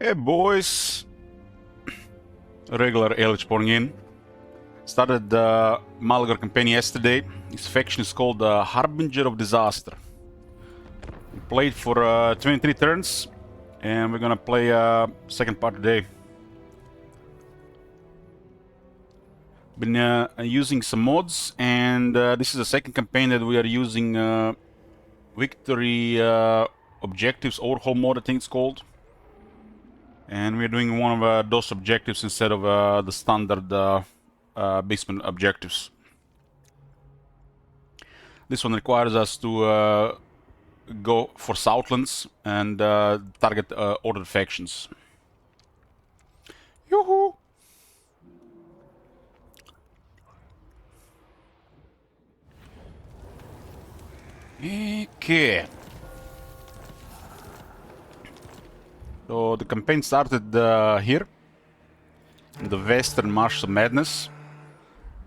Hey boys, regular LH pouring in. Started the Malagor campaign yesterday. His faction is called the Harbinger of Disaster. We played for 23 turns, and we're gonna play second part today. Been using some mods, and this is the second campaign that we are using victory objectives overhaul mod, I think it's called. And we're doing one of those objectives instead of the standard basement objectives. This one requires us to go for Southlands and target ordered factions. Yoo-hoo! Okay. So the campaign started here, in the Western Marsh of Madness.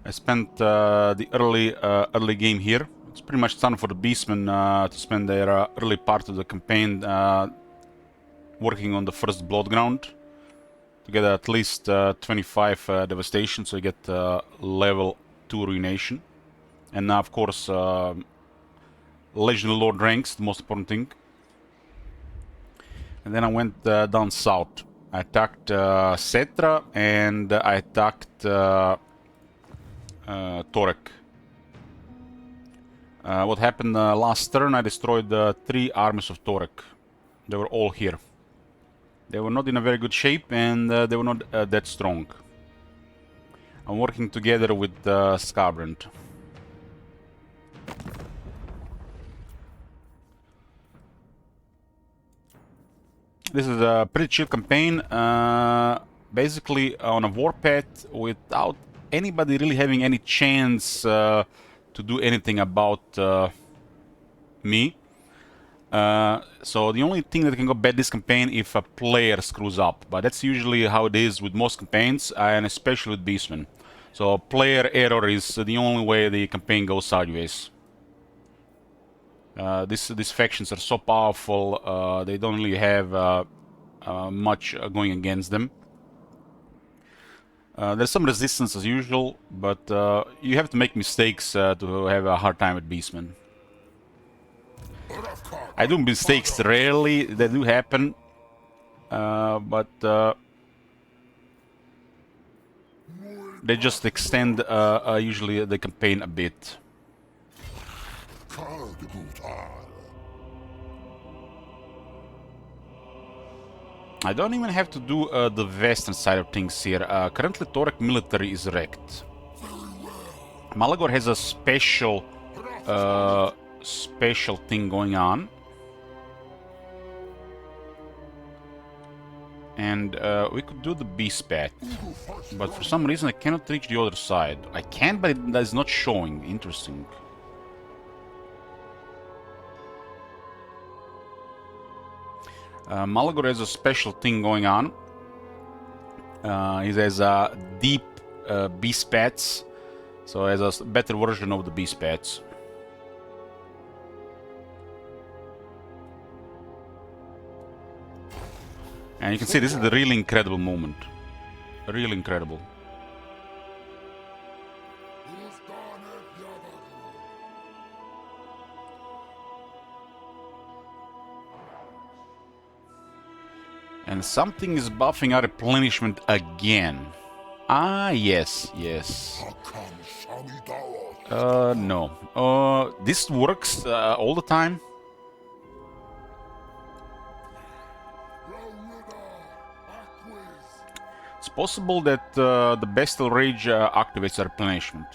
I spent the early game here. It's pretty much time for the Beastmen to spend their early part of the campaign working on the first Blood Ground to get at least 25 devastation, so you get level 2 ruination. And now, of course, Legendary Lord ranks, the most important thing. And then I went down south. I attacked Cetra and I attacked Torek. What happened last turn, I destroyed 3 armies of Torek. They were all here. They were not in a very good shape, and they were not that strong. I'm working together with Scarbrand. This is a pretty chill campaign, basically on a warpath without anybody really having any chance to do anything about me. So the only thing that can go bad this campaign if a player screws up, but that's usually how it is with most campaigns, and especially with Beastmen. So player error is the only way the campaign goes sideways. These factions are so powerful, they don't really have much going against them. There's some resistance as usual, but you have to make mistakes to have a hard time with Beastmen. I do mistakes rarely, they do happen, but they just extend usually the campaign a bit. I don't even have to do the western side of things here. Currently Torek military is wrecked. Malagor has a special thing going on. And we could do the beast path, but for some reason I cannot reach the other side. I can, but it is not showing. Interesting. Malagor has a special thing going on. He has deep beast paths, so has a better version of the beast paths. And you can see this is a really incredible moment. Really incredible. And something is buffing our replenishment again. Ah, yes, yes. No. This works all the time. It's possible that the Bestial Rage activates our replenishment.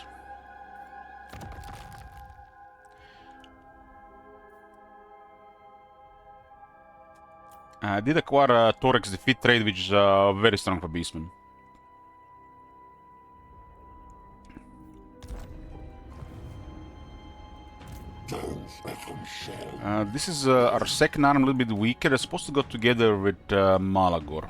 I did acquire a Torek's defeat trade, which is very strong for Beastmen. This is our second arm, a little bit weaker. It's supposed to go together with Malagor.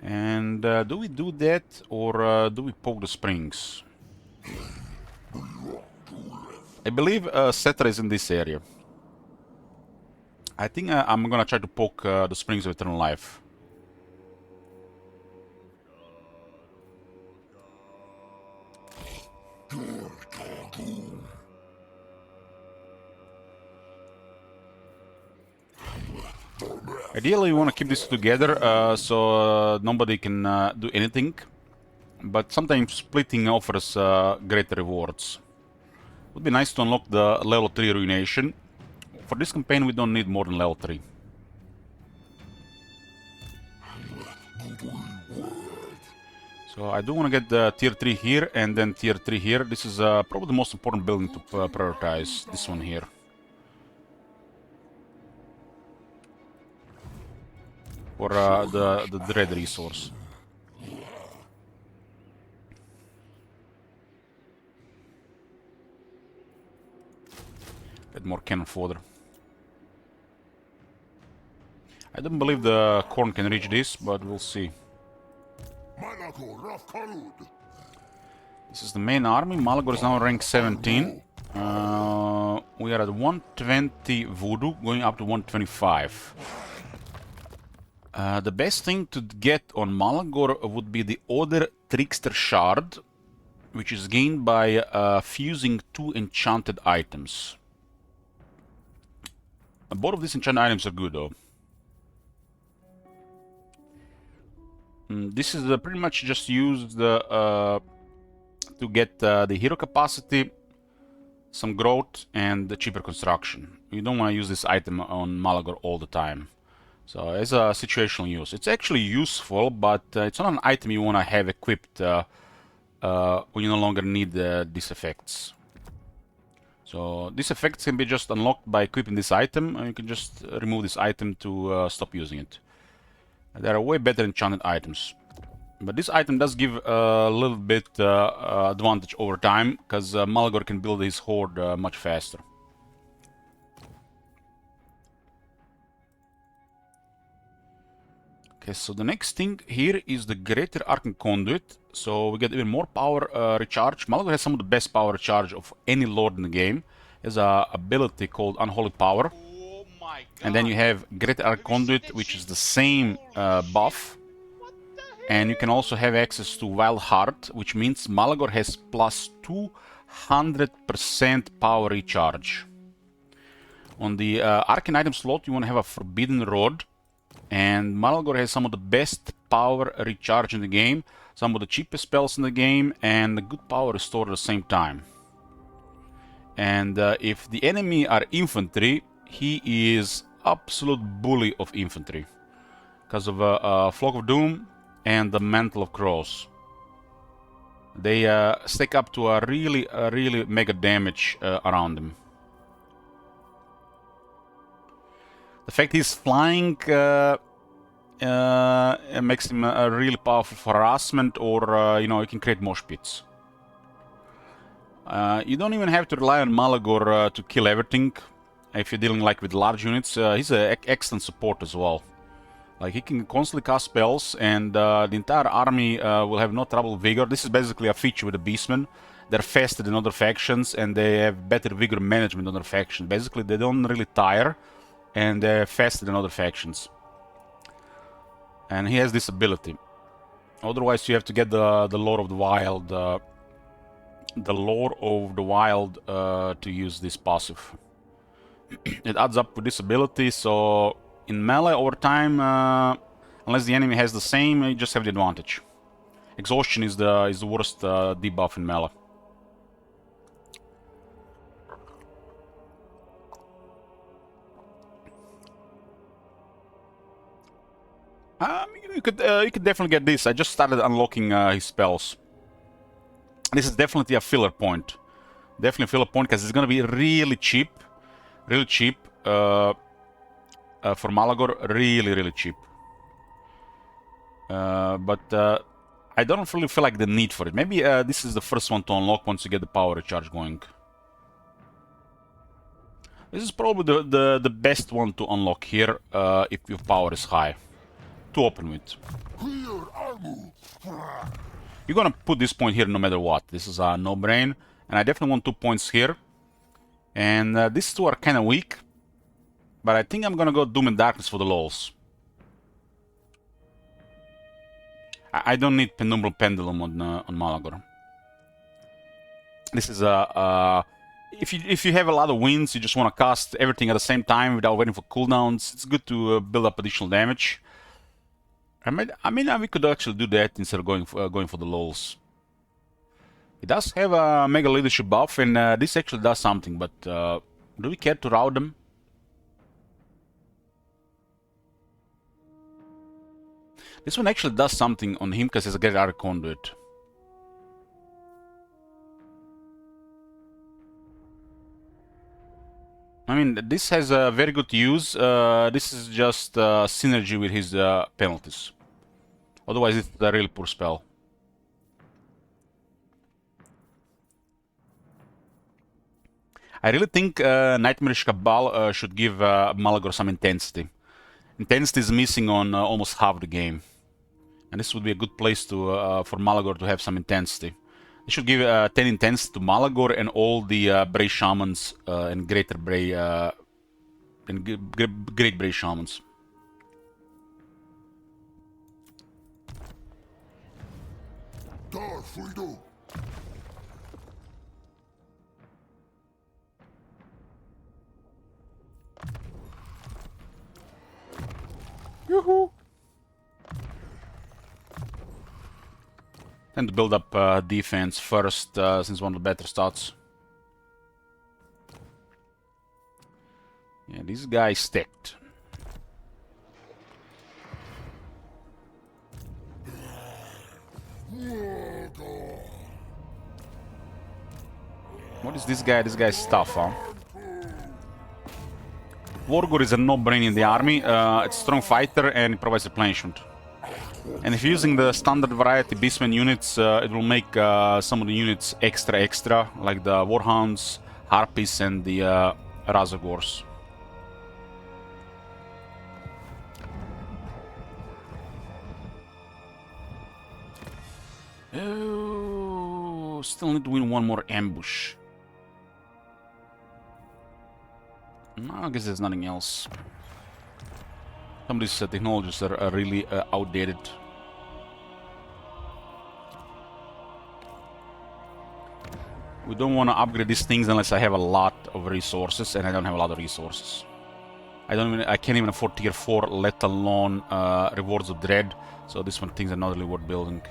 And do we do that, or do we poke the springs? I believe Cetra is in this area. I think I'm gonna try to poke the Springs of Eternal Life. Ideally, we want to keep this together so nobody can do anything. But sometimes splitting offers greater rewards. Would be nice to unlock the level 3 Ruination. For this campaign, we don't need more than level 3. So I do want to get the tier 3 here and then tier 3 here. This is probably the most important building to prioritize, this one here. For the Dread resource. Get more cannon fodder. I don't believe the Corn can reach this, but we'll see. This is the main army. Malagor is now rank 17. We are at 120 voodoo, going up to 125. The best thing to get on Malagor would be the Other Trickster Shard, which is gained by fusing 2 enchanted items. Both of these enchanted items are good, though. This is pretty much just used to get the hero capacity, some growth, and the cheaper construction. You don't want to use this item on Malagor all the time. So as a situational use, it's actually useful, but it's not an item you want to have equipped when you no longer need these effects. So these effects can be just unlocked by equipping this item, and you can just remove this item to stop using it. There are way better enchanted items. But this item does give a little bit advantage over time, because Malagor can build his Horde much faster. Okay, so the next thing here is the Greater Arcane Conduit. So we get even more power recharge. Malagor has some of the best power recharge of any lord in the game. He has an ability called Unholy Power. And then you have Greater Arcane Conduit, which is the same buff. And you can also have access to Wild Heart, which means Malagor has plus 200% power recharge. On the Arcane item slot, you want to have a Forbidden Rod. And Malagor has some of the best power recharge in the game, some of the cheapest spells in the game, and a good power restore at the same time. And if the enemy are infantry, he is absolute bully of infantry because of Flock of Doom and the Mantle of Crows. They stack up to a really mega damage around them. The fact he's flying makes him really powerful for harassment, or you know, you can create mosh pits. You don't even have to rely on Malagor to kill everything. If you're dealing like with large units, he's an excellent support as well. Like, he can constantly cast spells, and the entire army will have no trouble with vigor. This is basically a feature with the Beastmen. They're faster than other factions, and they have better vigor management than other factions. Basically, they don't really tire, and they're faster than other factions. And he has this ability. Otherwise, you have to get the Lord of the Wild, to use this passive. It adds up with this ability, so in melee over time, unless the enemy has the same, you just have the advantage. Exhaustion is the worst debuff in melee. You could definitely get this. I just started unlocking his spells. This is definitely a filler point. Definitely a filler point, because it's gonna be really cheap. Really cheap. For Malagor, really cheap. But I don't really feel like the need for it. Maybe this is the first one to unlock once you get the power recharge going. This is probably the best one to unlock here if your power is high. To open with. You're gonna put this point here no matter what. This is a no-brain. And I definitely want 2 points here. And these two are kind of weak. But I think I'm gonna go Doom and Darkness for the lols. I don't need Penumbral Pendulum on Malagor. This is a if you have a lot of wins, you just want to cast everything at the same time without waiting for cooldowns. It's good to build up additional damage. I mean, we could actually do that instead of going for the lols. It does have a Mega Leadership buff, and this actually does something. But do we care to route them? This one actually does something on him because he's a Great Arc Conduit. I mean, this has a very good use. This is just synergy with his penalties. Otherwise, it's a really poor spell. I really think Nightmarish Cabal should give Malagor some intensity. Intensity is missing on almost half the game. And this would be a good place to for Malagor to have some intensity. They should give 10 intensity to Malagor and all the Bray Shamans and Greater Bray and Great Bray Shamans. Yoo-hoo! Tend to build up defense first, since one of the better stats. Yeah, this guy stacked. What is this guy? This guy's tough, huh? Wargor is a no-brainer in the army. It's a strong fighter and it provides replenishment. And if you're using the standard variety Beastman units, it will make some of the units extra, like the Warhounds, Harpies, and the Razagors. Oh, still need to win one more ambush. No, I guess there's nothing else. Some of these technologies are really outdated. We don't want to upgrade these things unless I have a lot of resources, and I don't have a lot of resources. I can't even afford tier 4, let alone rewards of dread. So these one things are not really worth building.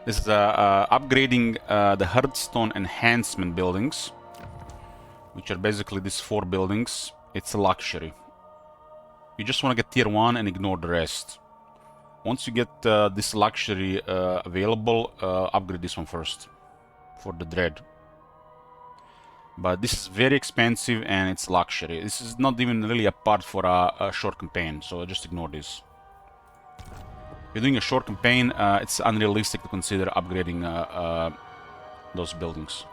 This is upgrading the Hearthstone enhancement buildings, which are basically these 4 buildings. It's a luxury. You just want to get tier 1 and ignore the rest. Once you get this luxury available, upgrade this one first for the dread. But this is very expensive and it's luxury. This is not even really a part for a short campaign, so just ignore this. If you're doing a short campaign, it's unrealistic to consider upgrading those buildings.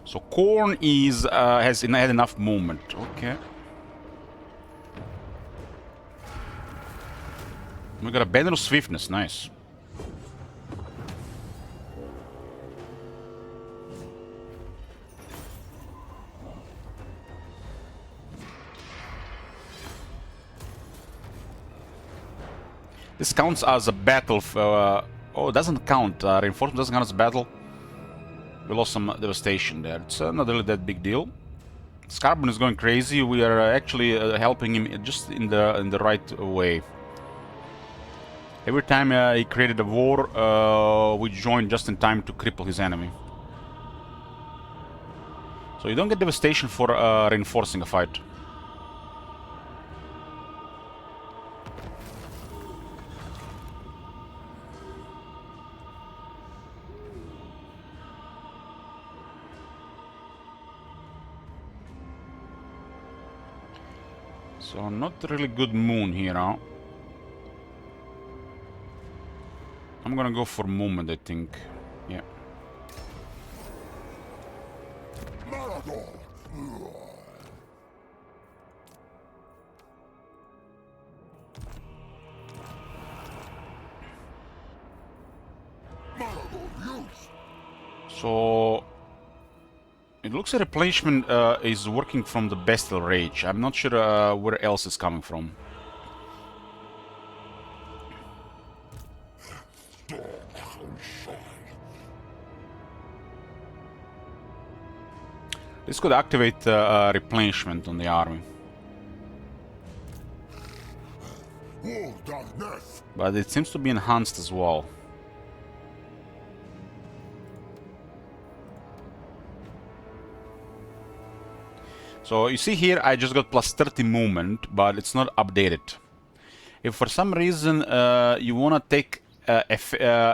So Corn has had enough movement. Okay. We got a banner of swiftness. Nice. This counts as a battle. Oh, it doesn't count. Reinforcement doesn't count as a battle. We lost some devastation there. It's not really that big deal. Scarbon is going crazy. We are actually helping him just in the right way. Every time he created a war, we joined just in time to cripple his enemy. So you don't get devastation for reinforcing a fight. So not really good moon here, huh? I'm gonna go for movement, I think. Yeah. So it looks like replenishment is working from the bestial rage. I'm not sure where else it's coming from. This could activate replenishment on the army. But it seems to be enhanced as well. So you see here I just got plus 30 movement, but it's not updated. If for some reason you want to take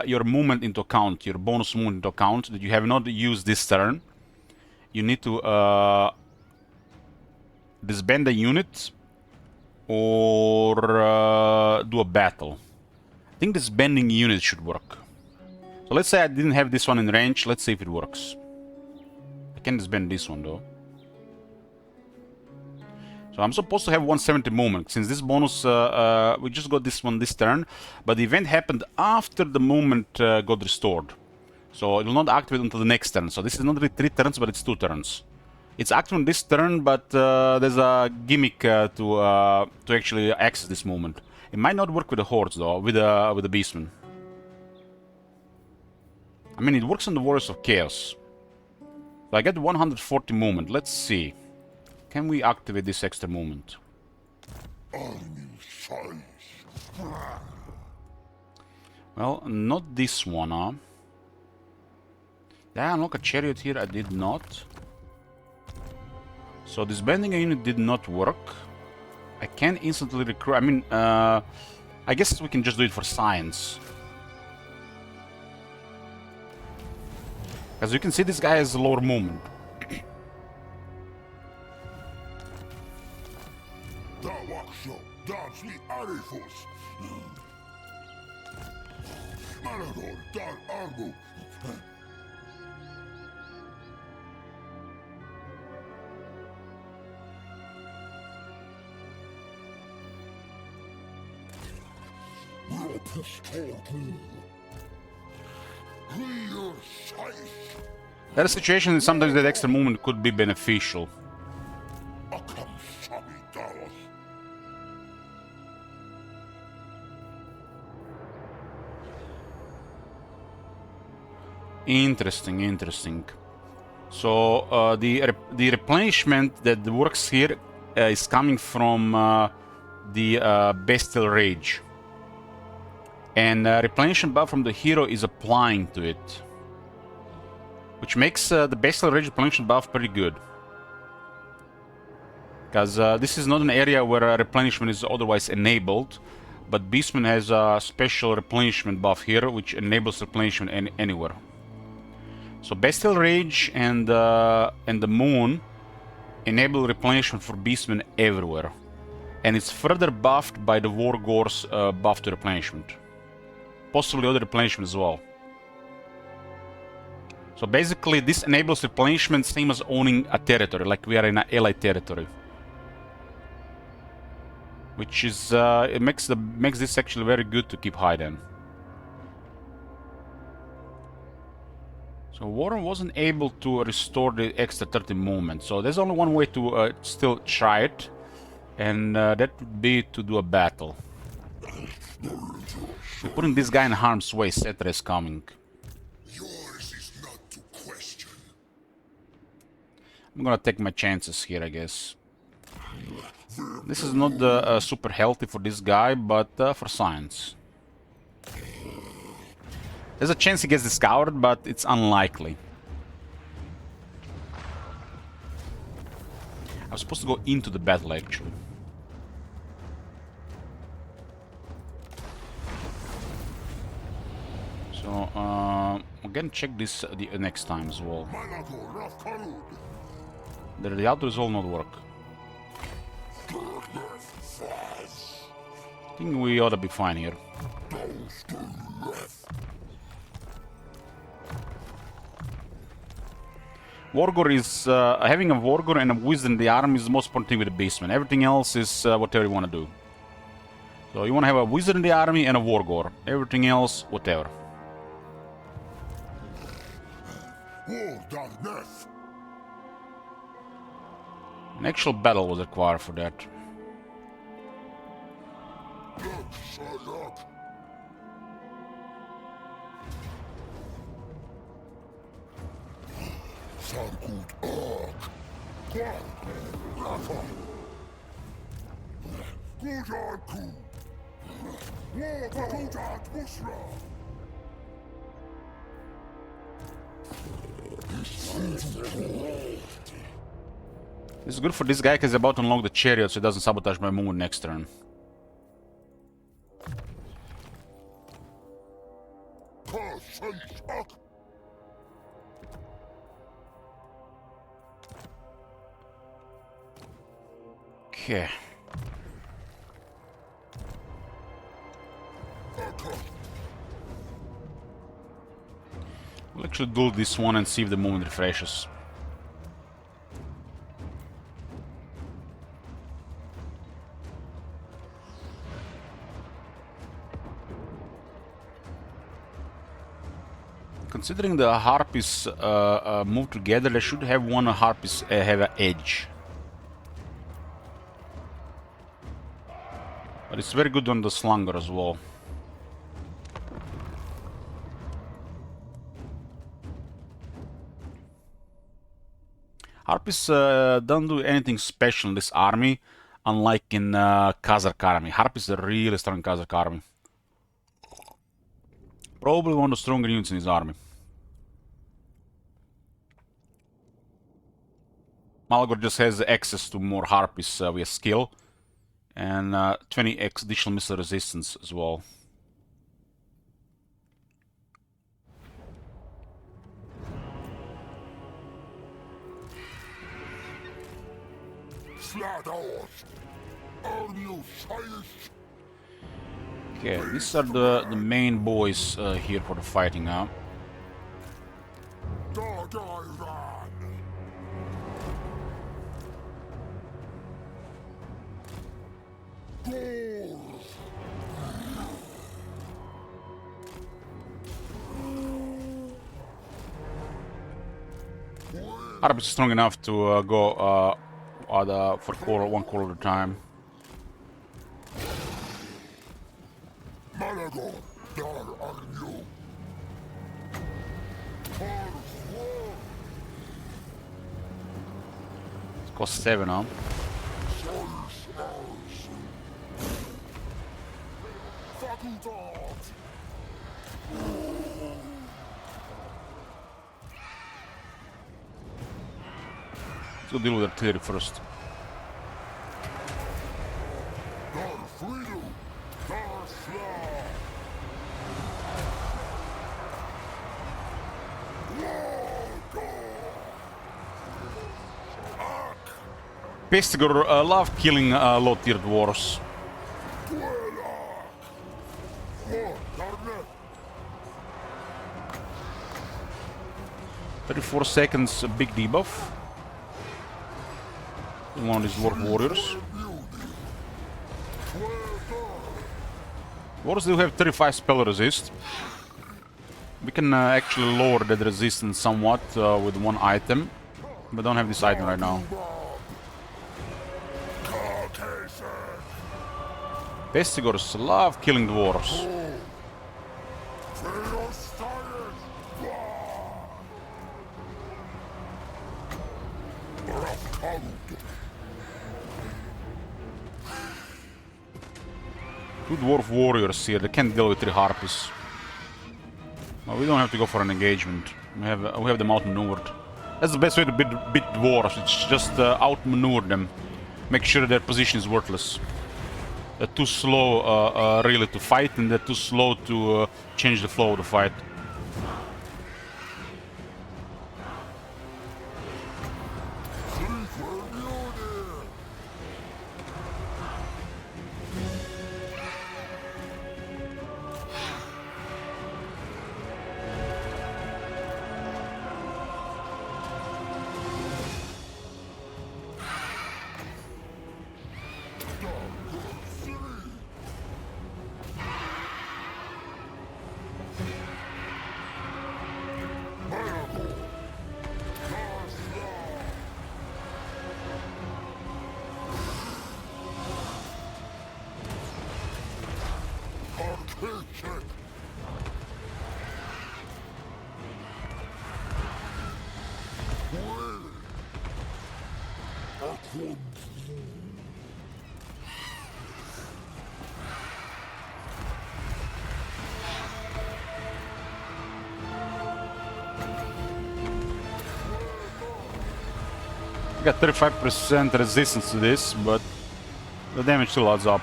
your movement into account, your bonus movement into account that you have not used this turn, you need to disband a unit or do a battle. I think disbanding unit should work. So let's say I didn't have this one in range. Let's see if it works. I can disband this one though. So I'm supposed to have 170 movement. Since this bonus, we just got this one this turn, but the event happened after the movement got restored. So it will not activate until the next turn. So this is not really 3 turns, but it's 2 turns. It's active on this turn, but there's a gimmick to actually access this movement. It might not work with the Hordes though, with the Beastmen. I mean, it works on the Warriors of Chaos. So I get 140 movement. Let's see. Can we activate this extra movement? Well, not this one, huh? Did I unlock a chariot here? I did not. So disbanding a unit did not work. I can instantly recruit. I mean, I guess we can just do it for science. As you can see, this guy has lower movement. There are situations sometimes that extra movement could be beneficial. Interesting, interesting. So the replenishment that works here is coming from the bestial rage. And replenishment buff from the hero is applying to it, which makes the bestial rage replenishment buff pretty good. Because this is not an area where replenishment is otherwise enabled, but Beastman has a special replenishment buff here, which enables replenishment anywhere. So bestial rage and the moon enable replenishment for Beastmen everywhere, and it's further buffed by the War Gore's buff to replenishment. Possibly other replenishment as well. So basically this enables replenishment same as owning a territory, like we are in an allied territory. Which is, it makes this actually very good to keep high then. So Warren wasn't able to restore the extra 30 movement, so there's only one way to still try it, and that would be to do a battle. Putting this guy in harm's way, Cetra is coming. Yours is not to question. I'm gonna take my chances here, I guess. This is not super healthy for this guy, but for science. There's a chance he gets discovered, but it's unlikely. I was supposed to go into the battle, actually. So, again, check this the next time as well. The auto is all not work. I think we ought to be fine here. Wargore is having a Wargore and a Wizard in the army is the most important thing with the Beastman. Everything else is whatever you want to do. So you want to have a Wizard in the army and a Wargore. Everything else, whatever. darkness. An actual battle was required for that. Look, Sherlock. Sarkut Ark. Rafa. Gudarku. Gudat Busra. This is good for this guy because he's about to unlock the chariot so he doesn't sabotage my movement next turn. Okay. We'll actually do this one and see if the movement refreshes. Considering the harpies move together, they should have one harpies have an edge. But it's very good on the slunger as well. Harpies don't do anything special in this army, unlike in Kazakh army. Harpies are really strong Kazakh army. Probably one of the stronger units in his army. Malgor just has access to more harpies via skill, and 20x additional missile resistance as well. Okay, these are the main boys here for the fighting now. Harp is strong enough to go for one call at a time. It costs 7, huh? Let's go deal with artillery first. Pestigor love killing low-tier dwarves. 34 seconds, a big debuff. One of these dwarf warriors. Dwarves do have 35 spell resist. We can actually lower that resistance somewhat with one item, but don't have this item right now. Pestigors love killing dwarves. Two dwarf warriors here, they can't deal with 3 harpies. Well, we don't have to go for an engagement. We have them outmaneuvered. That's the best way to beat dwarves, it's just outmaneuver them. Make sure their position is worthless. They're too slow really to fight, and they're too slow to change the flow of the fight. Paycheck. Aquam. Got 35% resistance to this, but the damage still adds up.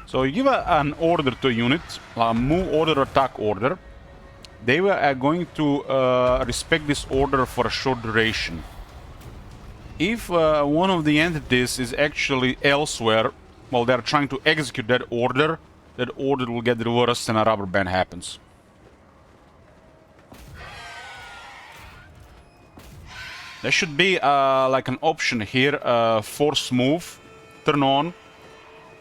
So you give an order to a unit, a move order, attack order. They are going to respect this order for a short duration. If one of the entities is actually elsewhere, while they're trying to execute that order will get reversed and a rubber band happens. There should be like an option here, force move, turn on,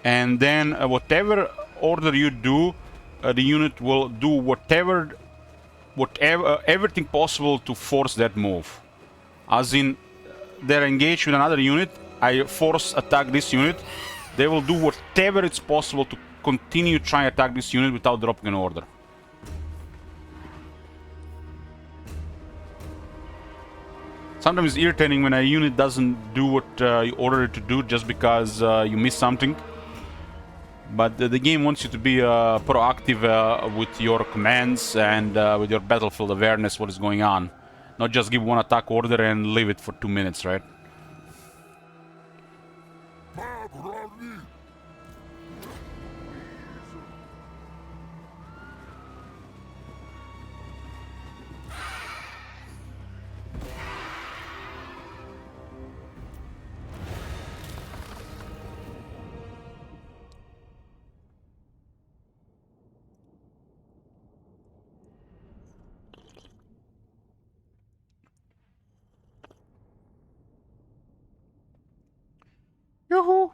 and then whatever order you do, the unit will do whatever, everything possible to force that move. As in, they're engaged with another unit, I force attack this unit, they will do whatever it's possible to continue trying to attack this unit without dropping an order. Sometimes it's irritating when a unit doesn't do what you order it to do just because you miss something. But the game wants you to be proactive with your commands and with your battlefield awareness, what is going on. Not just give one attack order and leave it for 2 minutes, right? Yoo-hoo!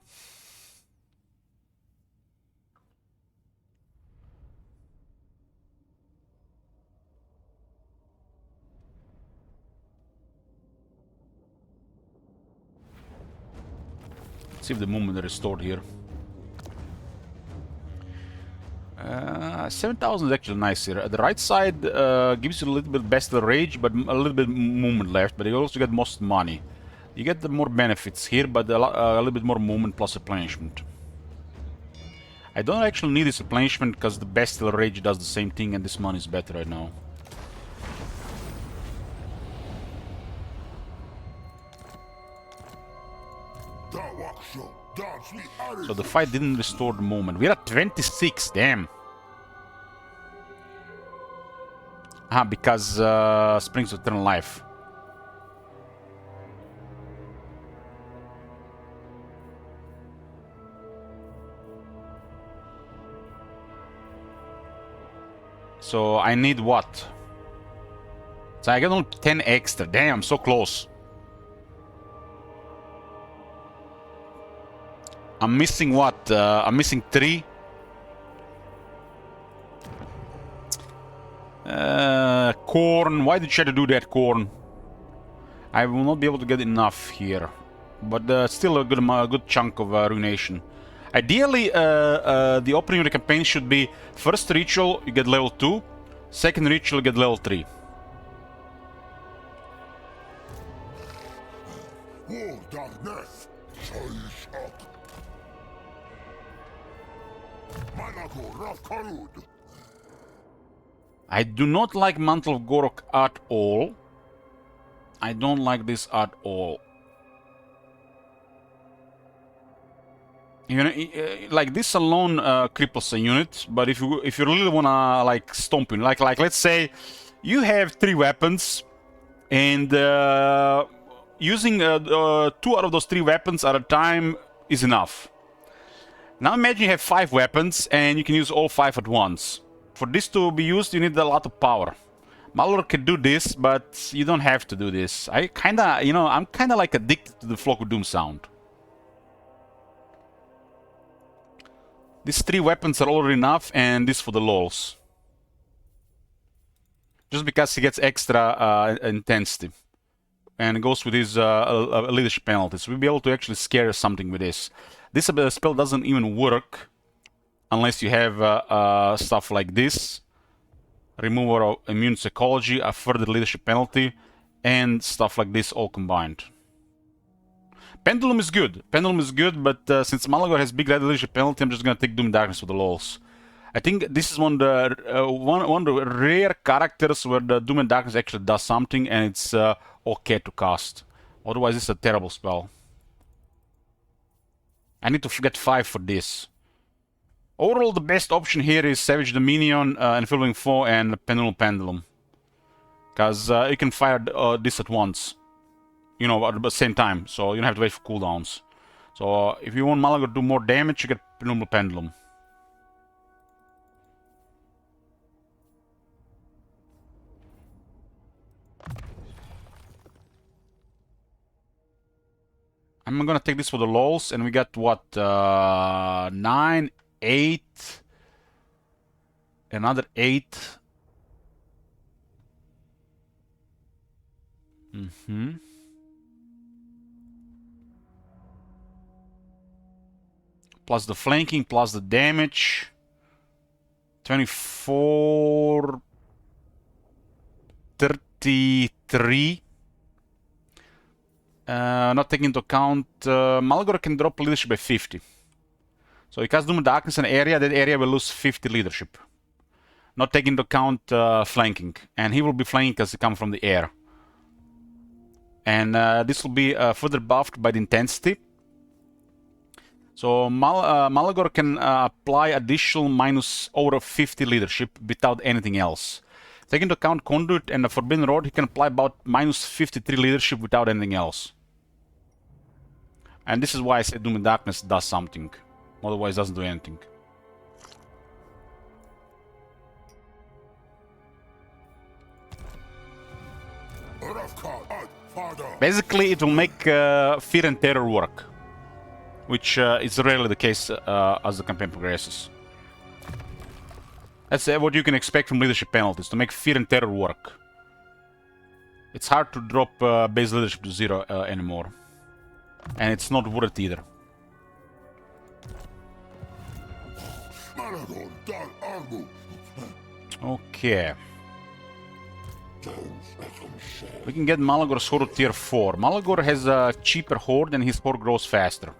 Let's see if the movement is restored here. 7,000 is actually nice here. The right side gives you a little bit bestial rage, but a little bit movement left, but you also get most money. You get the more benefits here, but a little bit more movement plus replenishment. I don't actually need this replenishment because the bestial rage does the same thing and this money is better right now. So the fight didn't restore the movement. We're at 26, damn. Ah, because Springs of Eternal Life. So I need what? So I get only 10 extra. Damn, I'm so close. I'm missing what? I'm missing 3. Corn. Why did you try to do that, Corn? I will not be able to get enough here. But still a good chunk of ruination. Ideally, the opening of the campaign should be first ritual, you get level 2. Second ritual, you get level 3. I do not like Mantle of Gorok at all. I don't like this at all. You know, like this alone cripples a unit, but if you really wanna like stomp him, like let's say you have 3 weapons, and using 2 out of those 3 weapons at a time is enough. Now imagine you have 5 weapons and you can use all 5 at once. For this to be used, you need a lot of power. Malor can do this, but you don't have to do this. I kinda, you know, I'm kinda like addicted to the Flock of Doom sound. These 3 weapons are already enough, and this for the lols. Just because he gets extra intensity. and it goes with his leadership penalties. We'll be able to actually scare something with this. This spell doesn't even work unless you have stuff like this. Remover of immune psychology, a further leadership penalty, and stuff like this all combined. Pendulum is good. Pendulum is good, but since Malagor has big leadership penalty, I'm just gonna take Doom and Darkness for the lols. I think this is one of the rare characters where the Doom and Darkness actually does something, and it's okay to cast. Otherwise, it's a terrible spell. I need to get 5 for this. Overall, the best option here is Savage Dominion, Enfilling Foe, and Pendulum. Because you can fire this at once. You know, at the same time, so you don't have to wait for cooldowns. So if you want Malagor to do more damage, you get Pendulum. I'm gonna take this for the lols, and we got what? 9, 8, another 8. Plus the flanking, plus the damage. 24, 33. Not taking into account, Malagor can drop leadership by 50. So he casts Doom and Darkness in an area, that area will lose 50 leadership. Not taking into account flanking. And he will be flanking because he comes from the air. And this will be further buffed by the intensity. So Malagor can apply additional minus over 50 leadership without anything else. Taking into account Conduit and the Forbidden Road, he can apply about minus 53 leadership without anything else. And this is why I said Doom and Darkness does something. Otherwise, it doesn't do anything. Basically, it will make Fear and Terror work. Which is rarely the case as the campaign progresses. That's what you can expect from leadership penalties, to make Fear and Terror work. It's hard to drop base leadership to 0 anymore. And it's not worth it either. Okay. We can get Malagor's Horde tier 4. Malagor has a cheaper Horde and his Horde grows faster.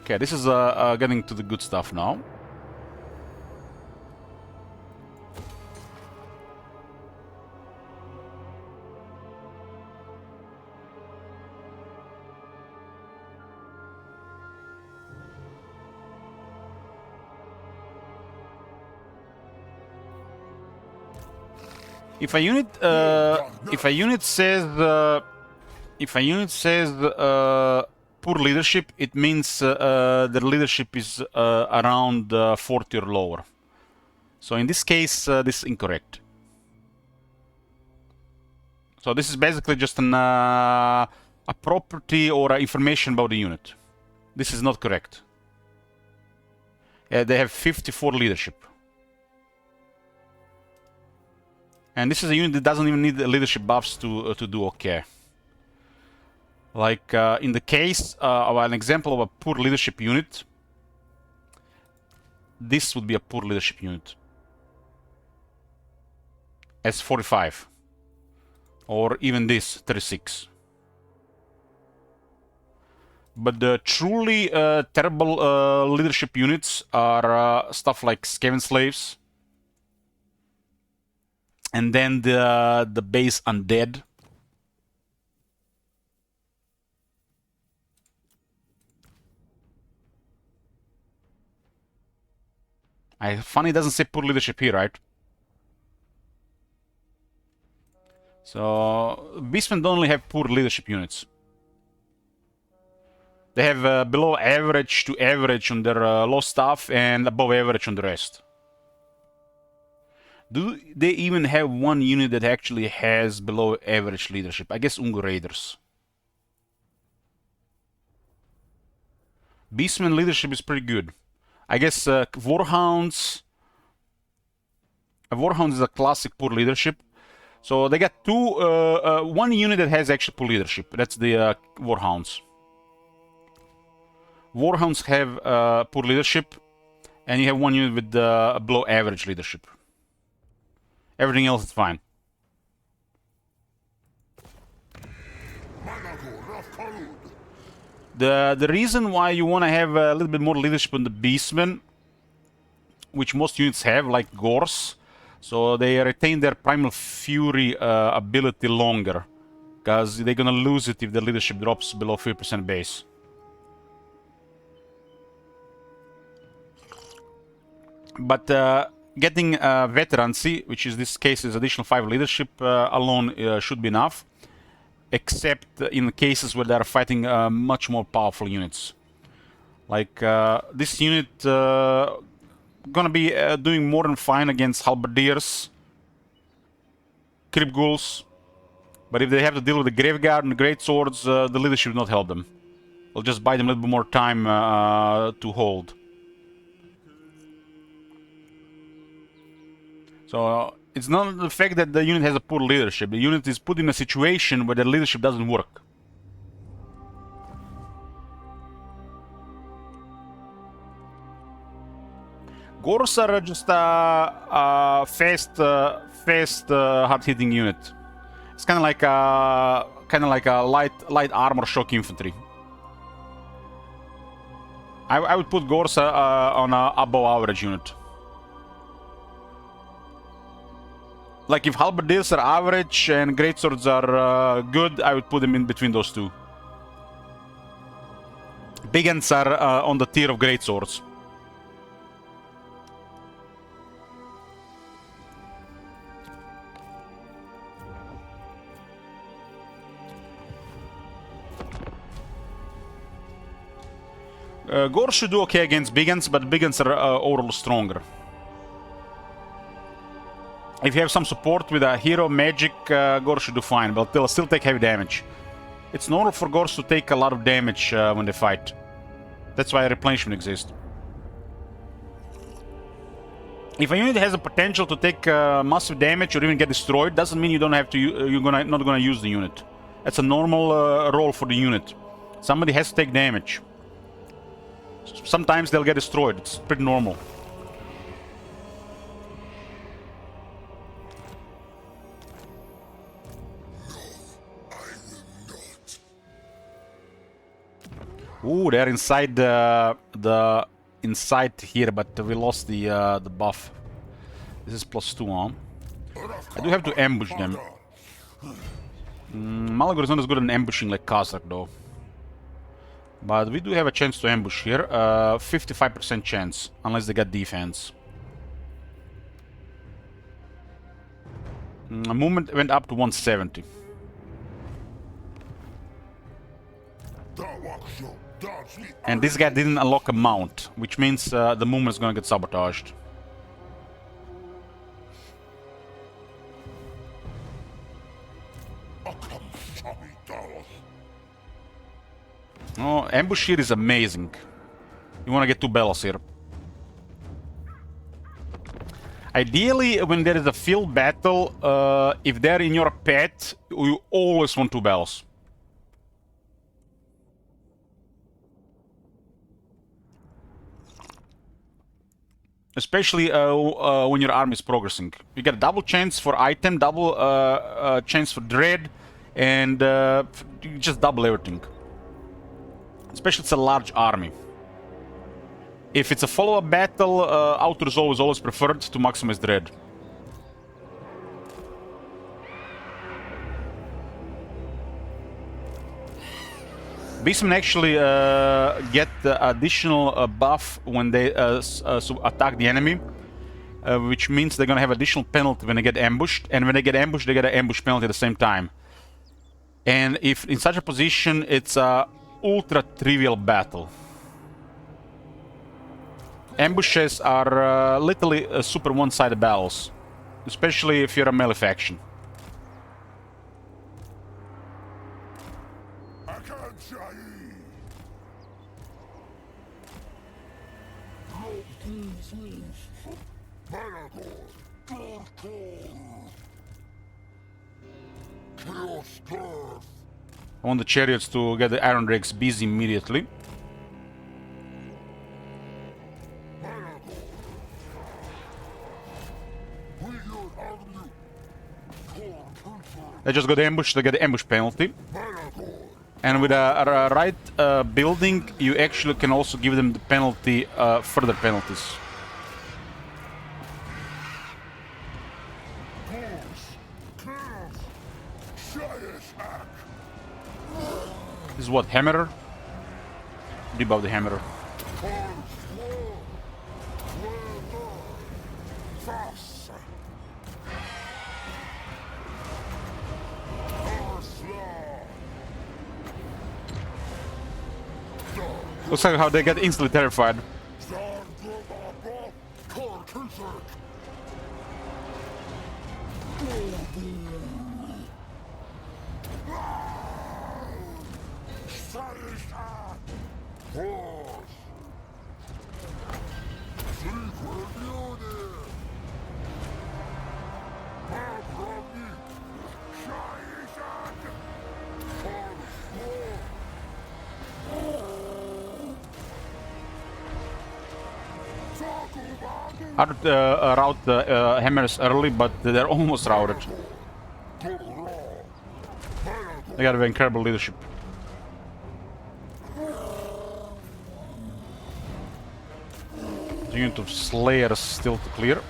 Okay, this is getting to the good stuff now. If a unit says poor leadership, it means their leadership is around 40 or lower. So in this case, this is incorrect. So this is basically just a property or information about the unit. This is not correct. They have 54 leadership. And this is a unit that doesn't even need leadership buffs to do okay. Like in the case of an example of a poor leadership unit, this would be a poor leadership unit. As 45. Or even this, 36. But the truly terrible leadership units are stuff like Skaven Slaves. And then the base Undead. Funny it doesn't say poor leadership here, right? So Beastmen don't only have poor leadership units. They have below average to average on their low staff and above average on the rest. Do they even have one unit that actually has below average leadership? I guess Ungo Raiders. Beastman leadership is pretty good. I guess Warhounds A Warhound is a classic poor leadership. So they got one unit that has actually poor leadership. That's the Warhounds. Warhounds have poor leadership, and you have one unit with below average leadership. Everything else is fine. The reason why you want to have a little bit more leadership on the Beastmen, which most units have, like Gors, so they retain their Primal Fury ability longer, because they're gonna lose it if the leadership drops below 50% base. But getting veterancy, which is this case is additional 5 leadership alone should be enough, except in cases where they are fighting much more powerful units. Like this unit gonna be doing more than fine against halberdiers, crypt ghouls, but if they have to deal with the graveyard and the great swords, the leadership will not help them. It'll just buy them a little bit more time to hold. So it's not the fact that the unit has a poor leadership. The unit is put in a situation where the leadership doesn't work. Gors are just a fast, hard-hitting unit. It's kind of like a light armor shock infantry. I would put Gors on a above average unit. Like if halberdiers are average and greatswords are good, I would put them in between those two. Big ends are on the tier of greatswords. Gors should do okay against Bigans, but Bigans are overall stronger. If you have some support with a hero magic, Gors should do fine, but they'll still take heavy damage. It's normal for Gors to take a lot of damage when they fight. That's why replenishment exists. If a unit has a potential to take massive damage or even get destroyed, doesn't mean you don't have to. You're not gonna use the unit. That's a normal role for the unit. Somebody has to take damage. Sometimes they'll get destroyed. It's pretty normal. Ooh, they're inside the inside here, but we lost the buff. This is +2 on. I do have to ambush them. Malagor is not as good at ambushing like Kazakh though. But we do have a chance to ambush here. 55% chance, unless they got defense. Movement went up to 170. And this guy didn't unlock a mount, which means the movement is gonna get sabotaged. Oh, ambush here is amazing. You wanna get 2 bells here. Ideally, when there is a field battle, if they're in your pet, you always want 2 bells. Especially when your army is progressing. You get a double chance for item, double chance for dread, and you just double everything. Especially it's a large army. If it's a follow-up battle, auto resolve is always preferred to maximize dread. Beastmen actually get the additional buff when they attack the enemy, which means they're gonna have additional penalty when they get ambushed, and when they get ambushed, they get an ambush penalty at the same time. And if in such a position, it's a ultra trivial battle. Ambushes are literally super one-sided battles, especially if you're a melee faction. Chaos Girth. I want the chariots to get the iron drakes busy immediately. They just got ambushed, they get the ambush penalty. And with a right building, you actually can also give them the penalty, further penalties. This is what, Hammerer? Debuff the Hammerer. Looks like how they get instantly terrified. I would route the hammers early, but they're almost routed. They got incredible leadership. The unit of Slayers still to clear.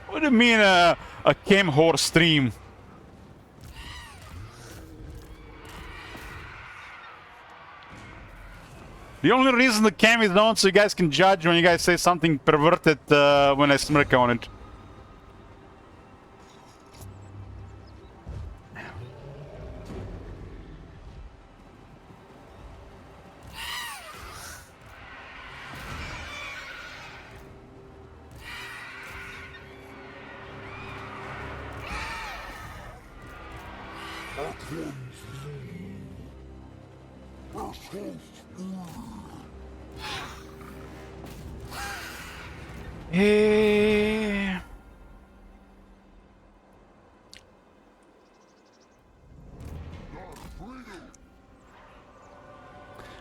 What do you mean a Chem Horde stream? The only reason the cam is on so you guys can judge when you guys say something perverted when I smirk on it.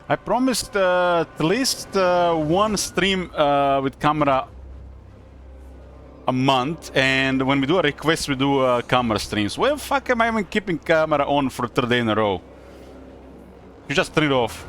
I promised at least one stream with camera a month, and when we do a request, we do camera streams. Why the fuck am I even keeping camera on for 3rd day in a row? You just turn it off.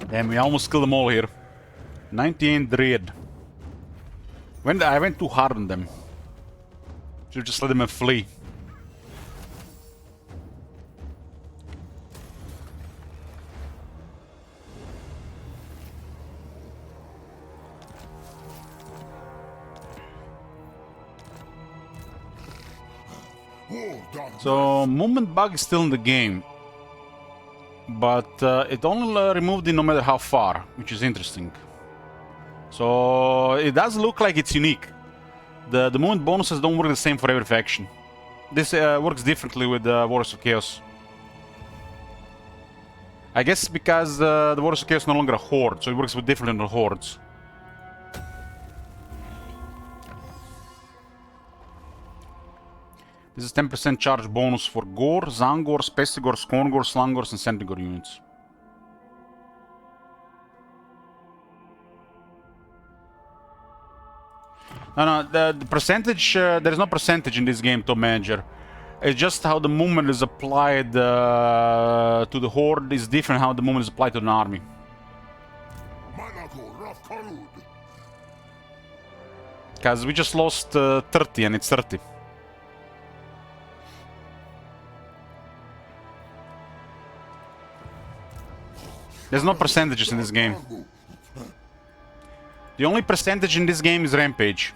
Damn, we almost killed them all here. 98 Dread. I went too hard on them. Should just let them flee. So movement bug is still in the game, but it only removed it no matter how far, which is interesting. So it does look like it's unique. The movement bonuses don't work the same for every faction. This works differently with Warriors of Chaos. I guess because the Warriors of Chaos is no longer a Horde, so it works with different than Hordes. This is 10% charge bonus for Gore, Zangors, Pestigors, Skongors, Slangors, and Centigor units. No, the percentage, there is no percentage in this game, Top Manager. It's just how the movement is applied to the Horde is different how the movement is applied to an army. Because we just lost 30 and it's 30. There's no percentages in this game. The only percentage in this game is Rampage.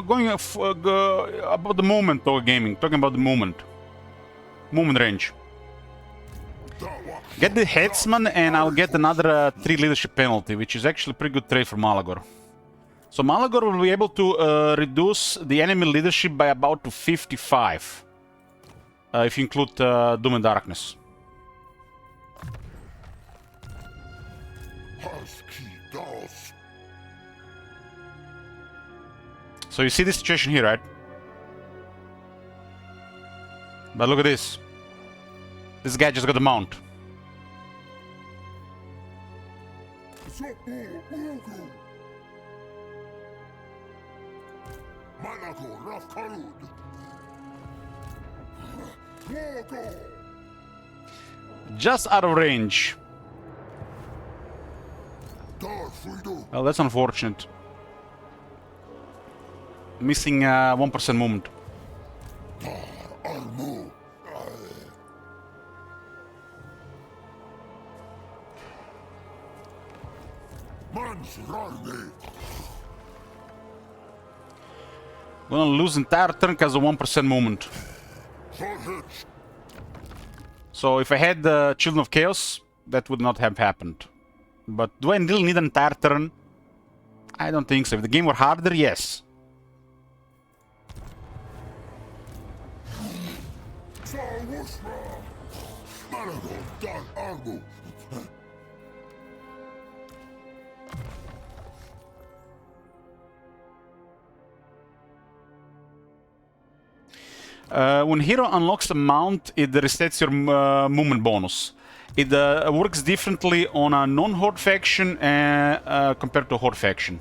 Going about the movement, though, gaming. Talking about the movement. Movement range. Get the Headsman and I'll get another 3 leadership penalty, which is actually a pretty good trade for Malagor. So Malagor will be able to reduce the enemy leadership by about to 55. If you include Doom and Darkness. So you see this situation here, right? But look at this. This guy just got a mount. Just out of range. Well, that's unfortunate. Missing 1% movement. Gonna lose entire turn because of 1% movement. So if I had the Children of Chaos, that would not have happened. But do I really need an entire turn? I don't think so. If the game were harder, yes. When hero unlocks a mount, it resets your movement bonus. It works differently on a non-Horde faction compared to a Horde faction.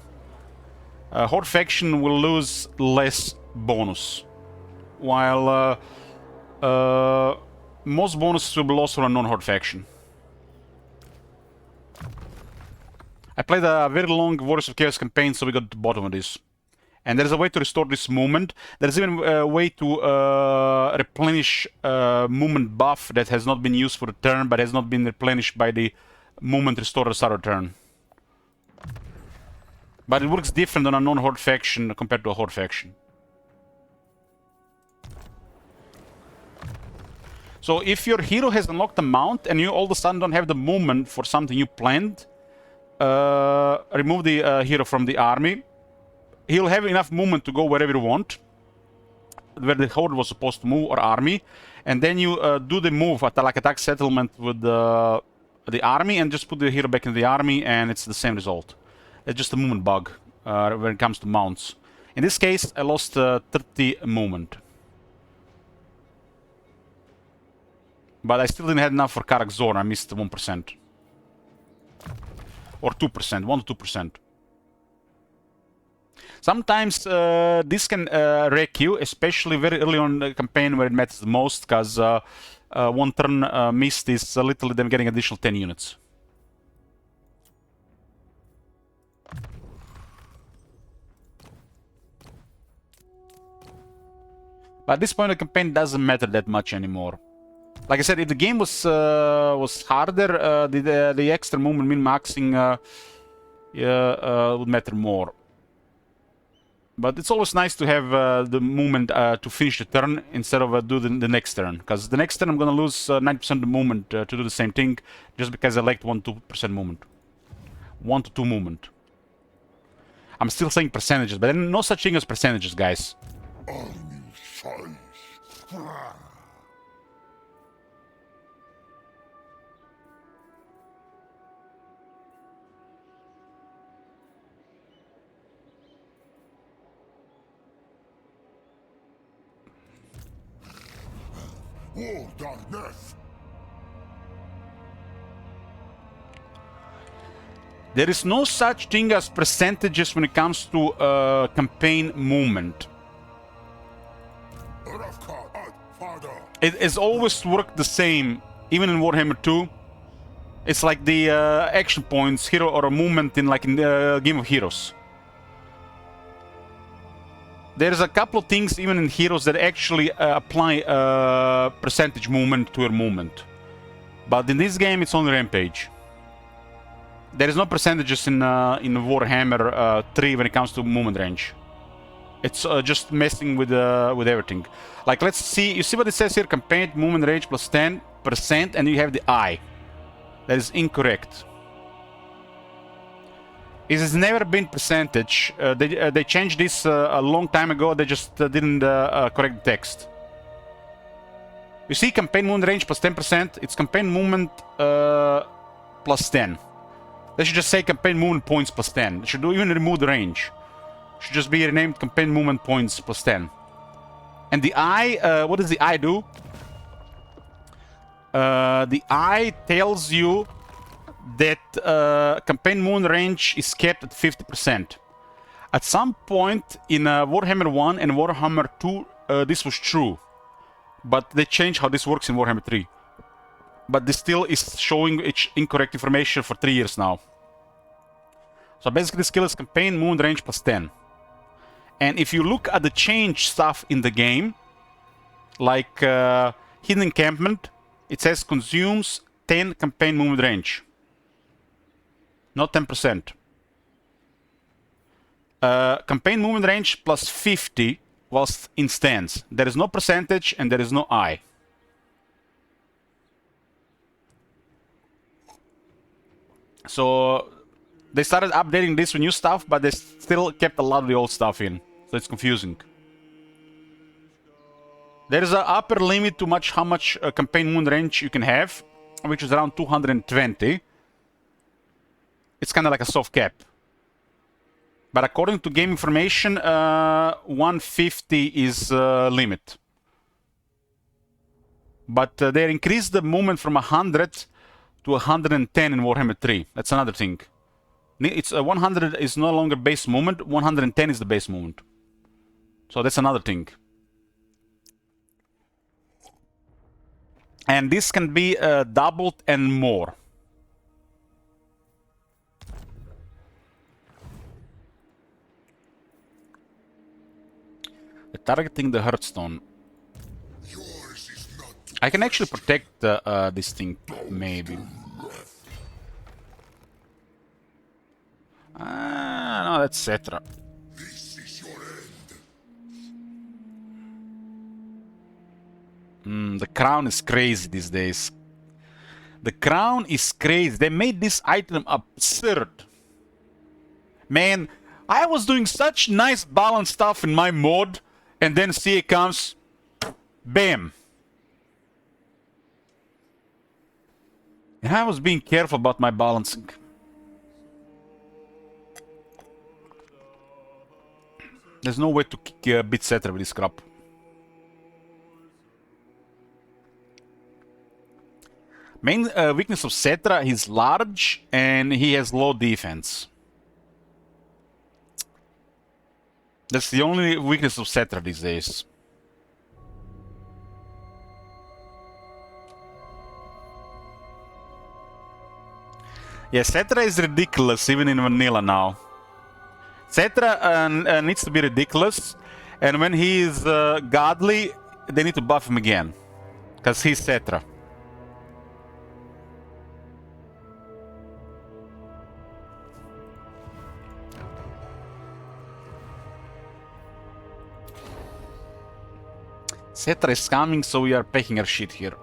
Horde faction will lose less bonus, while most bonuses will be lost for a non-Horde faction. I played a very long Warriors of Chaos campaign, so we got to the bottom of this. And there's a way to restore this movement. There's even a way to replenish movement buff that has not been used for the turn, but has not been replenished by the movement restored at the start of the turn. But it works different on a non-Horde faction compared to a Horde faction. So if your hero has unlocked a mount and you all of a sudden don't have the movement for something you planned, remove the hero from the army. He'll have enough movement to go wherever you want, where the Horde was supposed to move, or army, and then you do the move at like attack settlement with the army, and just put the hero back in the army, and it's the same result. It's just a movement bug when it comes to mounts. In this case, I lost 30 movement, but I still didn't have enough for Karak Zorn. I missed 1% or 2%, 1 to 2%. Sometimes this can wreck you, especially very early on in the campaign where it matters the most, because one turn missed is literally them getting additional 10 units. But at this point, the campaign doesn't matter that much anymore. Like I said, if the game was harder, the extra movement min-maxing would matter more. But it's always nice to have the movement to finish the turn instead of do the next turn. Because the next turn I'm gonna lose 90% of the movement to do the same thing, just because I lacked 1-2% movement. 1 to 2 movement. I'm still saying percentages, but no such thing as percentages, guys. There is no such thing as percentages when it comes to campaign movement. It has always worked the same, even in Warhammer 2. It's like the action points, hero or a movement in the Game of Heroes. There's a couple of things even in Heroes that actually apply percentage movement to your movement. But in this game, it's only Rampage. There is no percentages in Warhammer 3 when it comes to movement range. It's just messing with everything. Like, let's see, you see what it says here? Campaign movement range plus 10%, and you have the I. That is incorrect. It has never been percentage. They changed this a long time ago. They just didn't correct the text. You see, campaign movement range plus 10%. It's campaign movement plus 10. They should just say campaign movement points plus 10. They should even remove the range. It should just be renamed campaign movement points plus 10. And the I, what does the I do? The I tells you that campaign movement range is kept at 50%. At some point in Warhammer 1 and Warhammer 2, this was true. But they changed how this works in Warhammer 3. But this still is showing incorrect information for 3 years now. So basically the skill is campaign movement range plus 10. And if you look at the change stuff in the game, like hidden encampment, it says consumes 10 campaign movement range. Not 10%. Campaign movement range plus 50 whilst in stance. There is no percentage and there is no I. So they started updating this with new stuff, but they still kept a lot of the old stuff in. So it's confusing. There is an upper limit to how much campaign movement range you can have, which is around 220. It's kind of like a soft cap. But according to game information, 150 is limit. But they increased the movement from 100 to 110 in Warhammer 3. That's another thing. It's 100 is no longer base movement, 110 is the base movement. So that's another thing. And this can be doubled and more. Targeting the Hearthstone. I can actually protect this thing, maybe. No, that's Cetra. The crown is crazy these days. The crown is crazy. They made this item absurd. Man, I was doing such nice balance stuff in my mod, and then CA comes, bam. And I was being careful about my balancing. There's no way to beat Cetra with this crap. Main weakness of Cetra, he's large and he has low defense. That's the only weakness of Cetra these days. Yeah, Cetra is ridiculous even in vanilla now. Cetra needs to be ridiculous, And when he is godly, they need to buff him again. Because he's Cetra. Cetra is coming, so we are packing our shit here.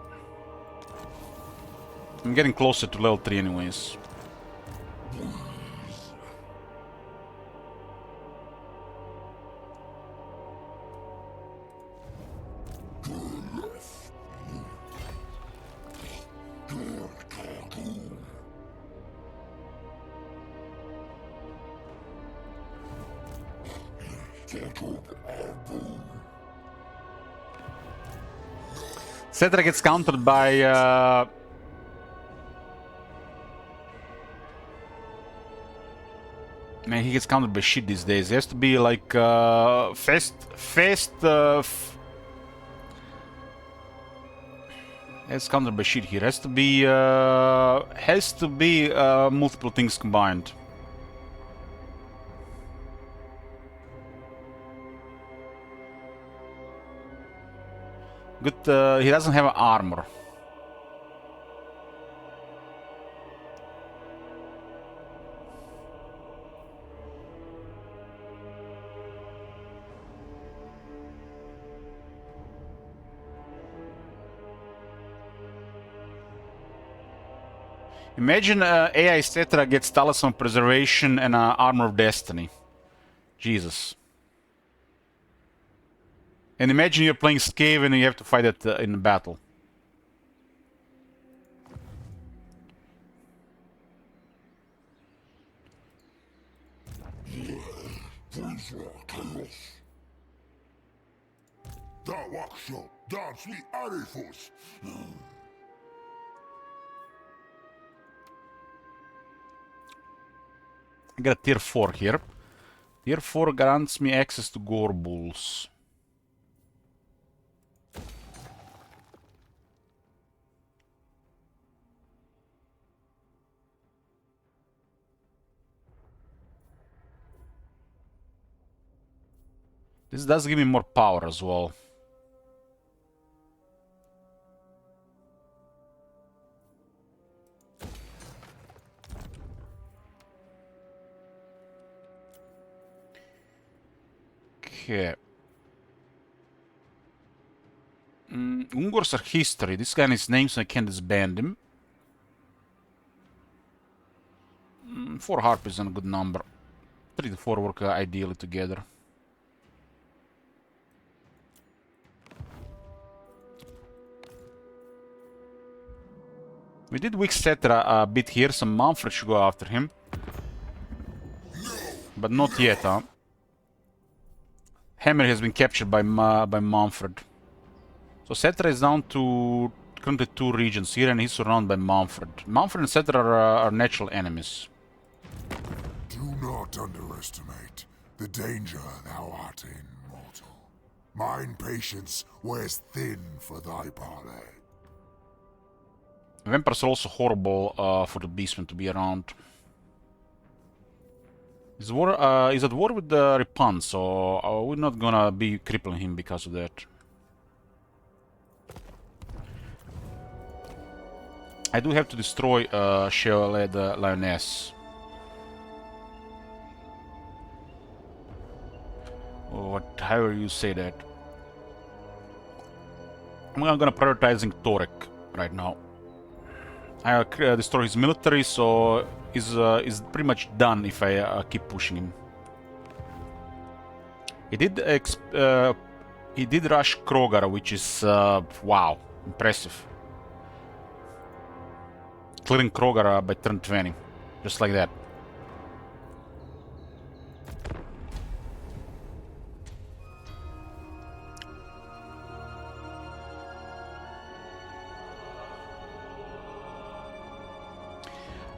I'm getting closer to level 3 anyways. Cetra gets countered by man, he gets countered by shit these days. He has to be like it's countered by shit here. Has to be multiple things combined. Good, he doesn't have armor. Imagine AI Cetra gets Talisman Preservation and Armor of Destiny. Jesus. And imagine you're playing Scave and you have to fight it in battle. I got a tier 4 here. Tier 4 grants me access to Gore Bulls. This does give me more power as well. Okay. Ungors are history. This guy needs name, so I can't disband him. 4 harp is a good number. 3 to 4 work ideally together. We did weak Cetra a bit here, so Manfred should go after him. But not yet, huh? Hammer has been captured by Manfred. So Cetra is down to currently 2 regions here, and he's surrounded by Manfred. Manfred and Cetra are natural enemies. Do not underestimate the danger thou art in, mortal. Mine patience wears thin for thy parley. Vampires are also horrible for the beastmen to be around. He's at war with the Ripan, so we're not gonna be crippling him because of that. I do have to destroy Chevalier the Lioness. However you say that. I'm gonna prioritizing Torek right now. I destroy his military, so is pretty much done if I keep pushing him. He did rush Krogar, which is wow, impressive. Clearing Krogar by turn 20, just like that.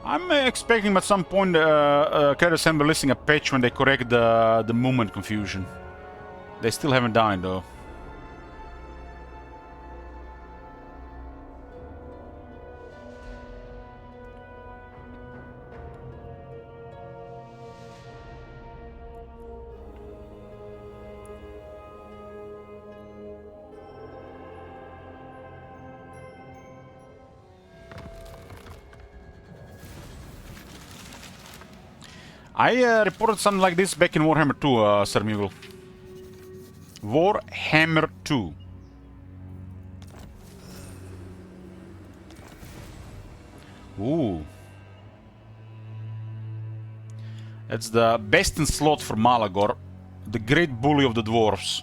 I'm expecting at some point Kratos and releasing a patch when they correct the movement confusion. They still haven't done it though. I reported something like this back in Warhammer 2, Sir Muggle. Warhammer 2. Ooh. That's the best in slot for Malagor, the great bully of the dwarves.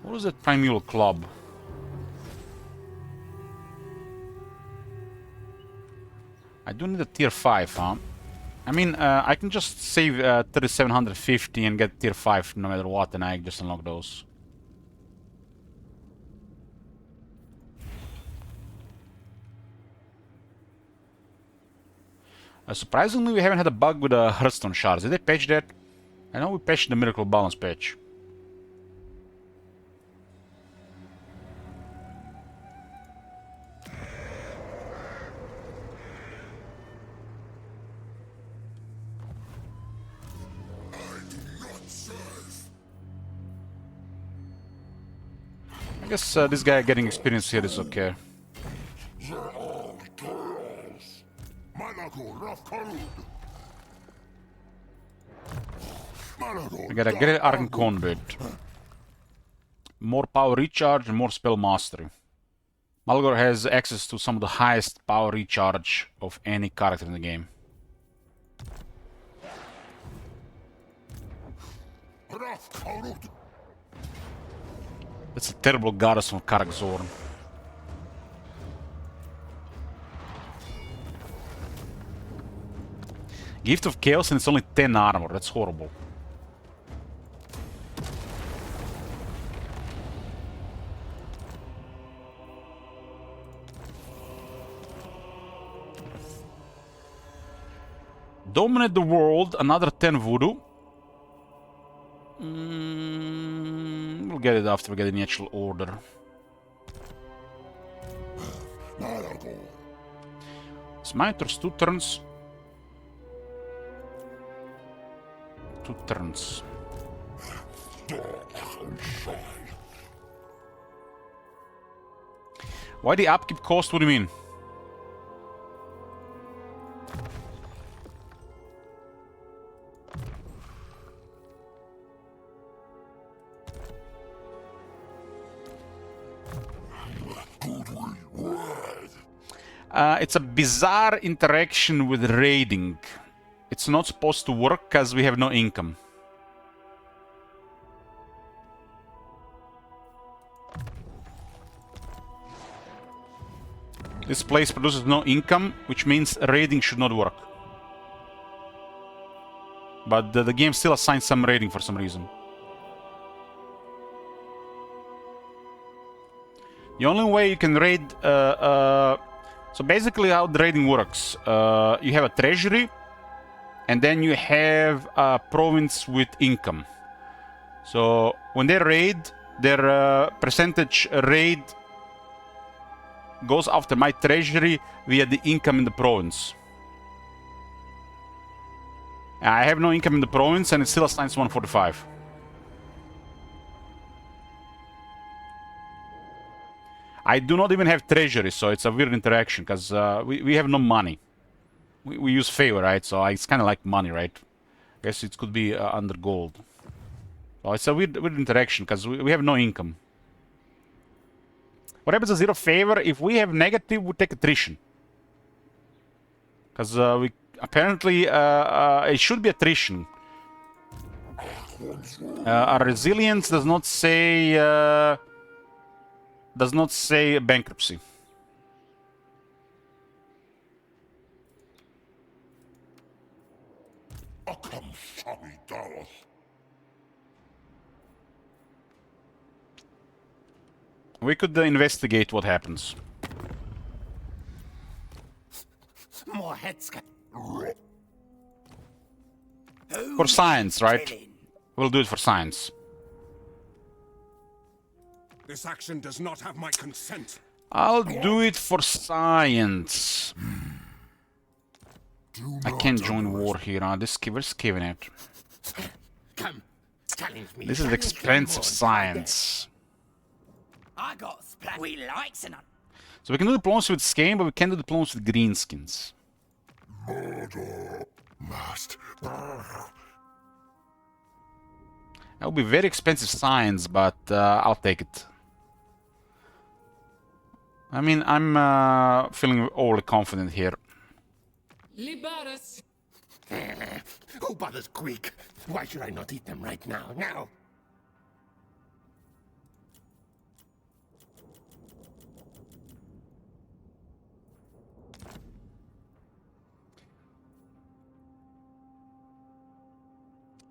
What is that primeval club? I do need a tier 5, huh? I mean, I can just save 3750 and get tier 5 no matter what, and I just unlock those. Surprisingly, we haven't had a bug with the Hearthstone shards. Did they patch that? I know we patched the Miracle Balance patch. I guess this guy getting experience here is okay. I got a great Argon Conduit. More power recharge and more spell mastery. Malagor has access to some of the highest power recharge of any character in the game. That's a terrible goddess from Karakzorn. Gift of Chaos and it's only 10 armor. That's horrible. Dominate the world, another 10 voodoo. We'll get it after we get the actual order. Smiter's 2 turns. 2 turns. Why the upkeep cost? What do you mean? It's a bizarre interaction with raiding. It's not supposed to work because we have no income. This place produces no income, which means raiding should not work. But the game still assigns some raiding for some reason. The only way you can raid... so basically how the raiding works. You have a treasury, and then you have a province with income. So when they raid, their percentage raid goes after my treasury via the income in the province. I have no income in the province and it still assigns 145. I do not even have treasury, so it's a weird interaction because we have no money. We use favor, right? So it's kind of like money, right? I guess it could be under gold. So it's a weird interaction because we have no income. What happens to 0 favor? If we have negative, we take attrition. Because we apparently it should be attrition. Our resilience does not say bankruptcy. We could investigate what happens. More heads. For science, right? We'll do it for science. This action does not have my consent. I'll do it for science. I can't join war here. Where's Kevin at? Come, challenge me. This is expensive science. I got splat. We likes an. So we can do diplomacy with Skane, but we can't do diplomacy with greenskins. Murder must. That would be very expensive science, but I'll take it. I mean, I'm feeling overly confident here. Liberus. Who bothers Greek? Why should I not eat them right now? Now.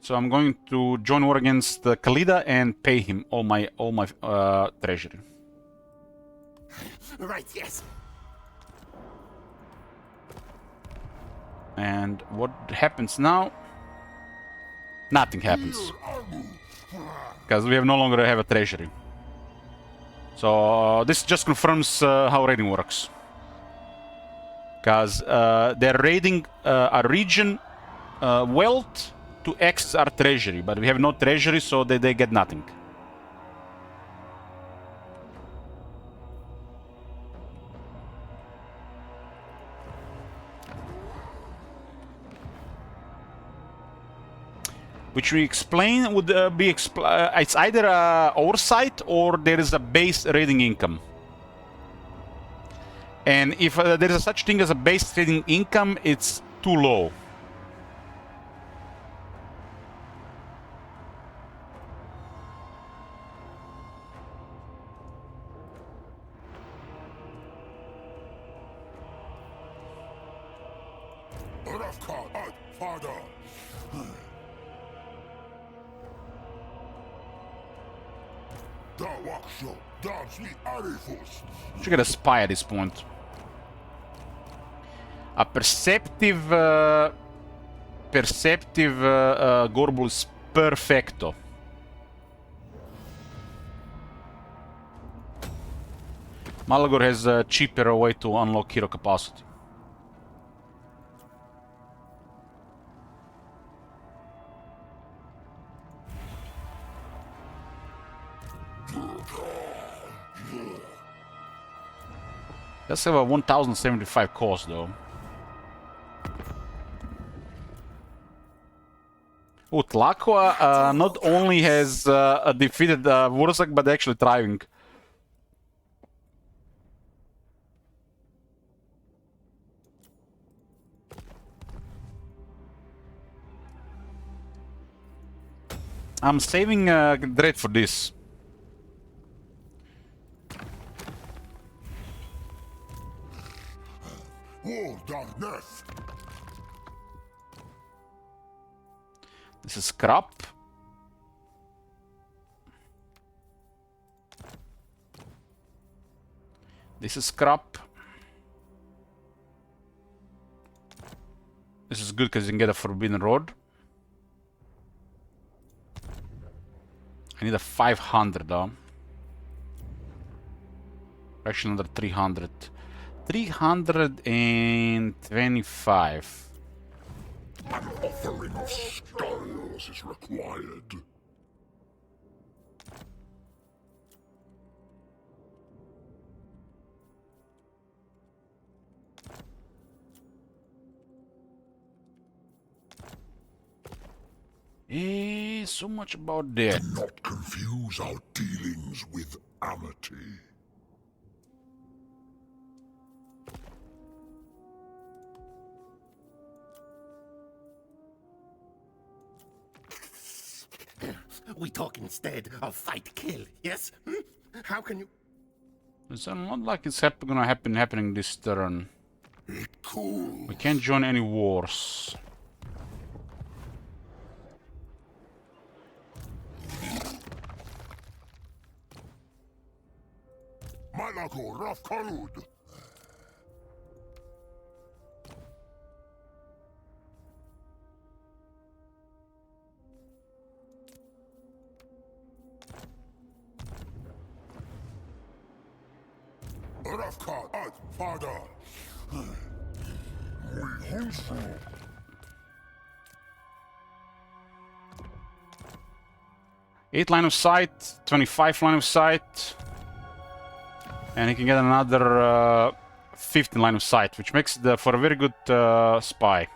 So I'm going to join war against Khalida and pay him all my treasury. Right, yes. And what happens now? Nothing happens. Because we no longer have a treasury. So this just confirms how raiding works. Because they're raiding a region wealth to access our treasury. But we have no treasury, so they get nothing. Which we explain would be it's either oversight or there is a base raiding income. And if there is a such thing as a base raiding income, it's too low. Should get a spy at this point. A perceptive Gorbul is perfecto. Malagor has a cheaper way to unlock hero capacity. Let's have a 1075 cost though. Oh, Tlaqua not only has defeated Wurzak, but actually thriving. I'm saving Dread for this. This is scrap. This is scrap. This is good because you can get a forbidden rod. I need a 500 though. Actually another 300. 325. An offering of skulls is required. So much about that. Do not confuse our dealings with amity. We talk instead of fight kill, yes? How can you... It's not like it's gonna happening this turn. Cool. We can't join any wars. Malago Rafkarud. Rafkar at Father. We Hulsru. 8 line of sight, 25 line of sight. And he can get another 15 line of sight, which makes it for a very good spy.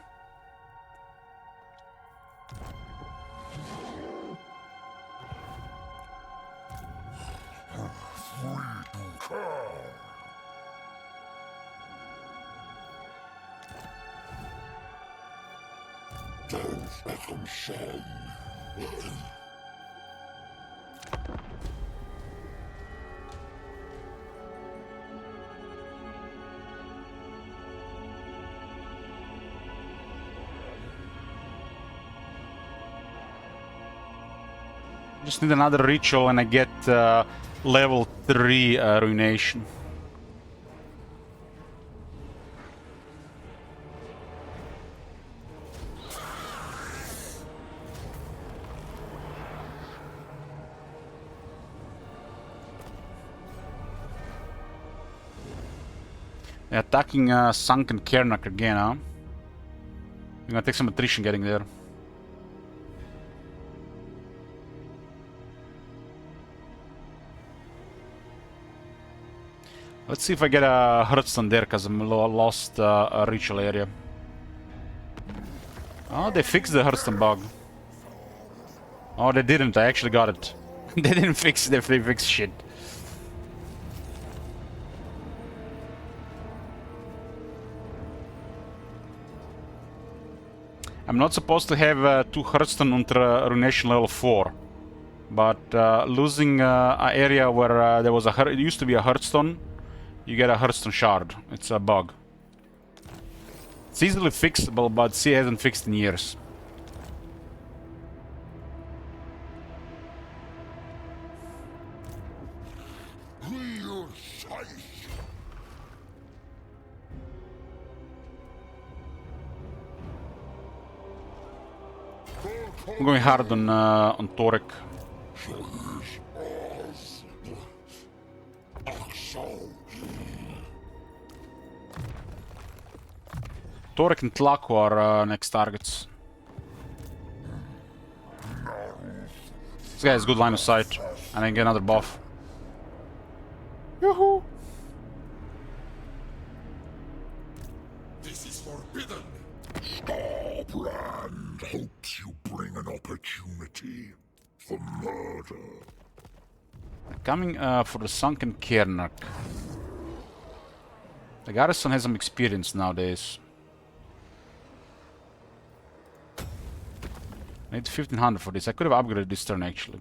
Just need another ritual and I get level 3 ruination. They're attacking Sunken Kernak again, huh? You're gonna take some attrition getting there. Let's see if I get a Hearthstone there, because I'm lost a ritual area. Oh, they fixed the Hearthstone bug. Oh, they didn't. I actually got it. They didn't fix it. They fixed shit. I'm not supposed to have 2 Hearthstone under Ruination level 4. But losing an area where there was it used to be a Hearthstone, you get a Hearthstone shard. It's a bug. It's easily fixable, but C hasn't fixed in years. I'm going hard on Torek. Torek and Tlaku are next targets. This guy has good line of sight, and I get another buff. Yoo-hoo! This is forbidden. Starbrand hopes you bring an opportunity for murder. Coming for the Sunken Kernak. The garrison has some experience nowadays. I need 1500 for this. I could have upgraded this turn actually.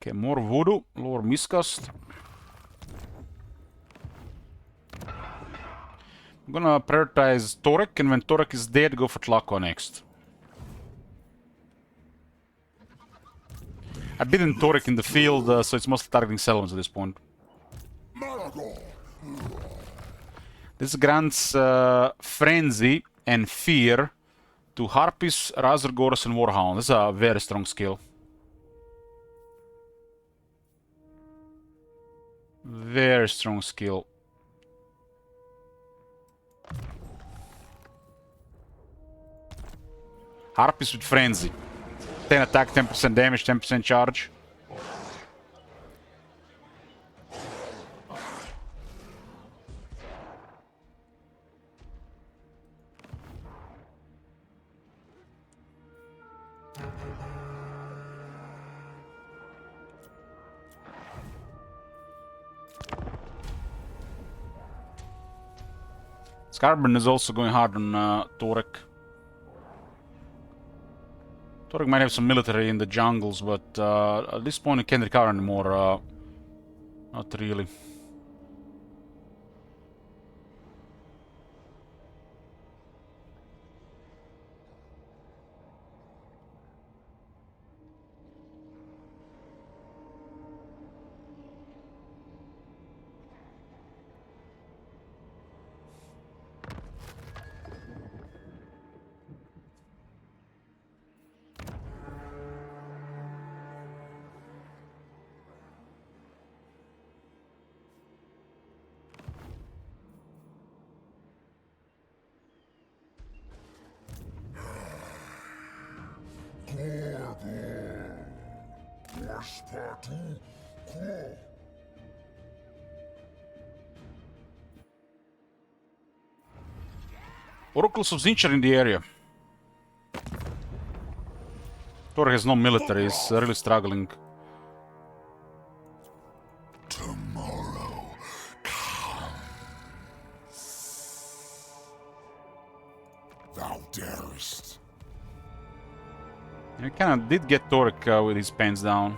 Okay, more voodoo, lower miscast. I'm gonna prioritize Torek, and when Torek is dead, go for Tlako next. I've been in Torek in the field, so it's mostly targeting settlements at this point. This grants Frenzy and Fear to Harpies, Razorgors, and Warhound. This is a very strong skill. Very strong skill. Harpies with Frenzy. 10 attack, 10% damage, 10% charge. Scarburn is also going hard on Torek. Torek might have some military in the jungles, but at this point he can't recover anymore. Not really. Oracles of Zinch are in the area. Thor has no military, he's really struggling. Tomorrow comes. Thou darest. He kinda did get Torek with his pants down.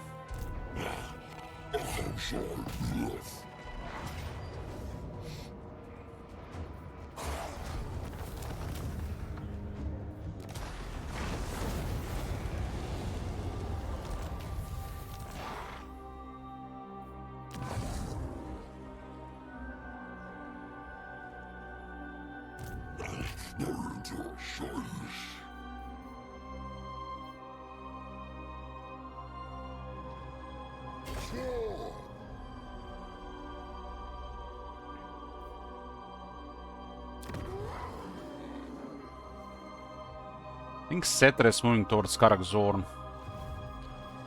I think Setra is moving towards Karak Zorn.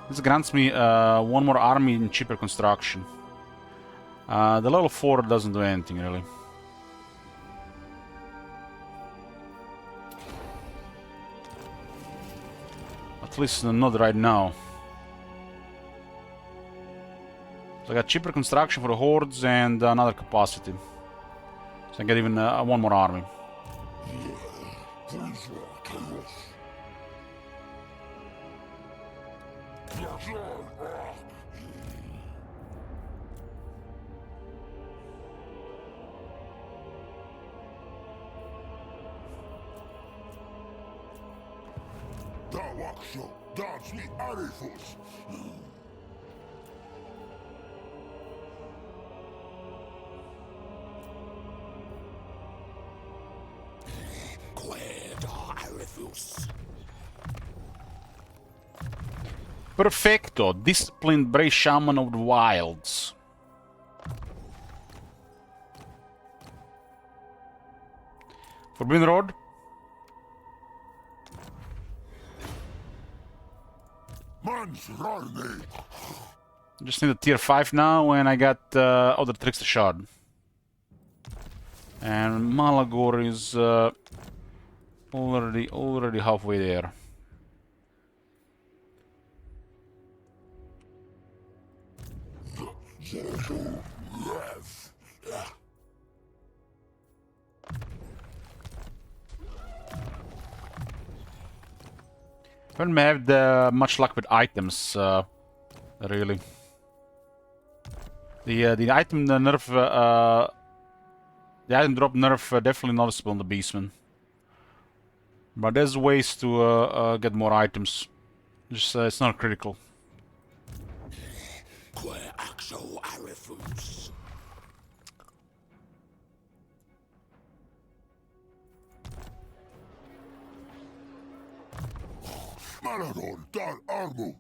This grants me one more army in cheaper construction. The level 4 doesn't do anything really. At least not right now. So I got cheaper construction for the hordes and another capacity. So I get even one more army. Perfecto! Disciplined Brave Shaman of the Wilds. Forbidden Road. Just need a tier 5 now, and I got other Trickster Shard. And Malagor is already halfway there. Haven't had much luck with items, really. The item nerf, the item drop nerf definitely noticeable on the Beastman. But there's ways to get more items. Just it's not critical. Maradon, dar armu.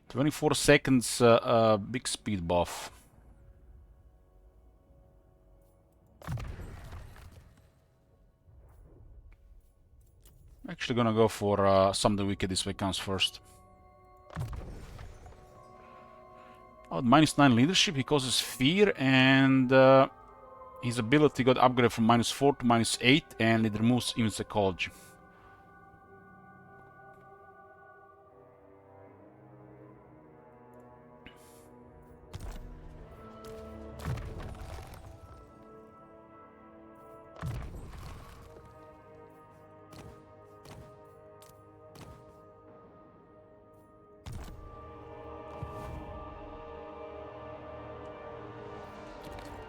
24 seconds, big speed buff. Actually gonna go for something wicked this way comes first. Oh, -9 leadership, he causes fear, and his ability got upgraded from -4 to -8, and it removes even psychology.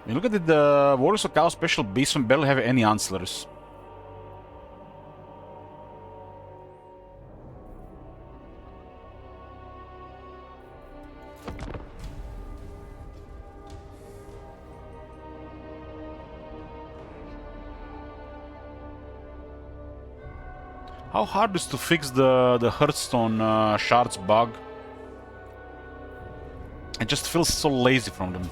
You look at it, the Warriors of Chaos special Beastmen barely have any ancillaries. How hard is to fix the Hearthstone shards bug? It just feels so lazy from them.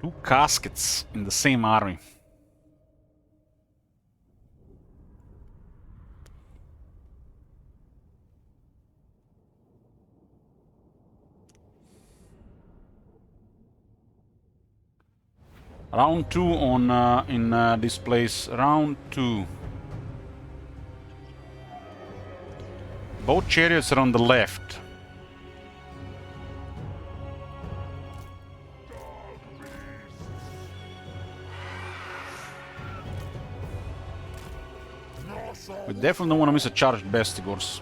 Two caskets in the same army. Round 2 on in this place. Round 2. Both chariots are on the left. We definitely don't want to miss a charged Bestigors.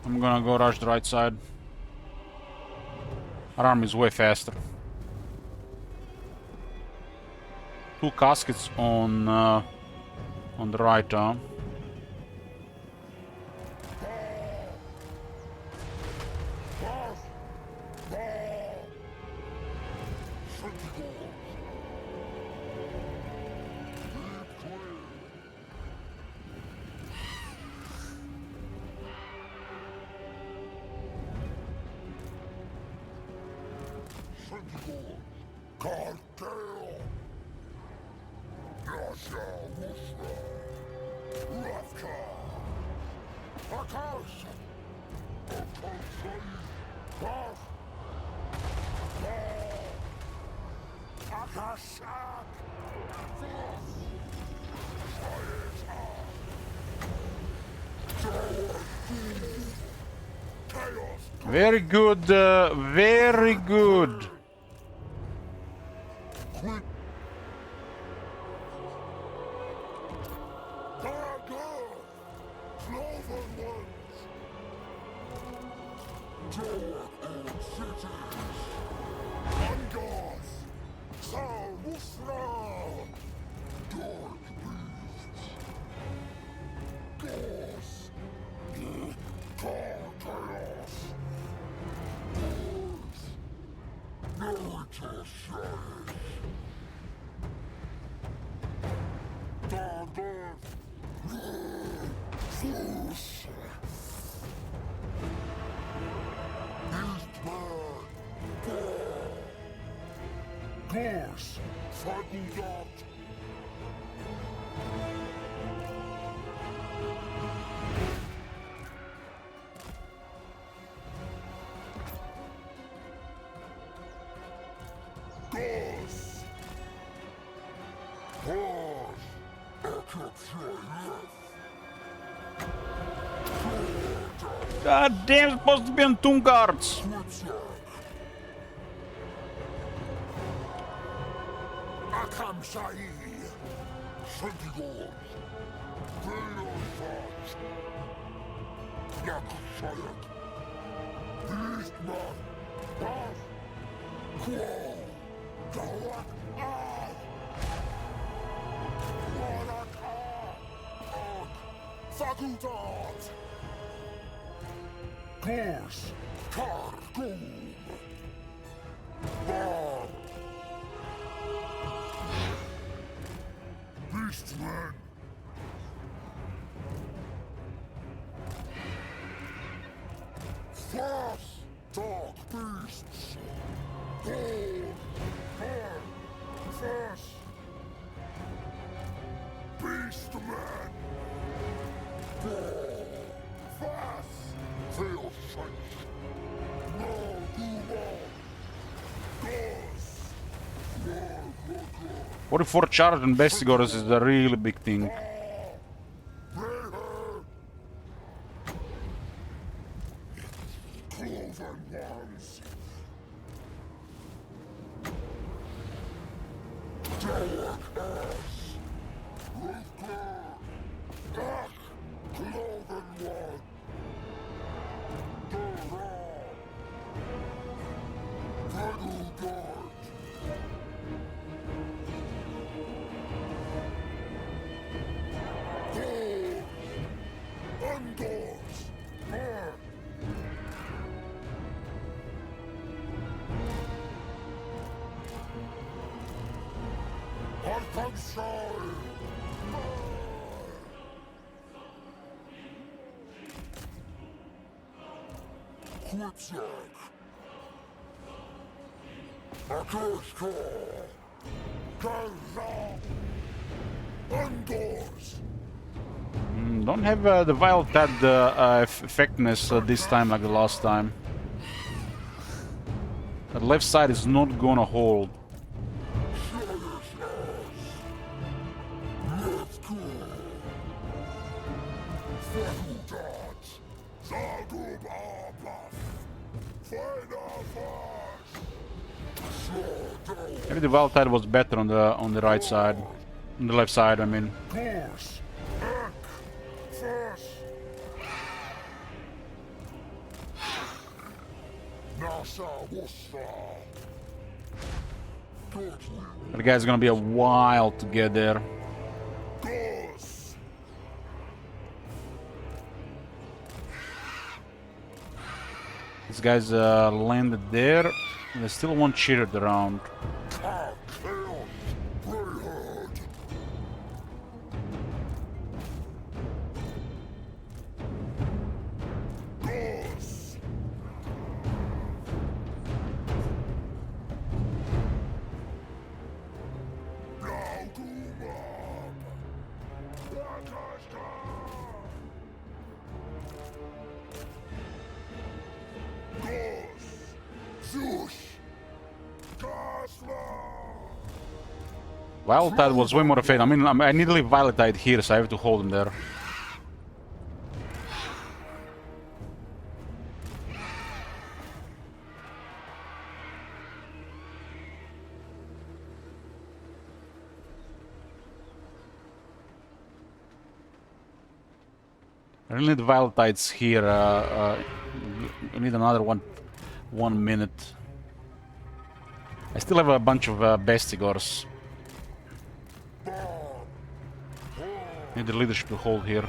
I'm gonna go rush the right side. Our army is way faster. Two caskets on the right arm. Very good, very good. God damn, it's supposed to be on Tomb Guards. 44 charge on Bestigors is a really big thing. Don't have the Vile Tad effectiveness this time like the last time. The left side is not gonna hold. Maybe the Vile Tide was better on the right side. On the left side, I mean. That guy's gonna be a while to get there. These guys landed there. There's still one cheated around. Violetide was way more effective. I mean, I need to leave Violetide here, so I have to hold him there. I really need Violetides here. I need another 1 minute. I still have a bunch of Bestigors. Need the leadership to hold here.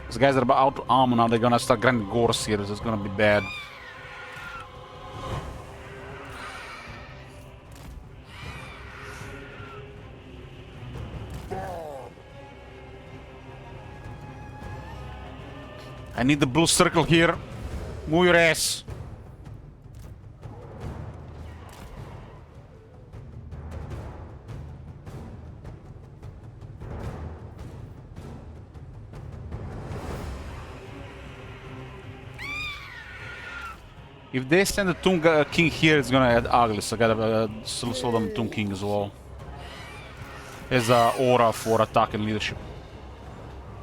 These guys are out of armor now. They're gonna start grinding gores here. So it's gonna be bad. I need the blue circle here. Move your ass. If they send the Tomb King here, it's gonna add ugly, so I gotta slow down the Tomb King as well. There's a aura for attack and leadership.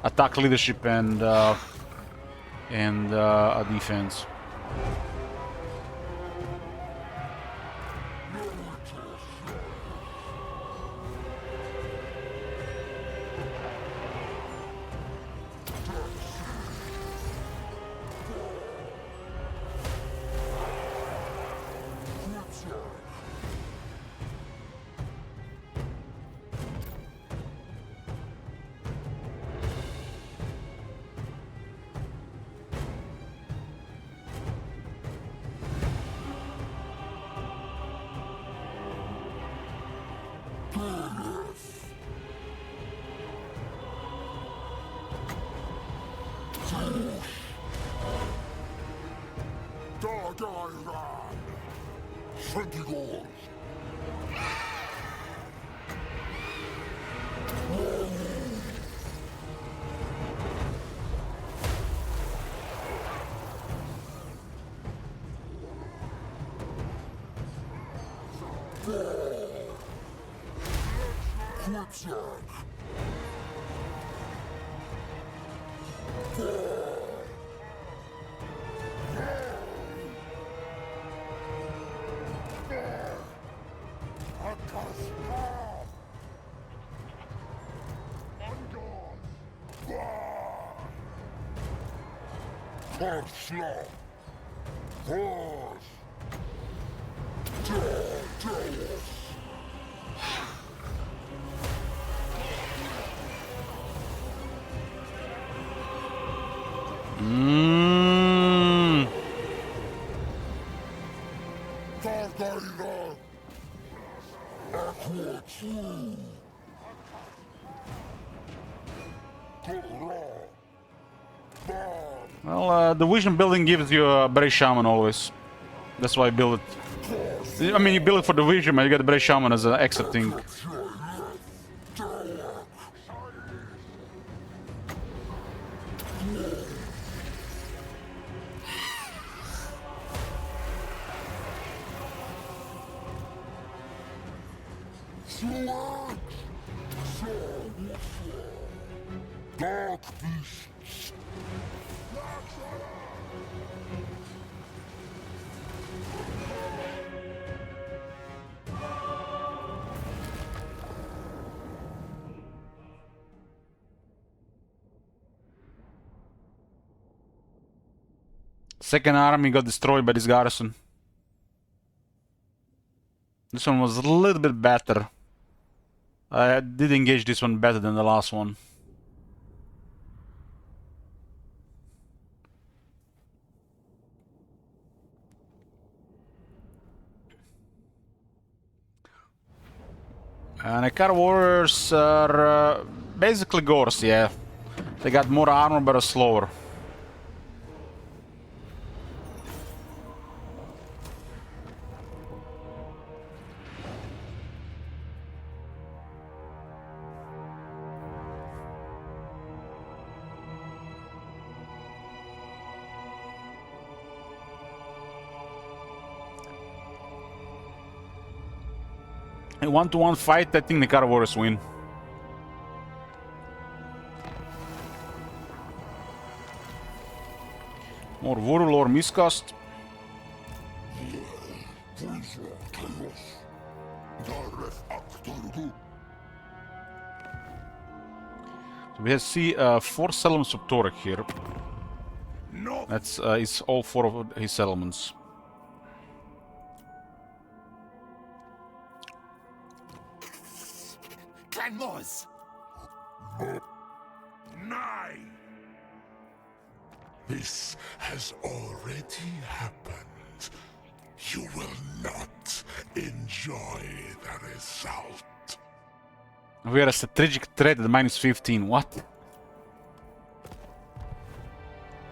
Attack, leadership, and a defense. Well, the vision building gives you a Bray Shaman always. That's why I build it. I mean, you build it for the vision, but you get the Bray Shaman as an extra thing. Second army got destroyed by this garrison. This one was a little bit better. I did engage this one better than the last one. And Akar warriors are basically Gors, yeah. They got more armor but are slower. A 1-to-1 fight, I think the Akar warriors win. More Voodoo or miscast. So we see 4 settlements of Torek here. That's it's all 4 of his settlements. Nine. This has already happened. You will not enjoy the result. We are a strategic threat at -15. What?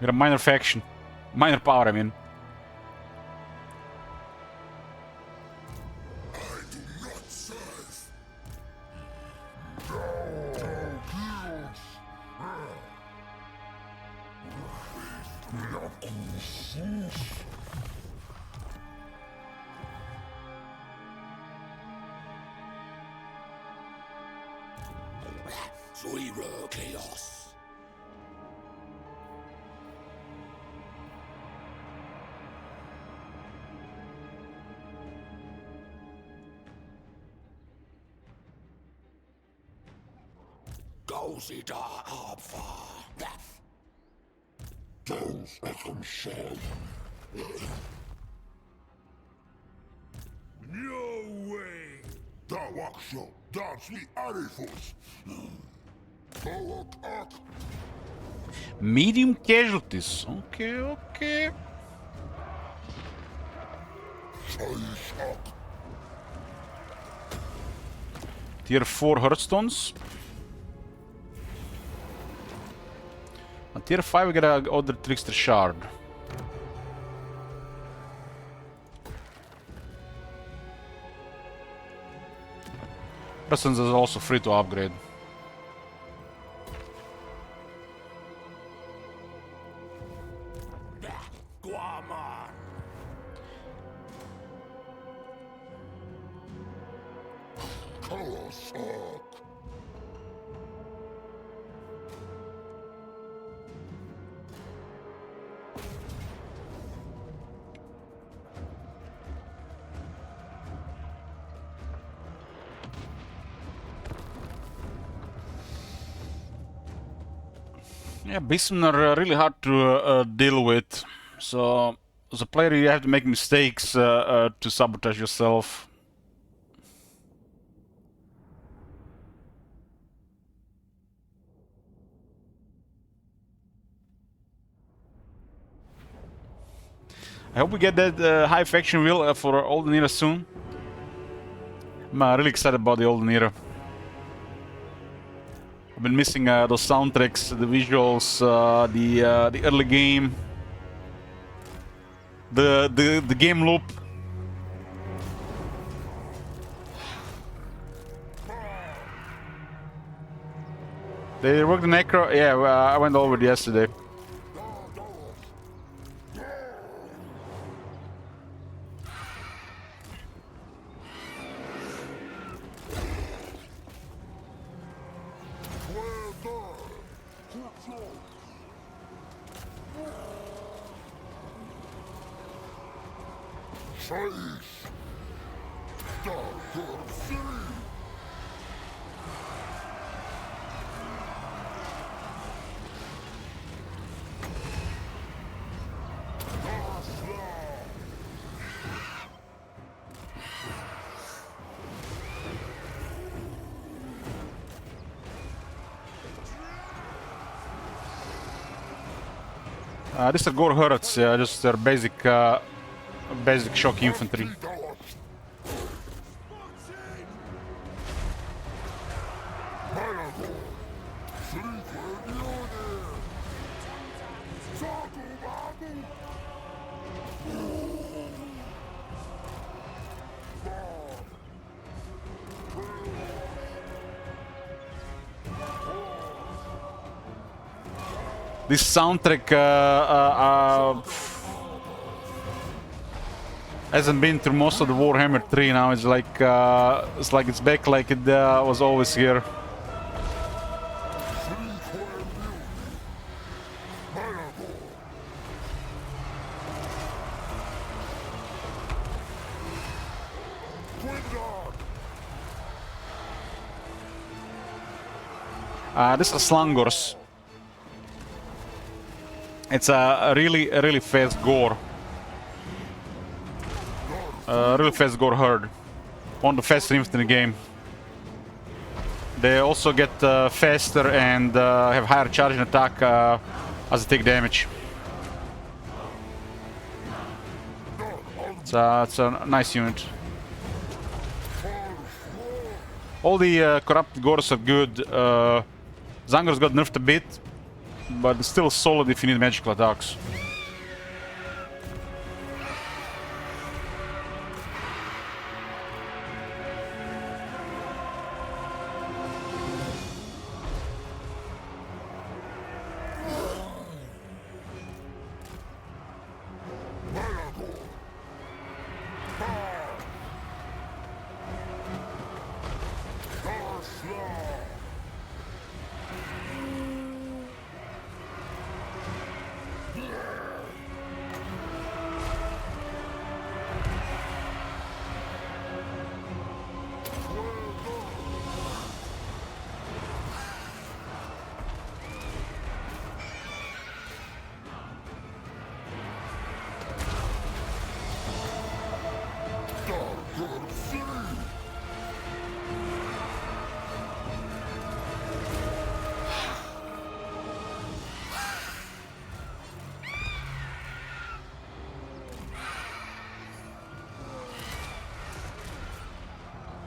We're a minor faction. Minor power, I mean. Chaos. Go sie da Opfer. Those are from Shell. No way! Da Waksho, dance the Arifus. Medium casualties. Okay, okay. Tier 4 Hearthstones. On tier 5 we get a other Trickster Shard. Hearthstones is also free to upgrade. Yeah, beastmen are really hard to deal with. So, as a player, you have to make mistakes to sabotage yourself. I hope we get that high faction wheel for Olden Era soon. I'm really excited about the Olden Era. I've been missing those soundtracks, the visuals, the early game, the game loop. They worked the Necro. Yeah, I went over it yesterday. These are Gore Hurts, yeah, just their basic shock infantry. This soundtrack hasn't been through most of the Warhammer 3 now. It's like it's back like it was always here. This is Slangors. It's a really fast gore. Really fast gore herd. One of the fastest infantry in the game. They also get faster and have higher charge and attack as they take damage. It's a nice unit. All the corrupted gores are good. Zangors got nerfed a bit, but it's still solid if you need magical attacks.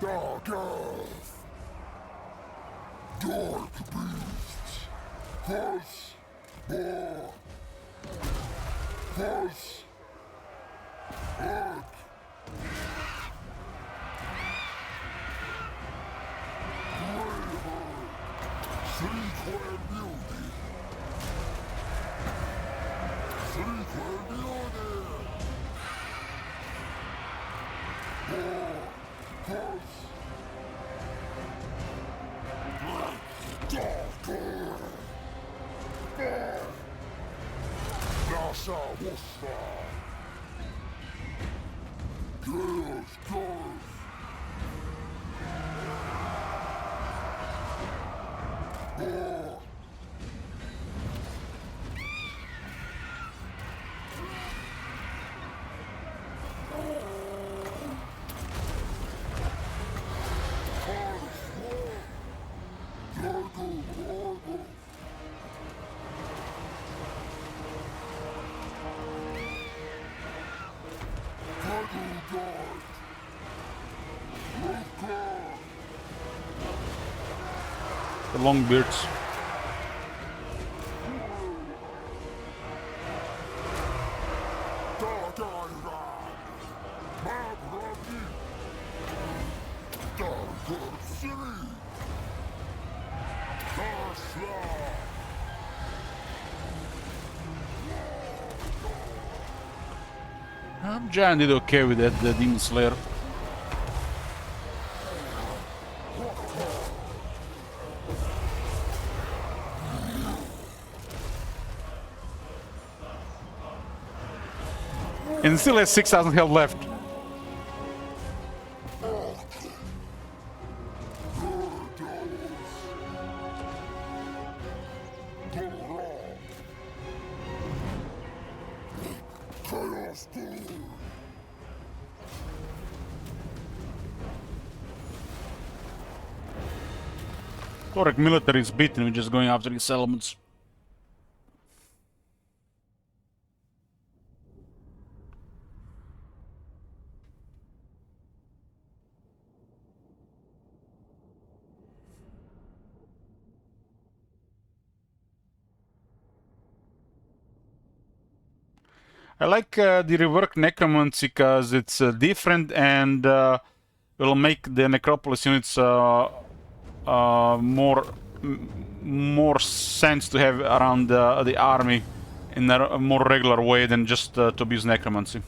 Dark Earth! Dark beasts! First born! First earth! Sleepwear beauty! Sleepwear beauty! First Nasa Wusta! Chaos Curse! The long beards. Giant did okay with that, the Demon Slayer. And still has 6,000 health left. Torek military is beaten, we're just going after these settlements. I like the reworked necromancy because it's different and will make the necropolis units more sense to have around the army in a more regular way than just to abuse necromancy.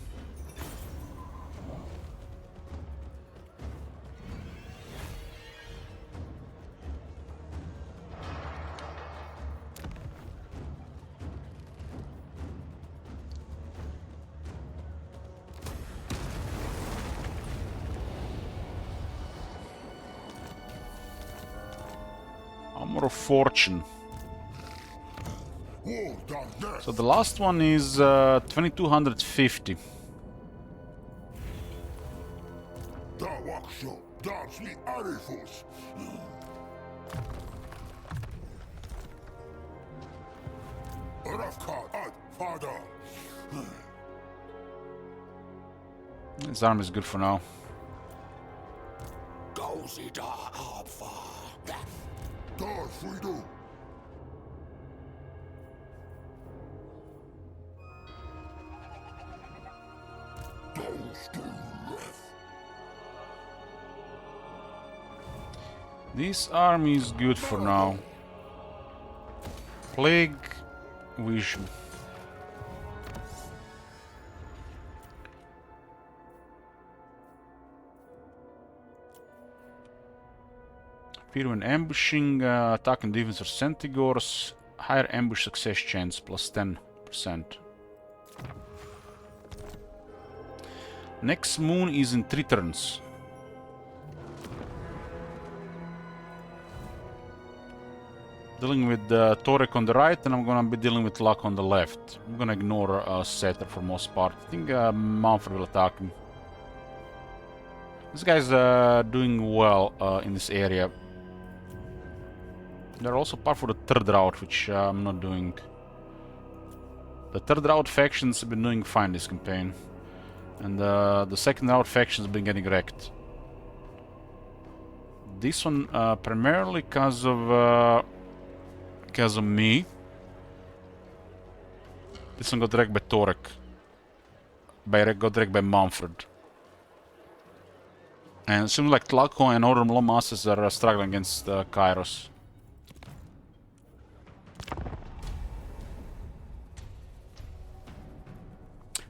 Armor of Fortune. So the last one is 2250. This arm is good for now. This army is good for now. Plague, Vision. Fear when ambushing, attack and defense are Centigores. Higher ambush success chance, plus 10%. Next moon is in 3 turns. Dealing with Torek on the right, and I'm gonna be dealing with Luck on the left. I'm gonna ignore Setter for most part. I think Manfred will attack him. This guy's doing well in this area. They're also part for the third route, which I'm not doing. The third route factions have been doing fine this campaign. And the second route factions have been getting wrecked. This one primarily because of me. This one got wrecked by Torek. Got wrecked by Manfred. And it seems like Tlako and Order Masses are struggling against Kairos.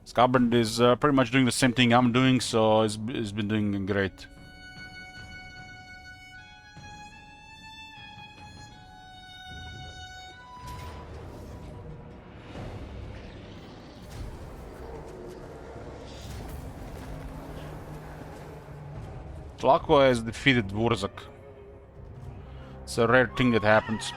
Scabbard is pretty much doing the same thing I'm doing, so he's been doing great. Tlako has defeated Wurzak. It's a rare thing that happens.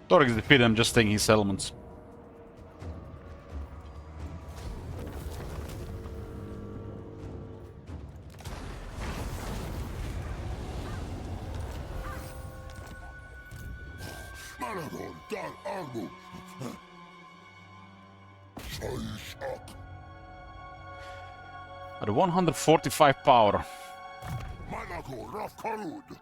Torix defeated him, just taking his settlements. Maragon, Dal Armu. Shak. At 145 power. Manago, Rafkarud.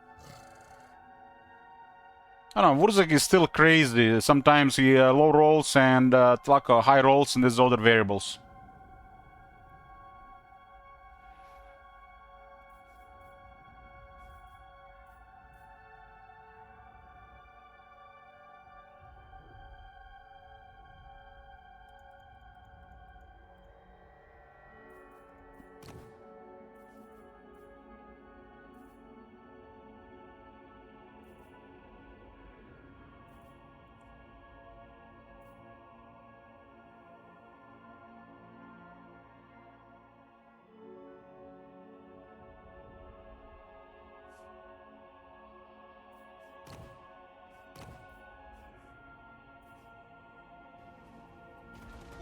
I don't know, Wurzek is still crazy. Sometimes he low rolls and Tlako high rolls, and there's other variables.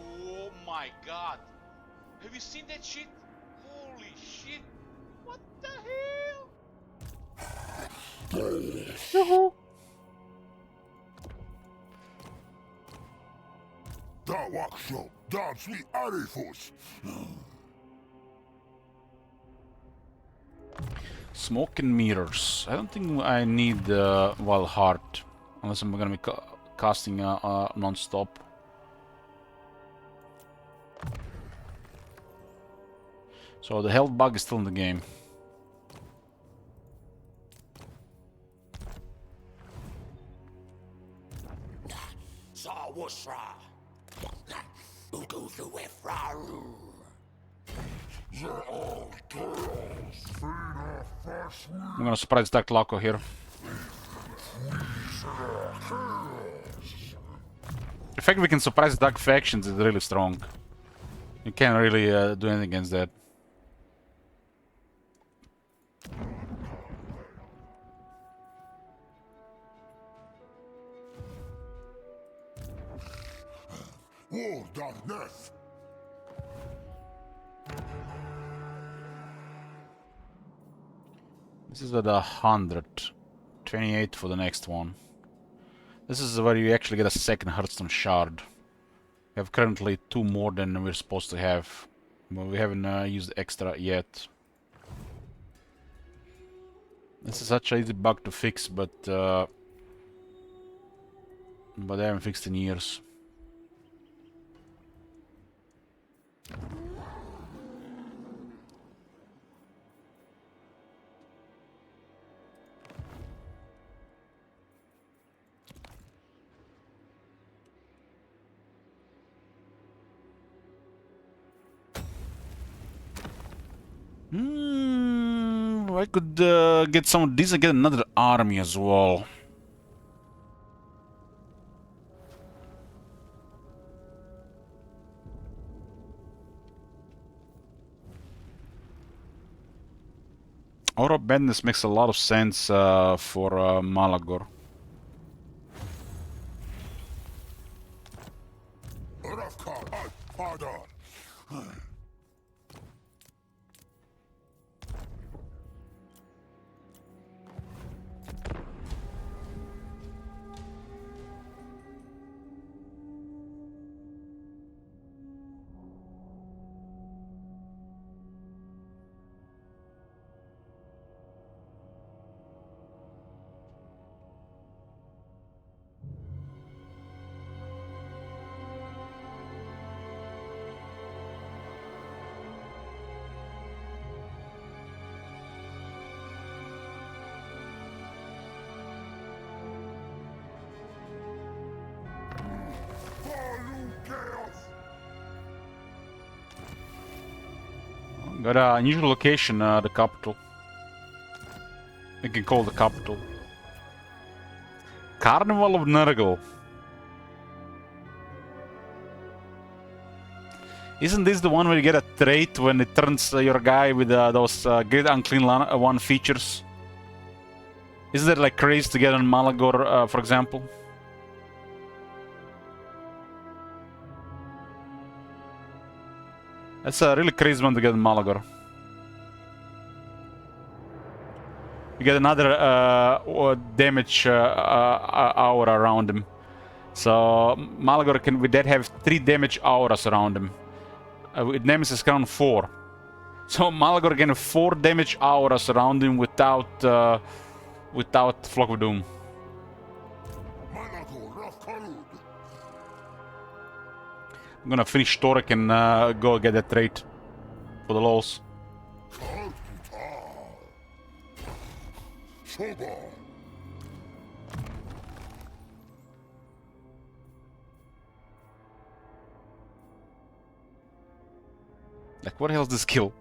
Oh my god! Have you seen that shit? Holy shit! What the hell? Da Waksho, Da Sweet Arifus. Smoke and mirrors. I don't think I need well heart, unless I'm gonna be casting non-stop. So the health bug is still in the game. I'm gonna surprise attack Tlako here. The fact we can surprise attack factions is really strong. You can't really do anything against that. War dot Nef. This is at 100. 28 for the next one. This is where you actually get a second Hearthstone shard. We have currently 2 more than we're supposed to have. But we haven't used extra yet. This is such an easy bug to fix, but they haven't fixed in years. I could get some of these and get another army as well. Aura of Madness makes a lot of sense for Malagor. Rafkar, Pardon. Got a unusual location, the capital. We can call the capital. Carnival of Nurgle. Isn't this the one where you get a trait when it turns your guy with those Great Unclean One features? Isn't that like crazy to get on Malagor, for example? That's a really crazy one to get in Malagor. You get another damage aura around him. So Malagor can with that have 3 damage auras around him. With Nemesis Crown 4. So Malagor can have 4 damage auras around him without Flock of Doom. I'm gonna finish Torek and go get that trait for the lols. Like, what the hell is this kill?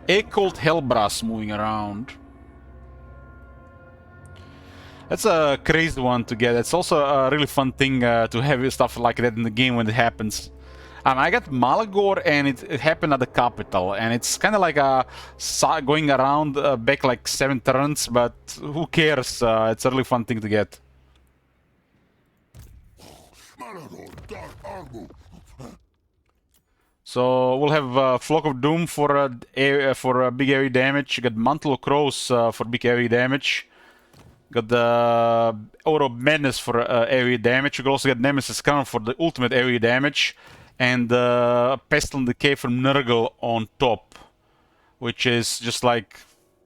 Echoed Hellbrass moving around. That's a crazy one to get. It's also a really fun thing to have stuff like that in the game when it happens. I got Malagor and it happened at the capital, and it's kind of like going around back like 7 turns, but who cares? It's a really fun thing to get. So we'll have Flock of Doom for big AoE damage. You got Mantle of Crows for big AoE damage. Got the Aura of Madness for AoE damage. You can also get Nemesis Crown for the ultimate AoE damage. And Pestilent Decay from Nurgle on top. Which is just like...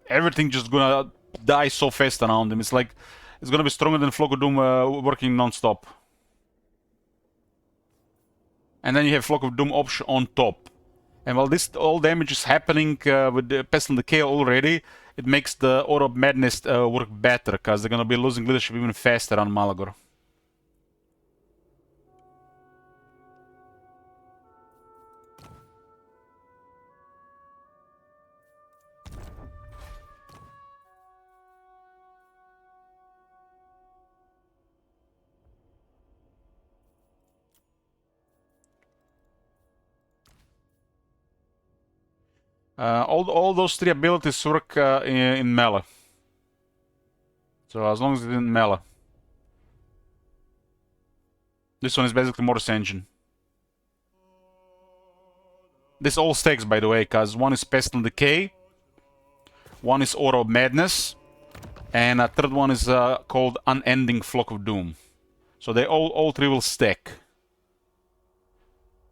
everything just gonna die so fast around him. It's like... it's gonna be stronger than Flock of Doom working non-stop. And then you have Flock of Doom option on top. And while this all damage is happening with the Pestilent Decay already, it makes the Aura of Madness work better, because they're gonna be losing leadership even faster on Malagor. All those 3 abilities work in melee. So as long as it's in melee. This one is basically Mortis Engine. This all stacks, by the way, because one is Pestilent Decay, one is Aura of Madness, and a third one is called Unending Flock of Doom. So they all 3 will stack.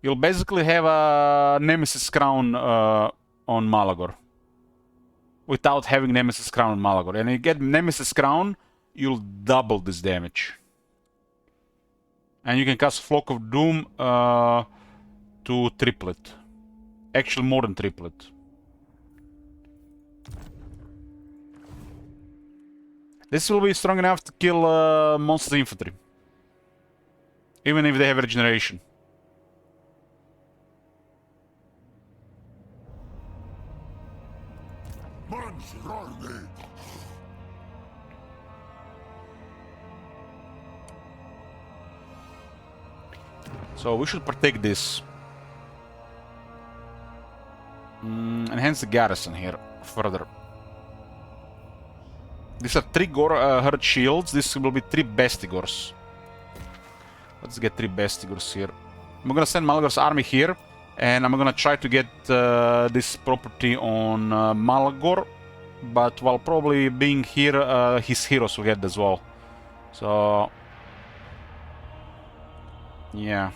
You'll basically have a Nemesis Crown on Malagor. Without having Nemesis Crown on Malagor. And you get Nemesis Crown, you'll double this damage. And you can cast Flock of Doom to triplet. Actually more than triplet. This will be strong enough to kill monsters infantry. Even if they have regeneration. So we should protect this. Enhance the garrison here further. These are 3 Horde shields. This will be 3 Bestigors. Let's get 3 Bestigors here. I'm gonna send Malagor's army here. And I'm gonna try to get this property on Malagor. But while probably being here, his heroes will get as well. So... yeah.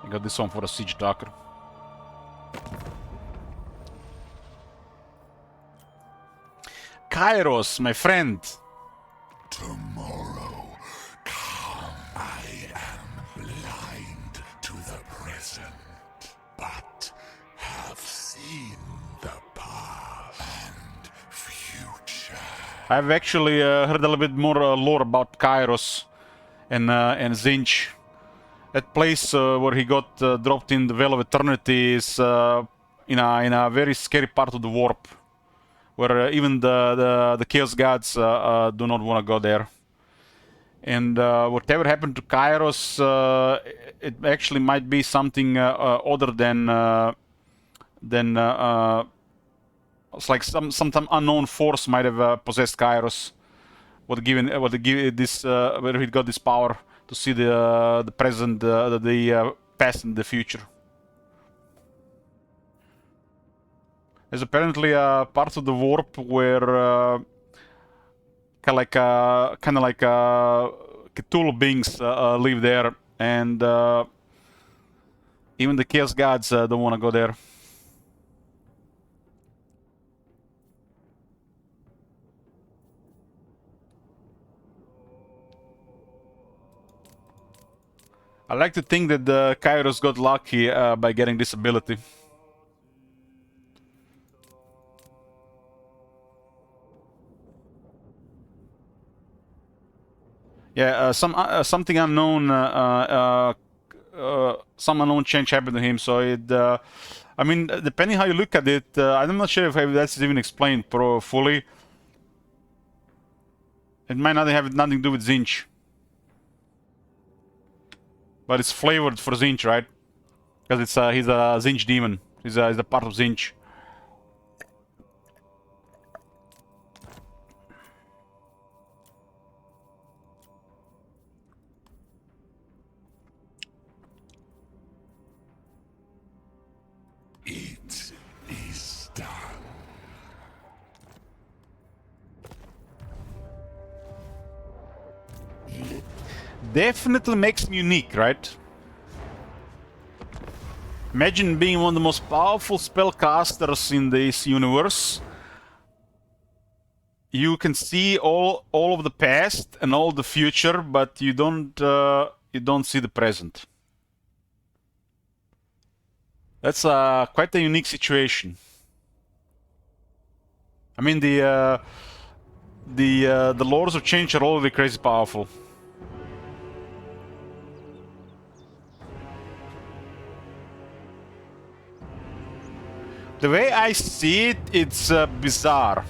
I got this one for a siege talker. Kairos, my friend. Tomorrow, come. I am blind to the present, but have seen the past. I've actually heard a little bit more lore about Kairos and Zinch. That place where he got dropped in the Veil of Eternity is in a very scary part of the warp, where even the Chaos Gods do not want to go there. And whatever happened to Kairos, it actually might be something other than it's like some unknown force might have possessed Kairos. Where he got this power to see the present, the past, and the future. There's apparently a part of the warp where kind of like Cthulhu beings live there, and even the Chaos Gods don't want to go there. I like to think that Kairos got lucky by getting this ability. Yeah, something unknown, some unknown change happened to him. So it, I mean, depending how you look at it, I'm not sure if that's even explained fully. It might not have nothing to do with Zinch, but it's flavored for Zinch, right? Because it's he's a Zinch demon. He's a part of Zinch. It is done. Definitely makes him unique, right? Imagine being one of the most powerful spellcasters in this universe. You can see all of the past and all the future, but you don't see the present. That's quite a unique situation. I mean, the Lords of Change are already crazy powerful. The way I see it, it's bizarre.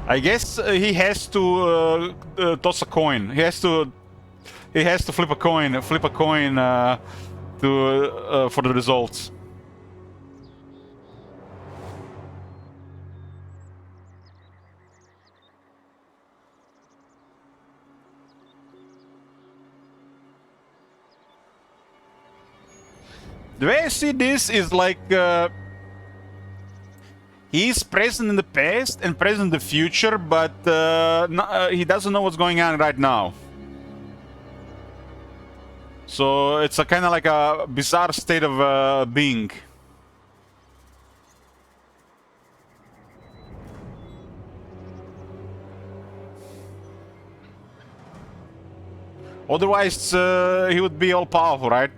I guess he has to toss a coin. He has to flip a coin for the results. The way I see this is like he's present in the past and present in the future, but he doesn't know what's going on right now. So it's a kind of like a bizarre state of being. Otherwise, he would be all powerful, right?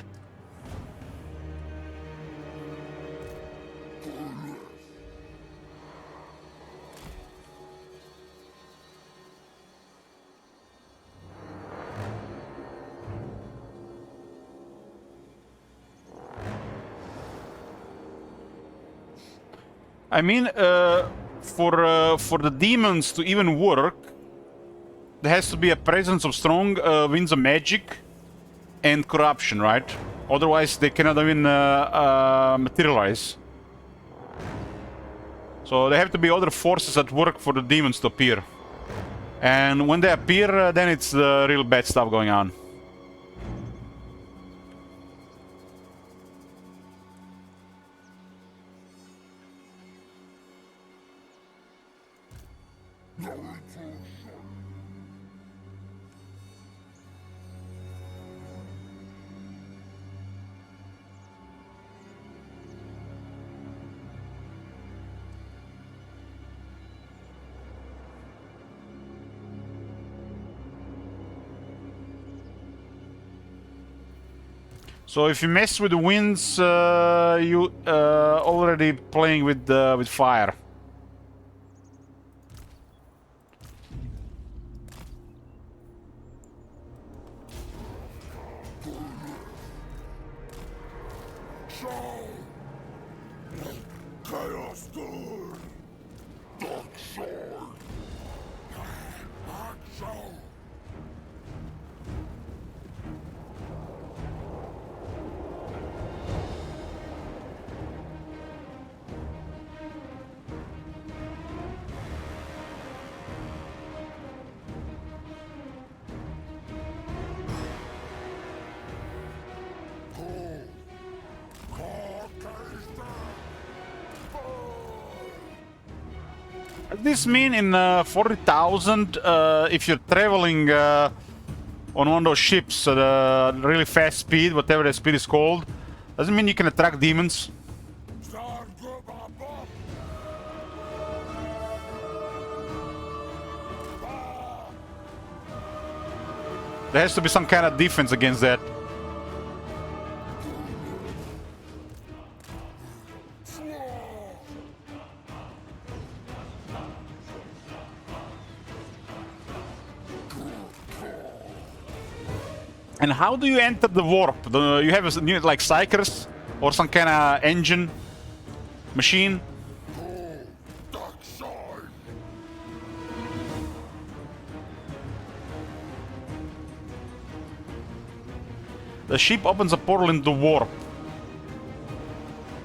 I mean, for the demons to even work, there has to be a presence of strong winds of magic and corruption, right? Otherwise, they cannot even materialize. So there have to be other forces at work for the demons to appear. And when they appear, then it's real bad stuff going on. So if you mess with the winds, you already playing with fire. Chaos Door! Dark Sword! Dark Sword! Does this mean in 40,000, if you're traveling on one of those ships at a really fast speed, whatever the speed is called, doesn't mean you can attract demons? There has to be some kind of defense against that. And how do you enter the warp? You have a new, like, psychers or some kind of engine machine? The ship opens a portal into warp.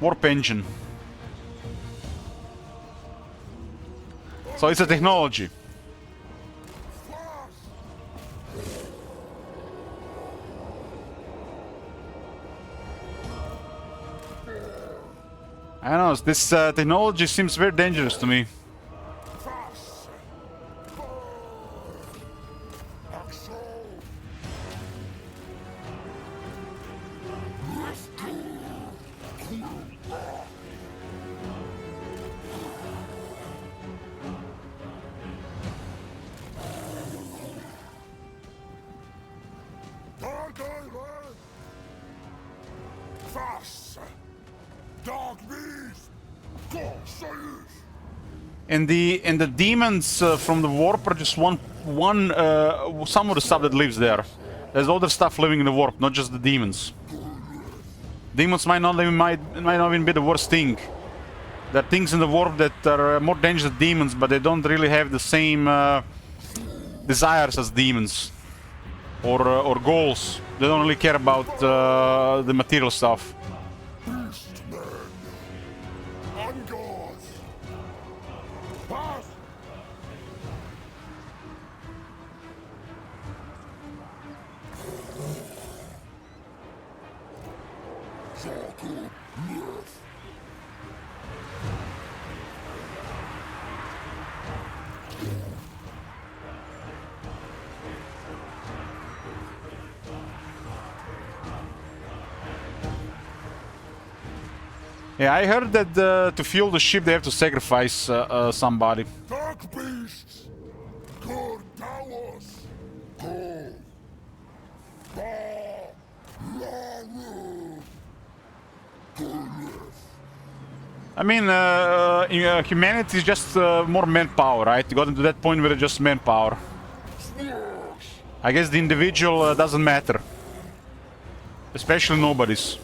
Warp engine. So it's a technology. I don't know, this technology seems very dangerous to me. And the demons from the warp are just some of the stuff that lives there. There's other stuff living in the warp, not just the demons. Demons might not even be the worst thing. There are things in the warp that are more dangerous than demons, but they don't really have the same desires as demons or goals. They don't really care about the material stuff. Yeah, I heard that to fuel the ship they have to sacrifice somebody. Dark beasts! Good towers! Good! I mean, humanity is just more manpower, right? You got into that point where it's just manpower. I guess the individual doesn't matter. Especially nobody's.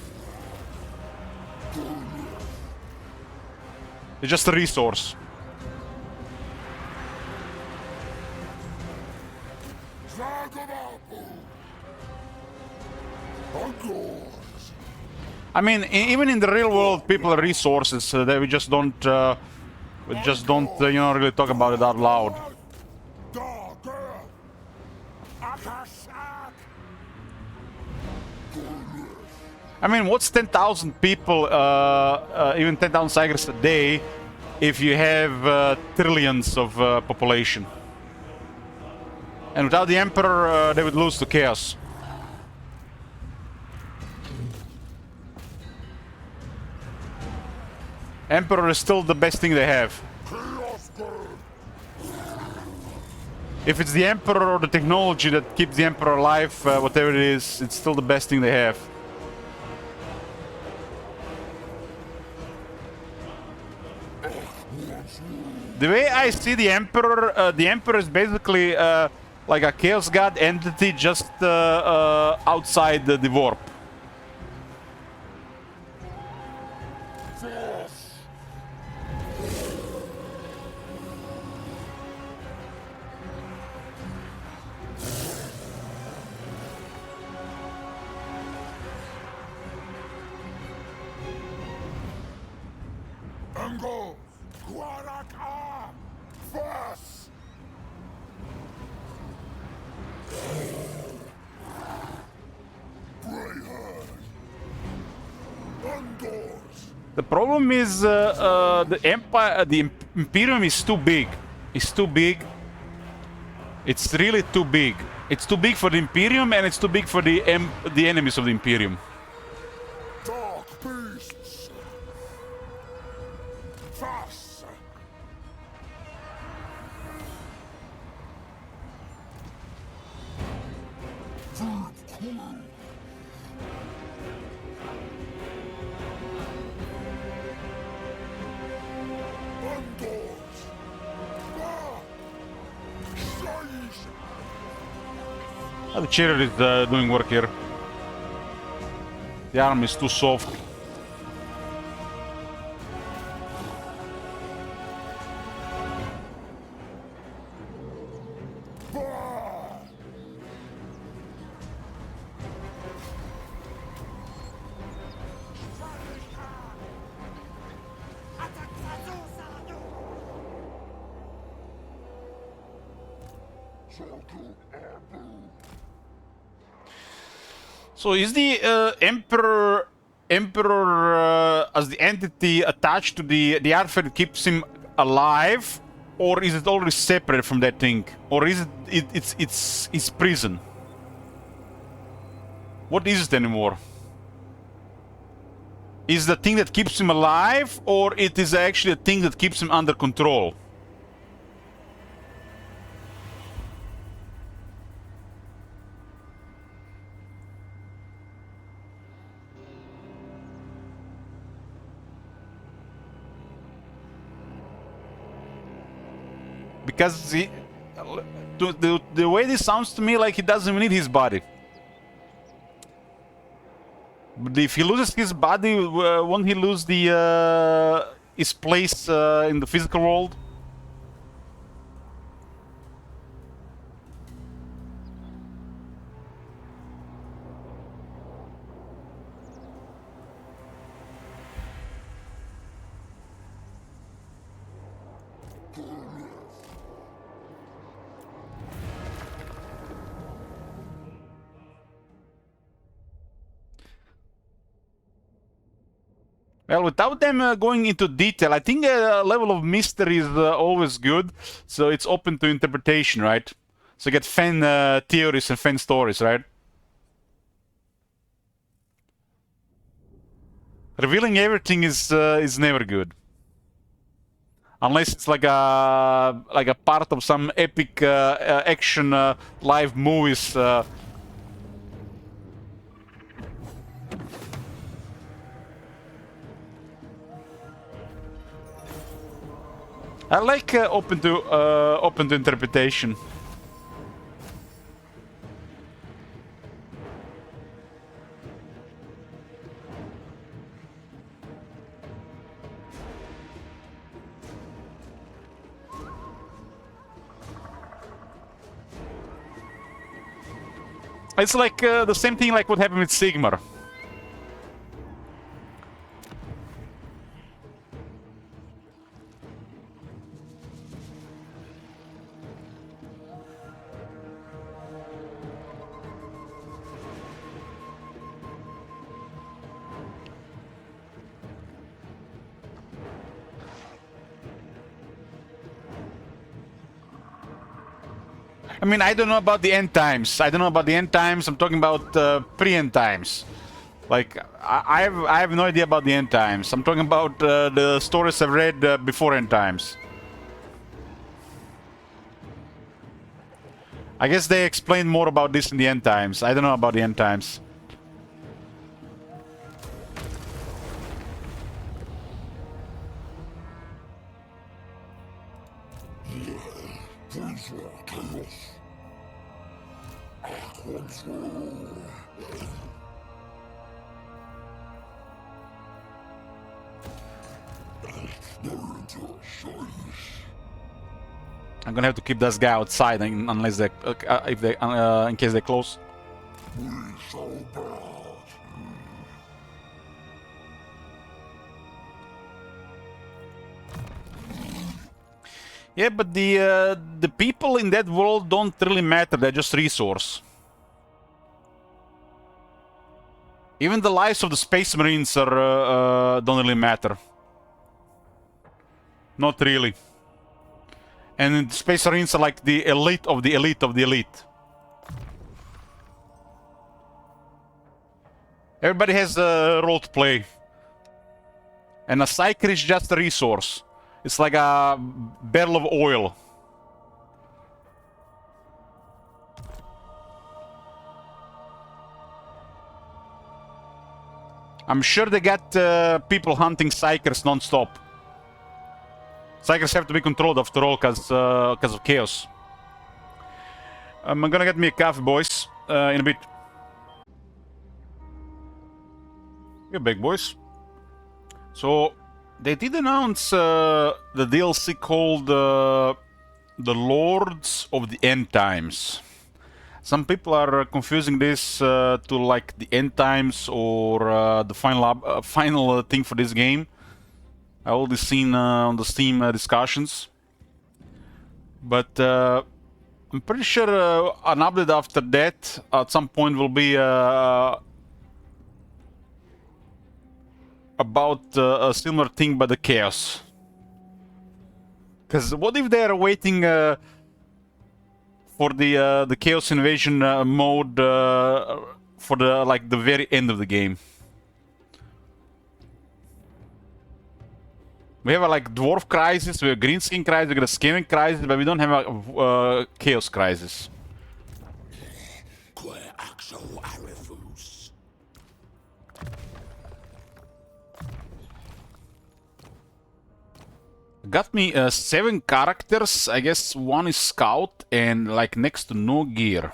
It's just a resource. I mean, even in the real world, people are resources that we just don't, you know, really talk about it out loud. I mean, what's 10,000 people, even 10,000 psychers a day, if you have trillions of population? And without the Emperor, they would lose to Chaos. Emperor is still the best thing they have. If it's the Emperor or the technology that keeps the Emperor alive, whatever it is, it's still the best thing they have. The way I see the Emperor is basically like a Chaos God entity just outside the warp. Ango! Quirks! Fast! Grey Herd! Undoors! The problem is the Empire, the Imperium is too big. It's too big. It's really too big. It's too big for the Imperium, and it's too big for the enemies of the Imperium. Dark beasts! Fast! Food crew! Undoors! Ah! Sheesh! The chariot is doing work here. The arm is too soft. So is the Emperor as the entity attached to the artifact that keeps him alive, or is it already separate from that thing, or is it's prison? What is it anymore? Is the thing that keeps him alive, or it is actually a thing that keeps him under control? Because the way this sounds to me, like he doesn't need his body. But if he loses his body, won't he lose the his place in the physical world? Well, without them going into detail, I think a level of mystery is always good, so it's open to interpretation, right? So you get fan theories and fan stories, right? Revealing everything is never good, unless it's like a part of some epic action live movies. I like open to interpretation. It's like the same thing like what happened with Sigmar. I mean, I don't know about the end times. I don't know about the end times. I'm talking about pre-end times. Like, I have no idea about the end times. I'm talking about the stories I've read before end times. I guess they explain more about this in the end times. I don't know about the end times. I'm gonna have to keep this guy outside unless they, if they, in case they close. Yeah, but the people in that world don't really matter. They're just resource. Even the lives of the Space Marines are don't really matter. Not really. And the Space Marines are like the elite of the elite of the elite. Everybody has a role to play. And a Psyker is just a resource. It's like a barrel of oil. I'm sure they got people hunting Psykers non-stop. Psykers have to be controlled after all, because of chaos. I'm gonna get me a coffee, boys, in a bit. Yeah, big boys. So, they did announce the DLC called The Lords of the End Times. Some people are confusing this to like the End Times or the final thing for this game. I already seen on the Steam discussions. But I'm pretty sure an update after that at some point will be about a similar thing but the chaos. Because what if they are waiting for the chaos invasion mode for the very end of the game? We have a dwarf crisis, we have a green skin crisis, we got a scaling crisis, but we don't have a chaos crisis. Got me 7 characters. I guess 1 is scout and next to no gear.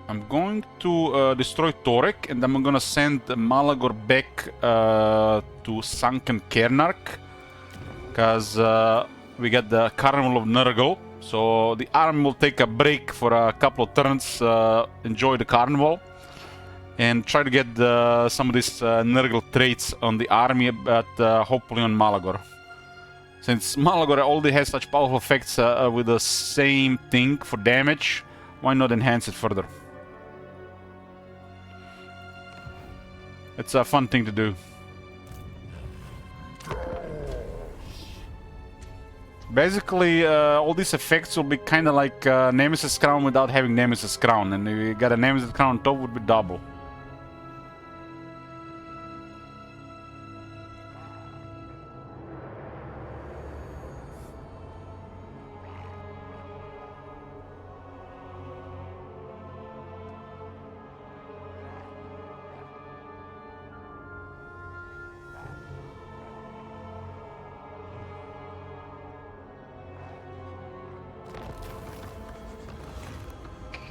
I'm going to destroy Torek, and I'm gonna send Malagor back to Sunken Kernark, because we got the Carnival of Nurgle. So the army will take a break for a couple of turns, enjoy the carnival, and try to get some of these Nurgle traits on the army, but hopefully on Malagor. Since Malagor already has such powerful effects with the same thing for damage, why not enhance it further? It's a fun thing to do. Basically, all these effects will be kind of like Nemesis Crown without having Nemesis Crown, and if you got a Nemesis Crown on top, would be double.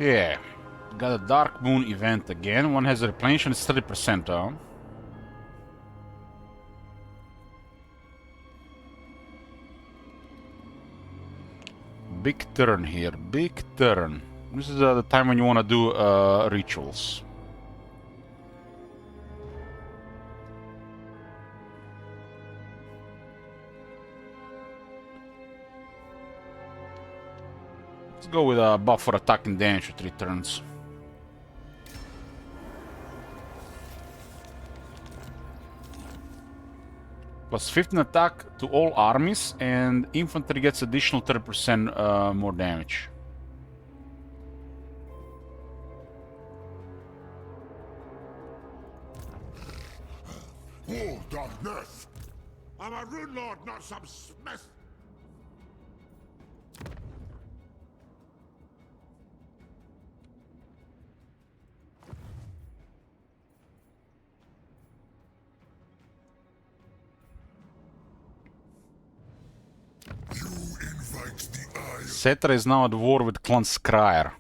Yeah, got a Dark Moon event again. One has a replenishment, it's 30% though. Big turn here, big turn. This is the time when you want to do rituals. Let's go with a buff for attack and damage for 3 turns. Plus 15 attack to all armies, and infantry gets additional 30% more damage. War darkness! I'm a rune lord, not some smith! Cetra is now at war with Clan Scryer.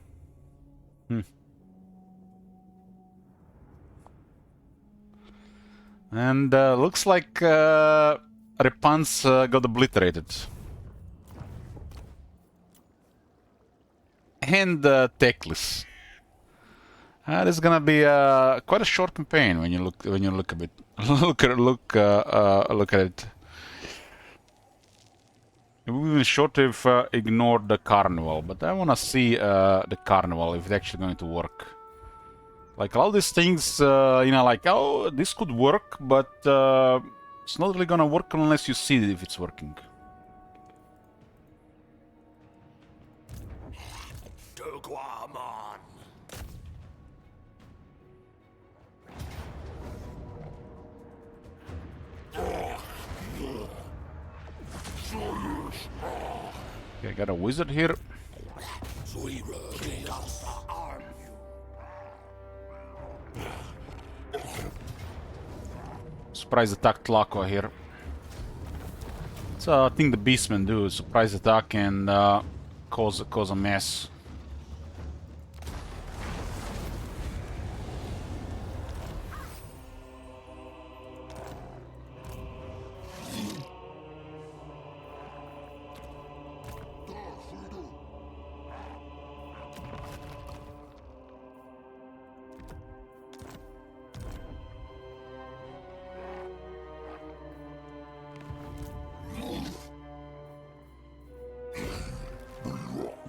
And looks like Repans got obliterated. And Techless. This is gonna be quite a short campaign when you look a bit look at it. It would be short if ignored the carnival, but I wanna see the carnival if it's actually going to work. Like all these things, you know, like oh this could work, but it's not really gonna work unless you see if it's working. Okay, I got a wizard here. Surprise attack Tlaqua here. So I think the beastmen do surprise attack and cause a mess.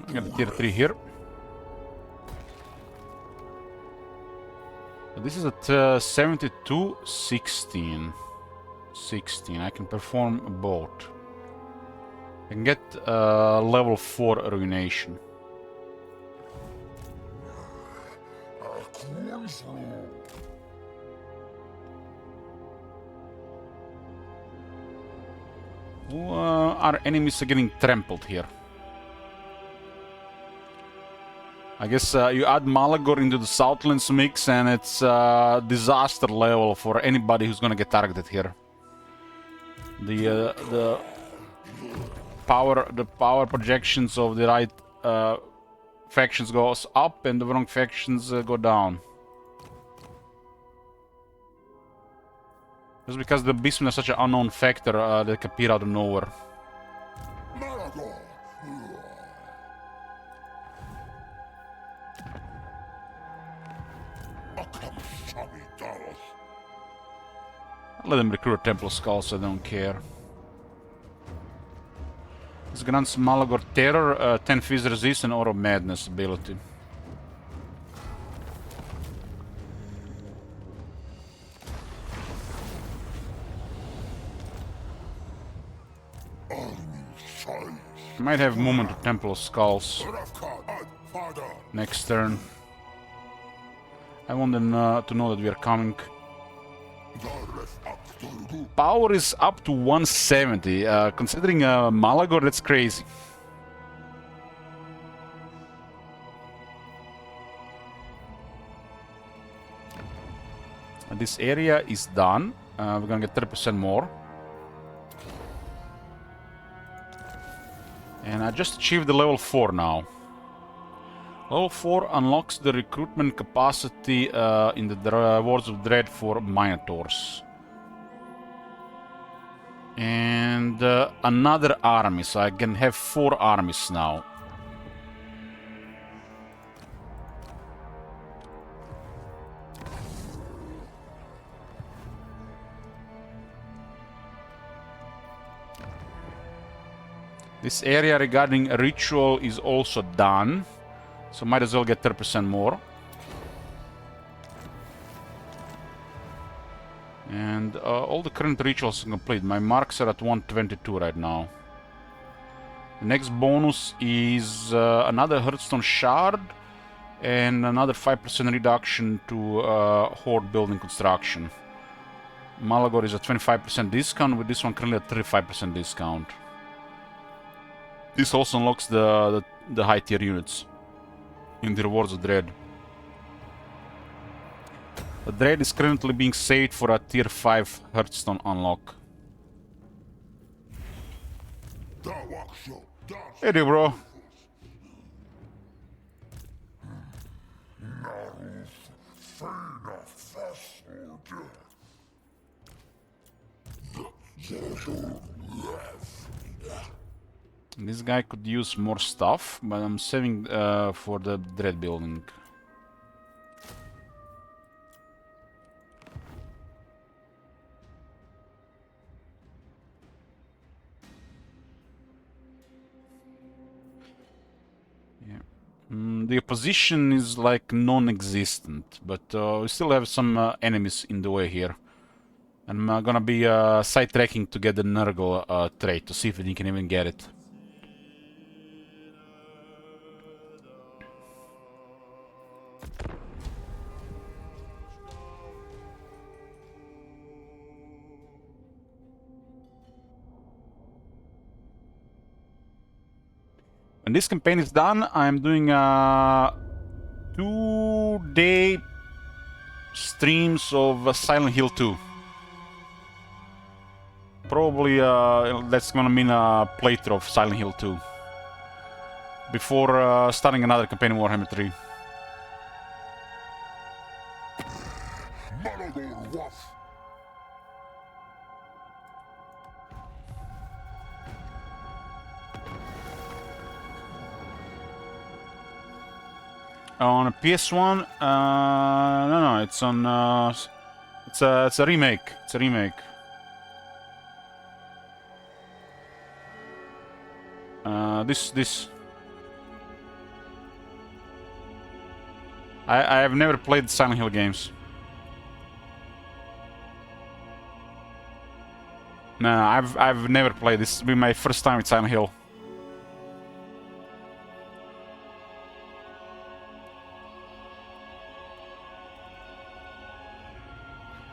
I got a tier 3 here. This is at 72, 16. 16. I can perform both. I can get level 4 ruination. Our enemies are getting trampled here. I guess you add Malagor into the Southlands mix and it's disaster level for anybody who's gonna get targeted here. The power projections of the right factions goes up and the wrong factions go down. Just because the beastmen are such an unknown factor, they can appear out of nowhere. Let them recruit Temple Skulls, I don't care. This grants Malagor Terror, 10 Fizz Resist and Aura of Madness ability. Might have movement to Temple of Skulls next turn. I want them to know that we are coming. Power is up to 170. Considering Malagor, that's crazy. This area is done. We're gonna get 30% more. And I just achieved the level 4 now. Level 4 unlocks the recruitment capacity in the Wards of Dread for Minotaurs. And another army, so I can have 4 armies now. This area regarding ritual is also done, so might as well get 30% more. And all the current rituals are complete. My marks are at 122 right now. The next bonus is another Hearthstone Shard and another 5% reduction to Horde building construction. Malagor is a 25% discount, with this one currently at 35% discount. This also unlocks the high tier units in the Rewards of Dread. The Dread is currently being saved for a tier 5 Hearthstone unlock. Hey there, bro. This guy could use more stuff, but I'm saving for the dread building. Yeah. The opposition is like non-existent, but we still have some enemies in the way here. And I'm gonna be side-tracking to get the Nurgle trait to see if we can even get it. When this campaign is done, I'm doing 2-day streams of Silent Hill 2. Probably that's gonna mean a playthrough of Silent Hill 2. Before starting another campaign in Warhammer 3. On a PS1, no, it's on. It's a remake. It's a remake. This. I have never played Silent Hill games. No, I've never played. This will be my first time with Silent Hill.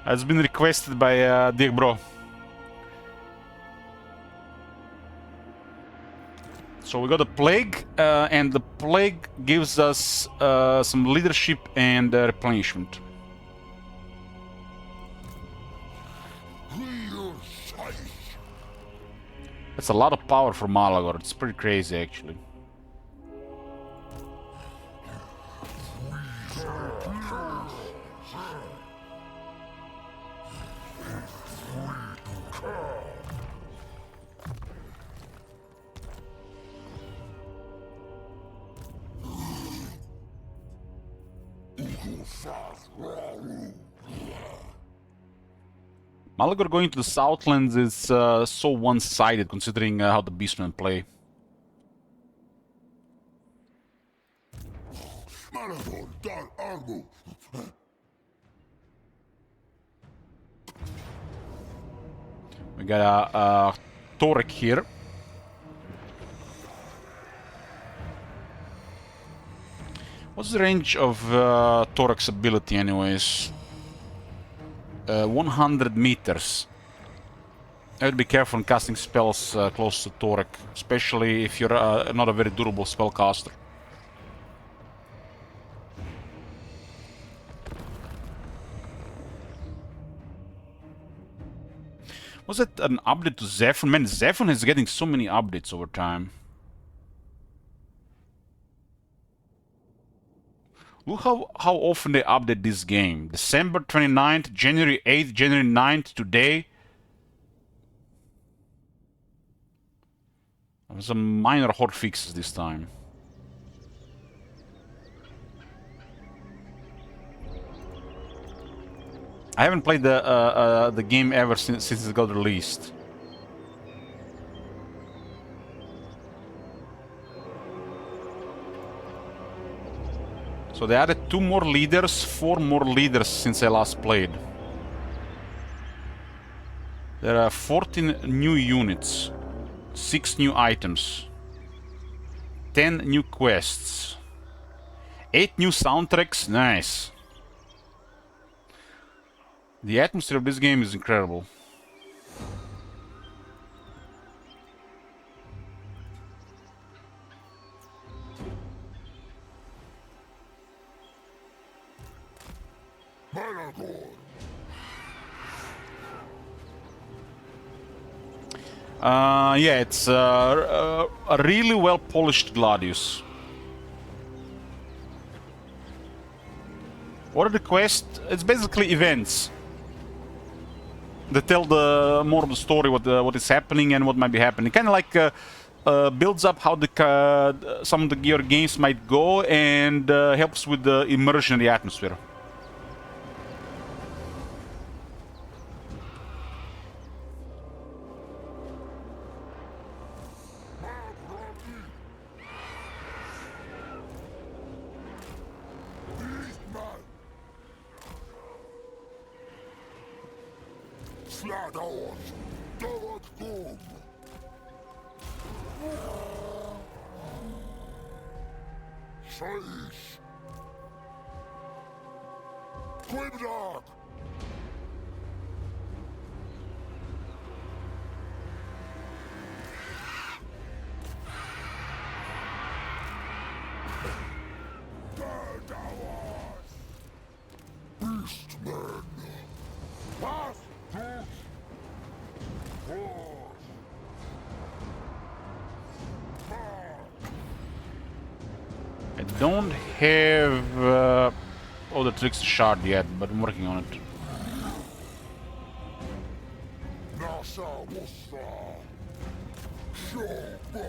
It's been requested by Dick Bro. So we got a plague, and the plague gives us some leadership and replenishment. That's a lot of power for Malagor. It's pretty crazy, actually. Malagor going to the Southlands is so one-sided, considering how the Beastmen play. We got a Torek here. What's the range of Torek's ability, anyways? 100 meters. I would be careful in casting spells close to Torek, especially if you're not a very durable spellcaster. Was it an update to Zephyr? Man, Zephyr is getting so many updates over time. Look how often they update this game. December 29th, January 8th, January 9th, today. There was some minor Horde fixes this time. I haven't played the game ever since it got released. So they added 2 more leaders, 4 more leaders since I last played. There are 14 new units, 6 new items, 10 new quests, 8 new soundtracks, nice. The atmosphere of this game is incredible. Yeah, it's a really well-polished Gladius. What are the quests? It's basically events. They tell the more of the story, what is happening and what might be happening. Kind of like builds up how the some of your games might go and helps with the immersion in the atmosphere. Slagord, Dorot Gum. Scheiß. Quimdog. Beastmen. Was? I don't have all the tricks shard yet, but I'm working on it. Nasa Wusta. Shoba.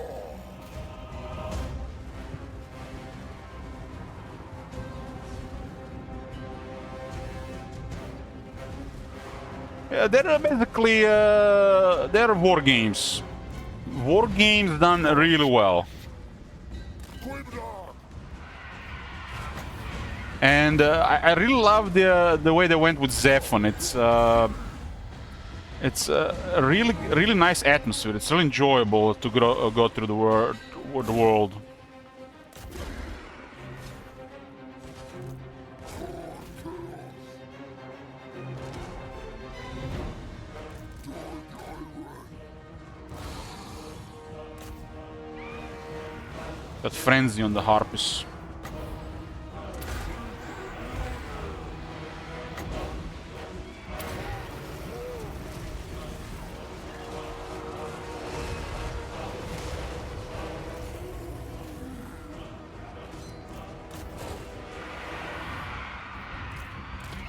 They're basically they're war games. War games done really well. And I really love the way they went with Zephon. It's a really nice atmosphere. It's really enjoyable to go through the world. That frenzy on the Harpies.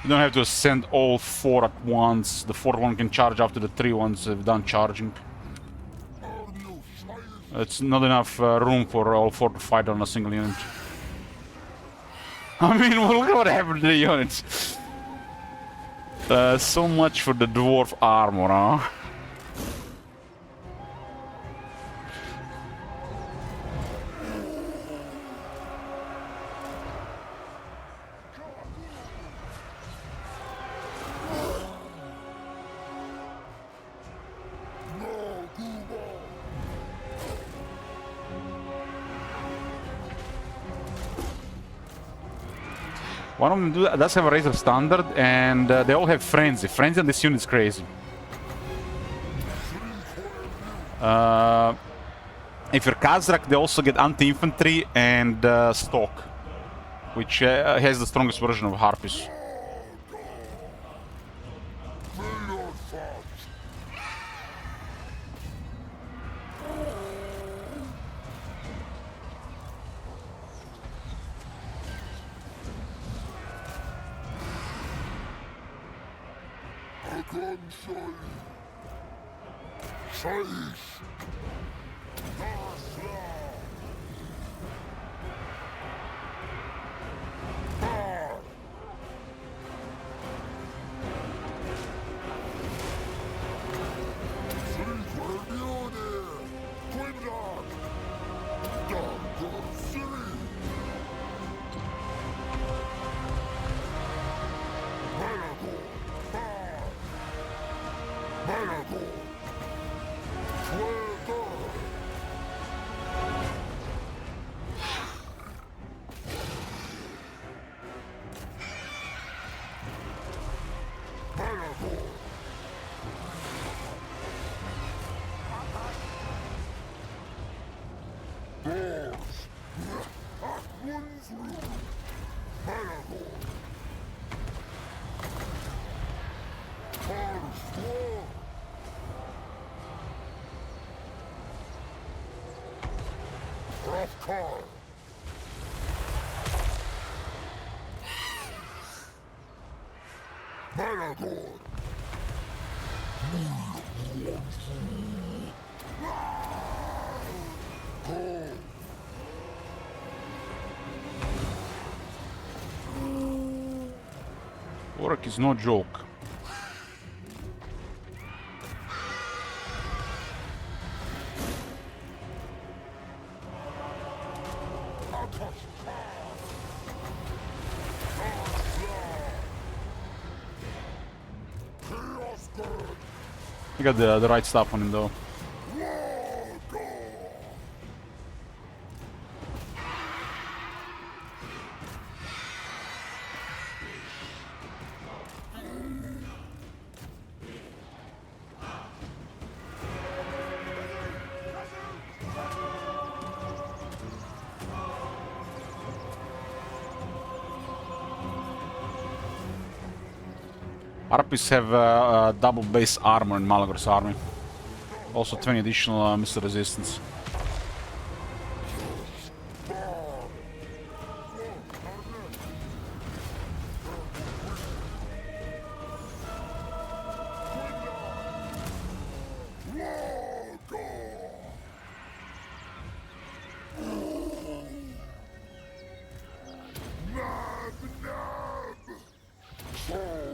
You don't have to send all 4 at once. The 4th one can charge after the 3 ones have done charging. It's not enough room for all 4 to fight on a single unit. I mean, look at what happened to the units. So much for the dwarf armor, huh? One of them does have a Razor Standard, and they all have Frenzy. Frenzy on this unit is crazy. If you're Khazrak, they also get Anti-Infantry and Stalk, which has the strongest version of Harpies. Orc is no joke. You got the right stuff on him though. Harpies have double base armor in Malagor's army. Also 20 additional missile resistance.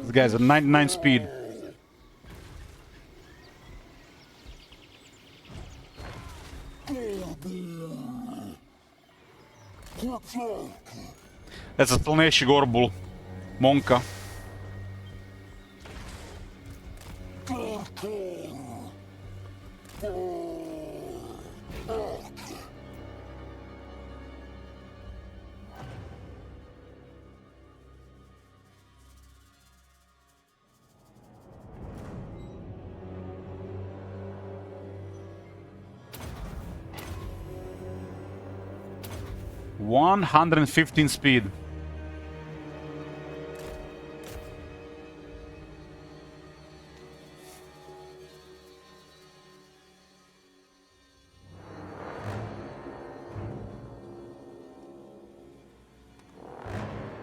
This guy's at 99 speed. That's a Tlneši Gorbul. Monka. $115 speed.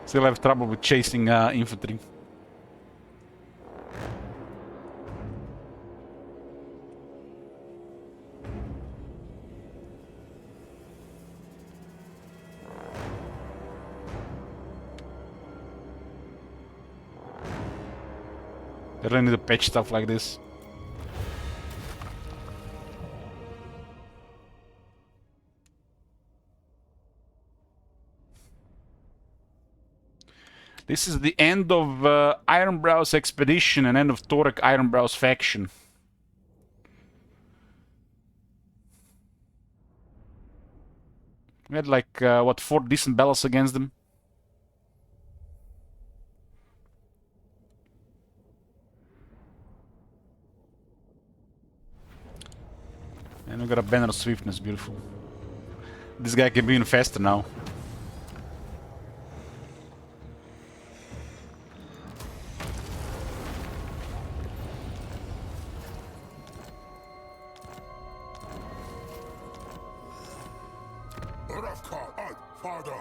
Still have trouble with chasing infantry. They really need to patch stuff like this. This is the end of Ironbrow's expedition and end of Torek Ironbrow's faction. We had like, what, 4 decent battles against them? And we got a banner of swiftness, beautiful. This guy can be even faster now. Father.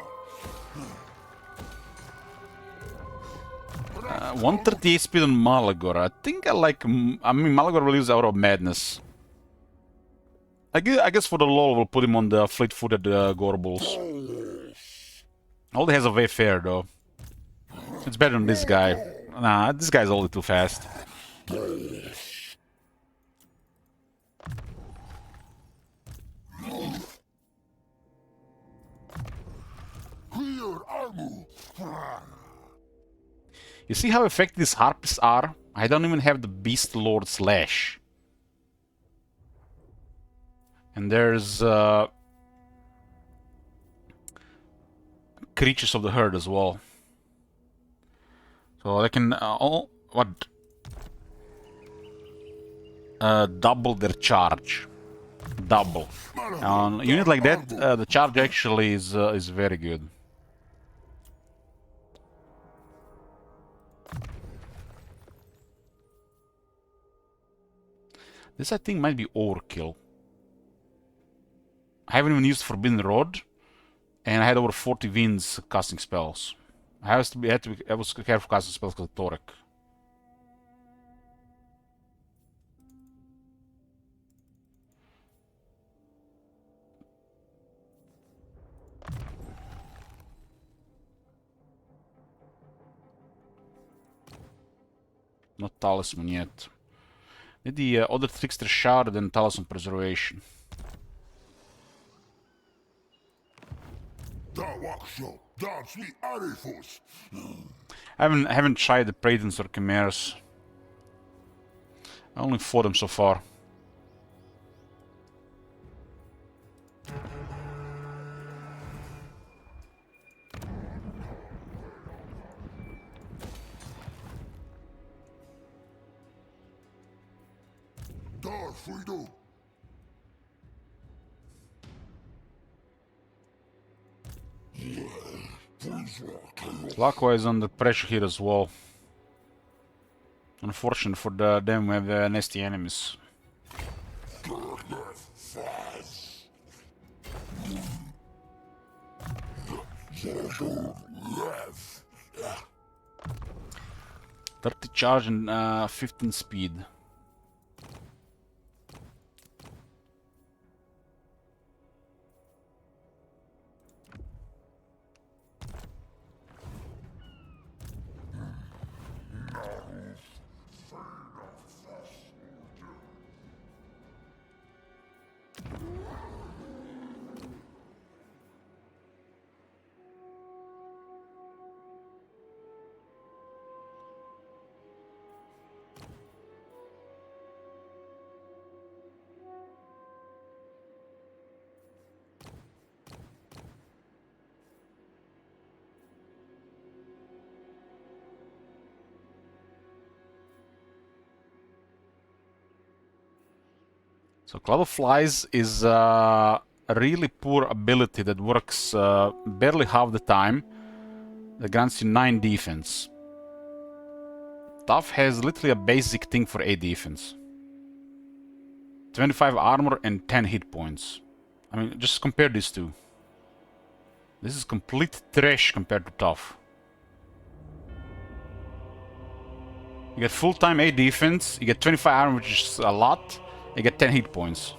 138 speed on Malagor. I think I like... I mean, Malagor will use Hour of Madness. I guess for the lol we'll put him on the fleet-footed Gorbuls. Aldi has a Wayfarer though. It's better than this guy. Nah, this guy's already too fast. You see how effective these Harpies are? I don't even have the Beast Lord Slash. And there's creatures of the herd as well. So they can double their charge. Double. On a unit like that, the charge actually is very good. This I think might be overkill. I haven't even used Forbidden Rod, and I had over 40 winds casting spells. I was careful casting spells because of Torek. Not talisman yet. Need the other trickster shard and talisman preservation. I haven't tried the Pradens or Chimeras. I only fought them so far. Clockwise under pressure here as well. Unfortunate for them, we have nasty enemies. "30 charge and 15 speed. So Cloud of Flies is a really poor ability that works barely half the time. That grants you 9 defense. Tough has literally a basic thing for 8 defense. 25 armor and 10 hit points. I mean, just compare these two. This is complete trash compared to Tough. You get full time 8 defense, you get 25 armor, which is a lot. You get 10 hit points.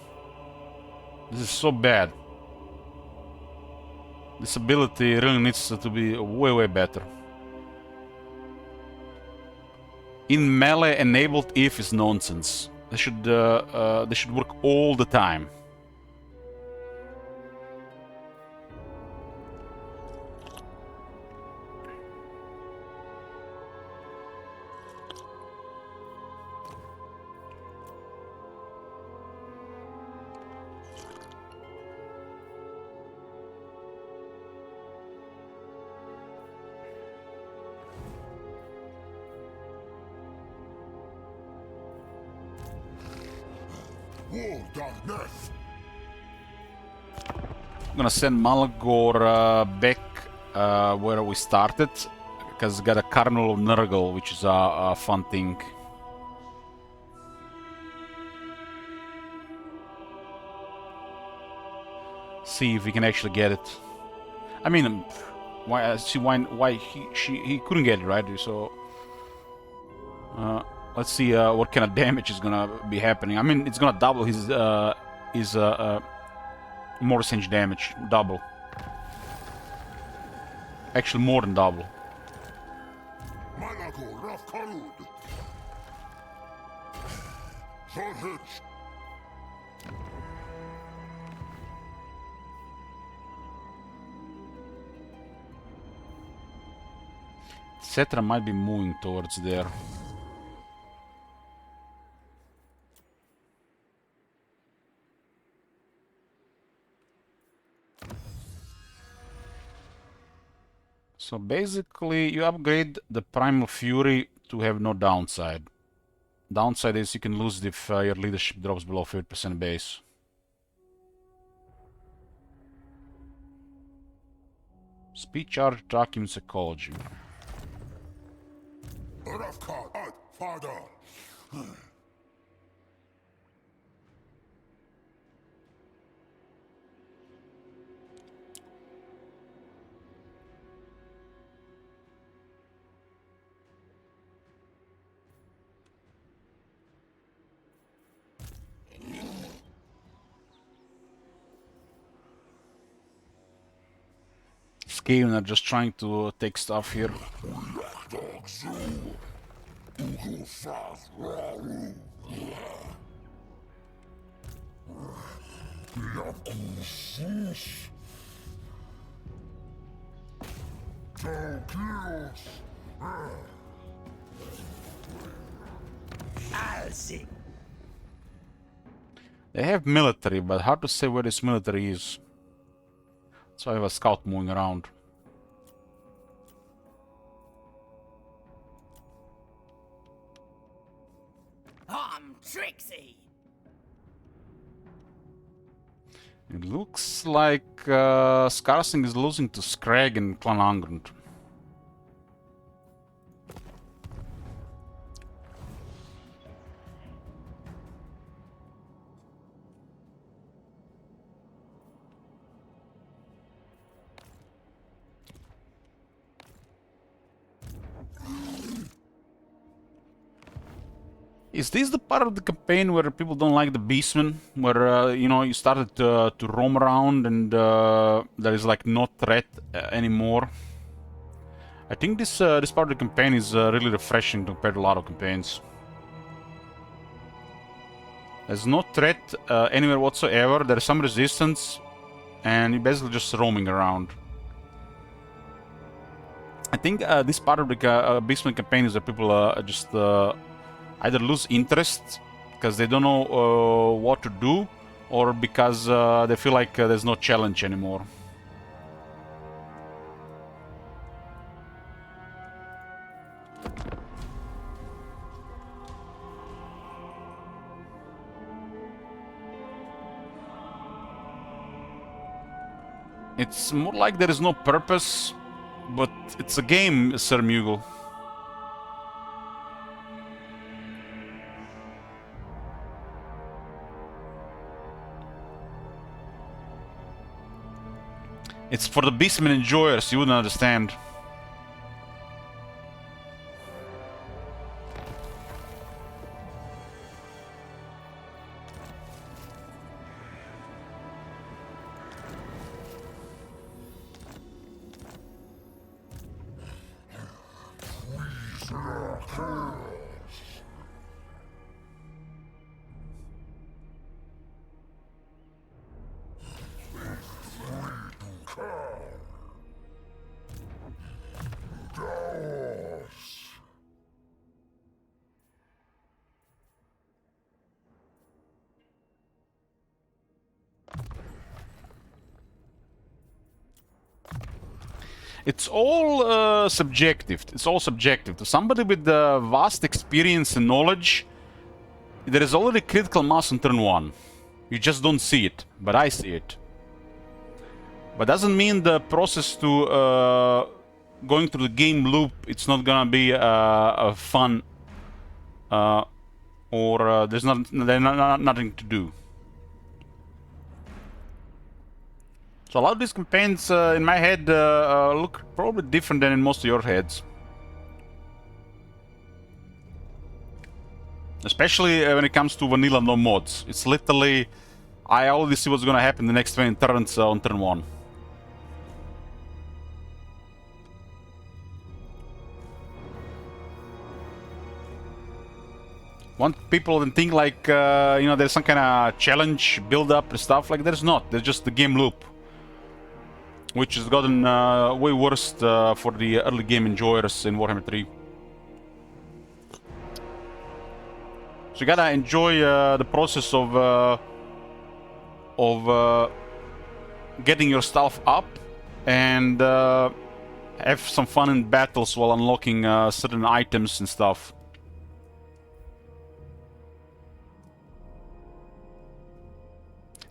This is so bad. This ability really needs to be way better. In melee, enabled if is nonsense. They should work all the time. I'm gonna send Malagor back where we started, because we got a Carnival of Nurgle, which is a fun thing. See if we can actually get it. I mean, why he couldn't get it, right? So let's see what kind of damage is gonna be happening. I mean, it's gonna double his Morris range damage, double. Actually, more than double. Cetra might be moving towards there. So basically, you upgrade the Primal Fury to have no downside. Downside is you can lose it if your leadership drops below 50% base. Speed charge, tracking, psychology. Skaven are just trying to take stuff here. I'll see. They have military, but hard to say where this military is. So I have a scout moving around. Trixie! It looks like Skarsing is losing to Scrag and Clan Angrund. Is this the part of the campaign where people don't like the beastmen? Where, you know, you started to roam around and there is like no threat anymore? I think this this part of the campaign is really refreshing compared to a lot of campaigns. There's no threat anywhere whatsoever, there's some resistance, and you're basically just roaming around. I think this part of the Beastman campaign is that people just either lose interest because they don't know what to do, or because they feel like there's no challenge anymore. It's more like there is no purpose, but it's a game, Sir Mughal. It's for the Beastman enjoyers, you wouldn't understand. It's all subjective. It's all subjective. To somebody with vast experience and knowledge, there is already critical mass on turn 1. You just don't see it, but I see it. But doesn't mean the process to going through the game loop, it's not gonna be fun, or there's nothing to do. So a lot of these campaigns in my head look probably different than in most of your heads. Especially when it comes to vanilla no mods. It's literally, I already see what's gonna happen the next 20 turns on turn 1. Want people to think like, you know, there's some kind of challenge, build-up and stuff. Like, there's not. There's just the game loop, which has gotten way worse for the early game enjoyers in Warhammer 3. So you gotta enjoy the process of getting your stuff up and have some fun in battles while unlocking certain items and stuff.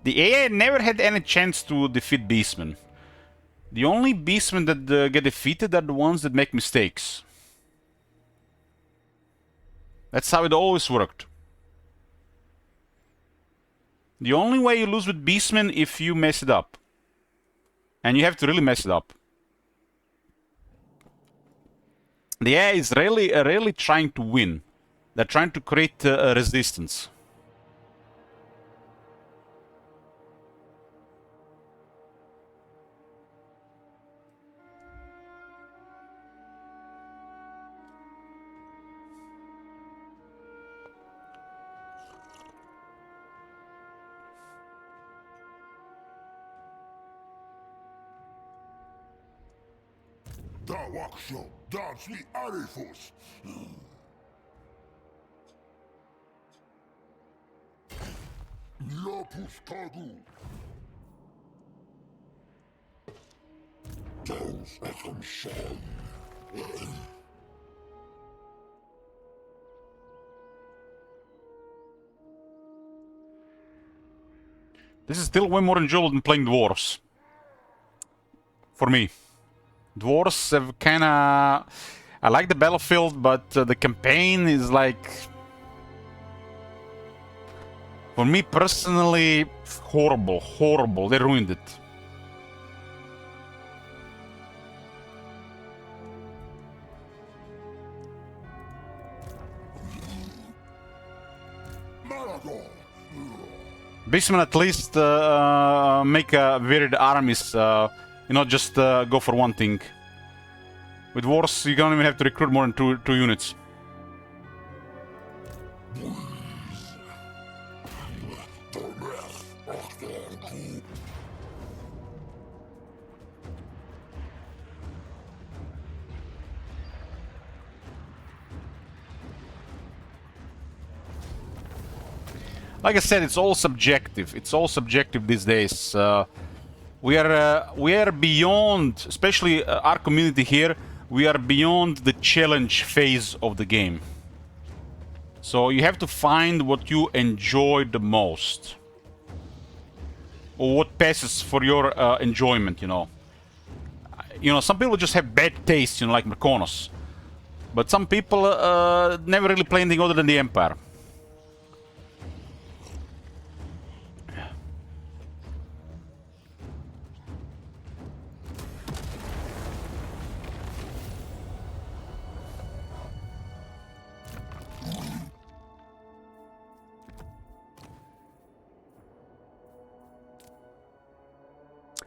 The AI never had any chance to defeat Beastmen. The only Beastmen that get defeated are the ones that make mistakes. That's how it always worked. The only way you lose with Beastmen if you mess it up. And you have to really mess it up. The AI is rarely trying to win. They're trying to create a resistance. Da Waksho, dance me Arifus. Lopus Kagu. Dance Ekam Shan. This is still way more enjoyable than playing dwarves. For me. Dwarves have kinda... I like the battlefield, but the campaign is like... For me personally, horrible, horrible. They ruined it. Beastmen at least make varied armies, you know, just go for one thing. With wars, you don't even have to recruit more than two units. Like I said, it's all subjective. It's all subjective these days. We are beyond, especially our community here. We are beyond the challenge phase of the game. So you have to find what you enjoy the most, or what passes for your enjoyment. You know, some people just have bad taste. You know, like Merconos. But some people never really play anything other than the Empire.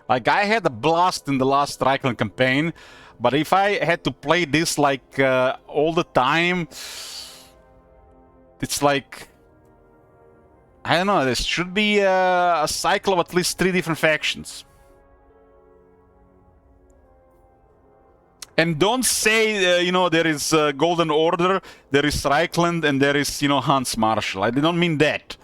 Like, I had a blast in the last Reichland campaign, but if I had to play this, like, all the time, it's like... I don't know, there should be a cycle of at least 3 different factions. And don't say, you know, there is Golden Order, there is Reichland, and there is, you know, Hans Marshall. I don't mean that.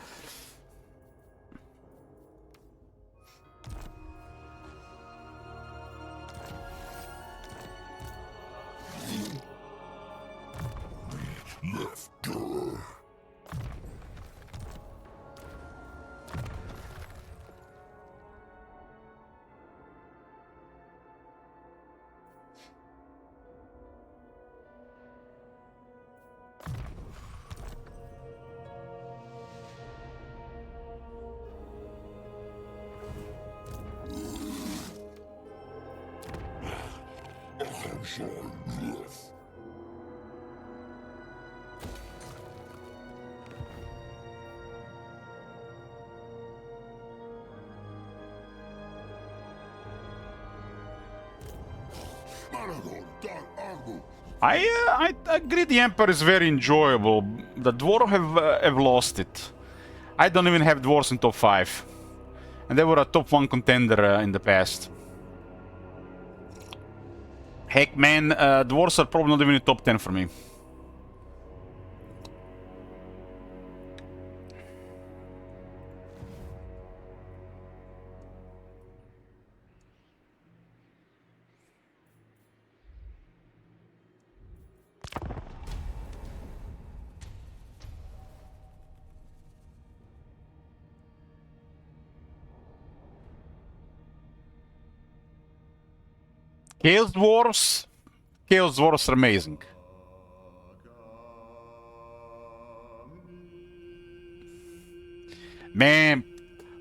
I agree the Emperor is very enjoyable. The Dwarf have lost it. I don't even have Dwarves in top 5. And they were a top 1 contender in the past. Heck man, Dwarves are probably not even in top 10 for me. Chaos Dwarves? Chaos Dwarves are amazing. Man,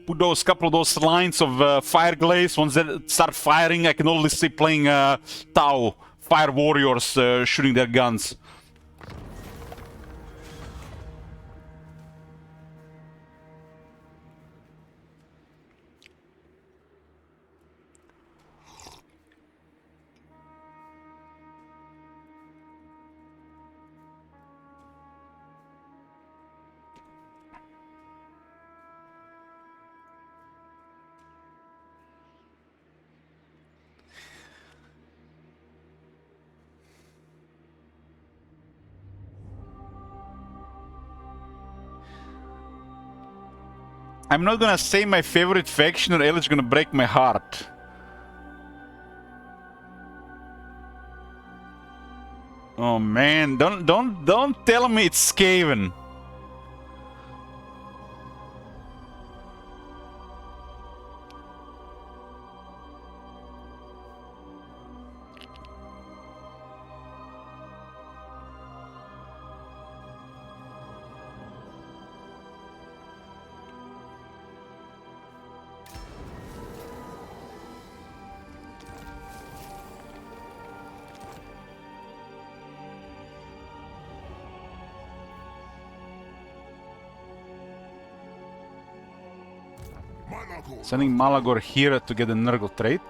put those couple of those lines of fire glaze, once they start firing, I can only see playing Tau, fire warriors shooting their guns. I'm not gonna say my favorite faction or else it's gonna break my heart. Oh man, don't tell me it's Skaven. Sending Malagor here to get a Nurgle trait.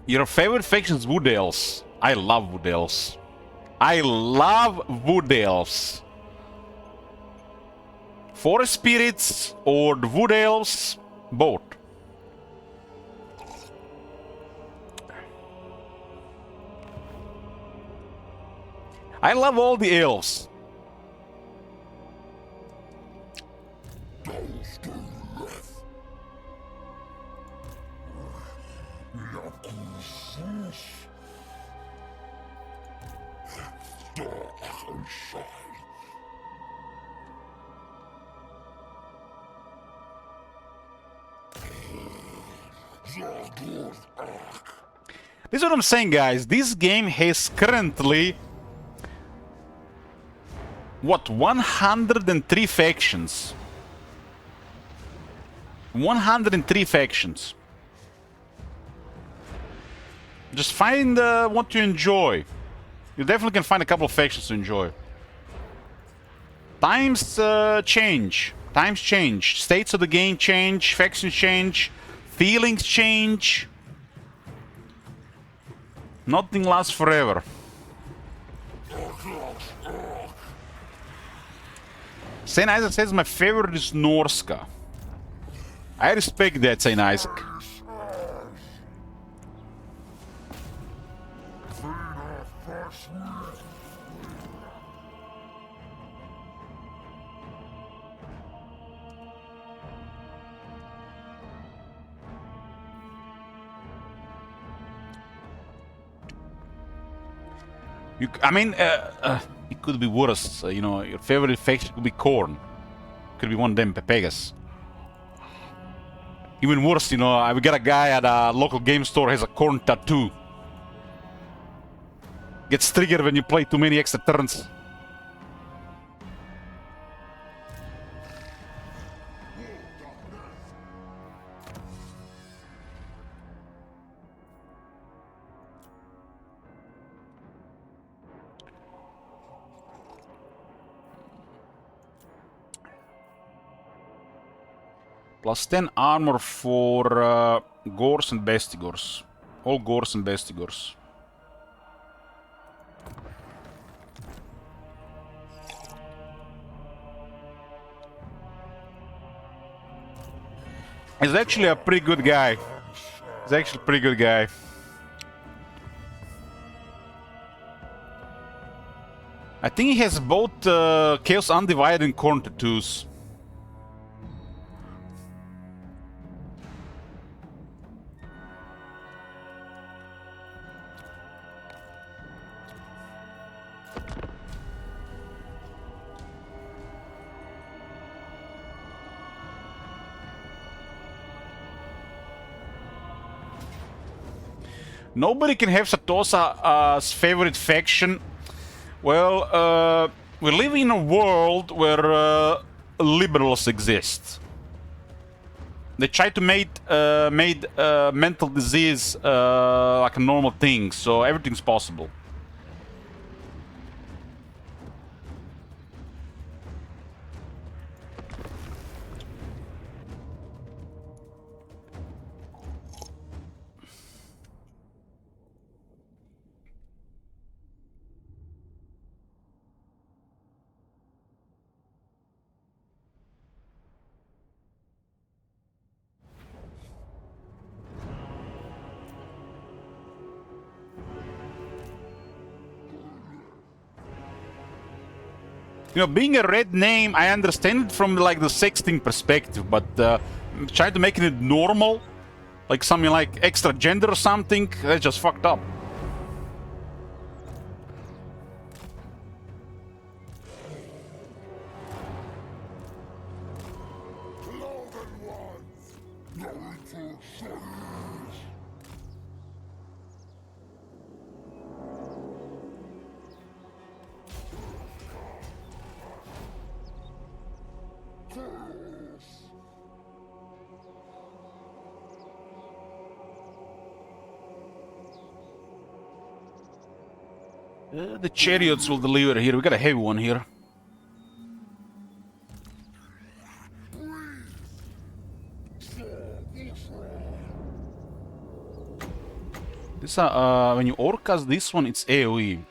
Your favorite faction is Wood Elves. I love Wood Elves. I love Wood Elves. Forest Spirits or the Wood Elves, both. I love all the elves. This is what I'm saying, guys. This game has currently what, 103 factions. 103 factions. Just find what you enjoy. You definitely can find a couple of factions to enjoy. Times change. Times change. States of the game change. Factions change. Feelings change. Nothing lasts forever. Saint Isaac says my favorite is Norska. I respect that, Saint Isaac. I mean, it could be worse. You know, your favorite faction could be Korn. Could be one of them, Pepegas. Even worse, you know, we got a guy at a local game store has a Korn tattoo. Gets triggered when you play too many extra turns. Plus 10 armor for Gors and Bestigors. All Gors and Bestigors. He's actually a pretty good guy. He's actually a pretty good guy. I think he has both Chaos Undivided and Korn tattoos. Nobody can have Satosa's favorite faction. Well, we live in a world where liberals exist. They try to make mental disease like a normal thing, so everything's possible. You know, being a red name, I understand it from like the sexting perspective, but trying to make it normal, like something like extra gender or something, that's just fucked up. The chariots will deliver here. We got a heavy one here. This when you orcas this one, it's AoE.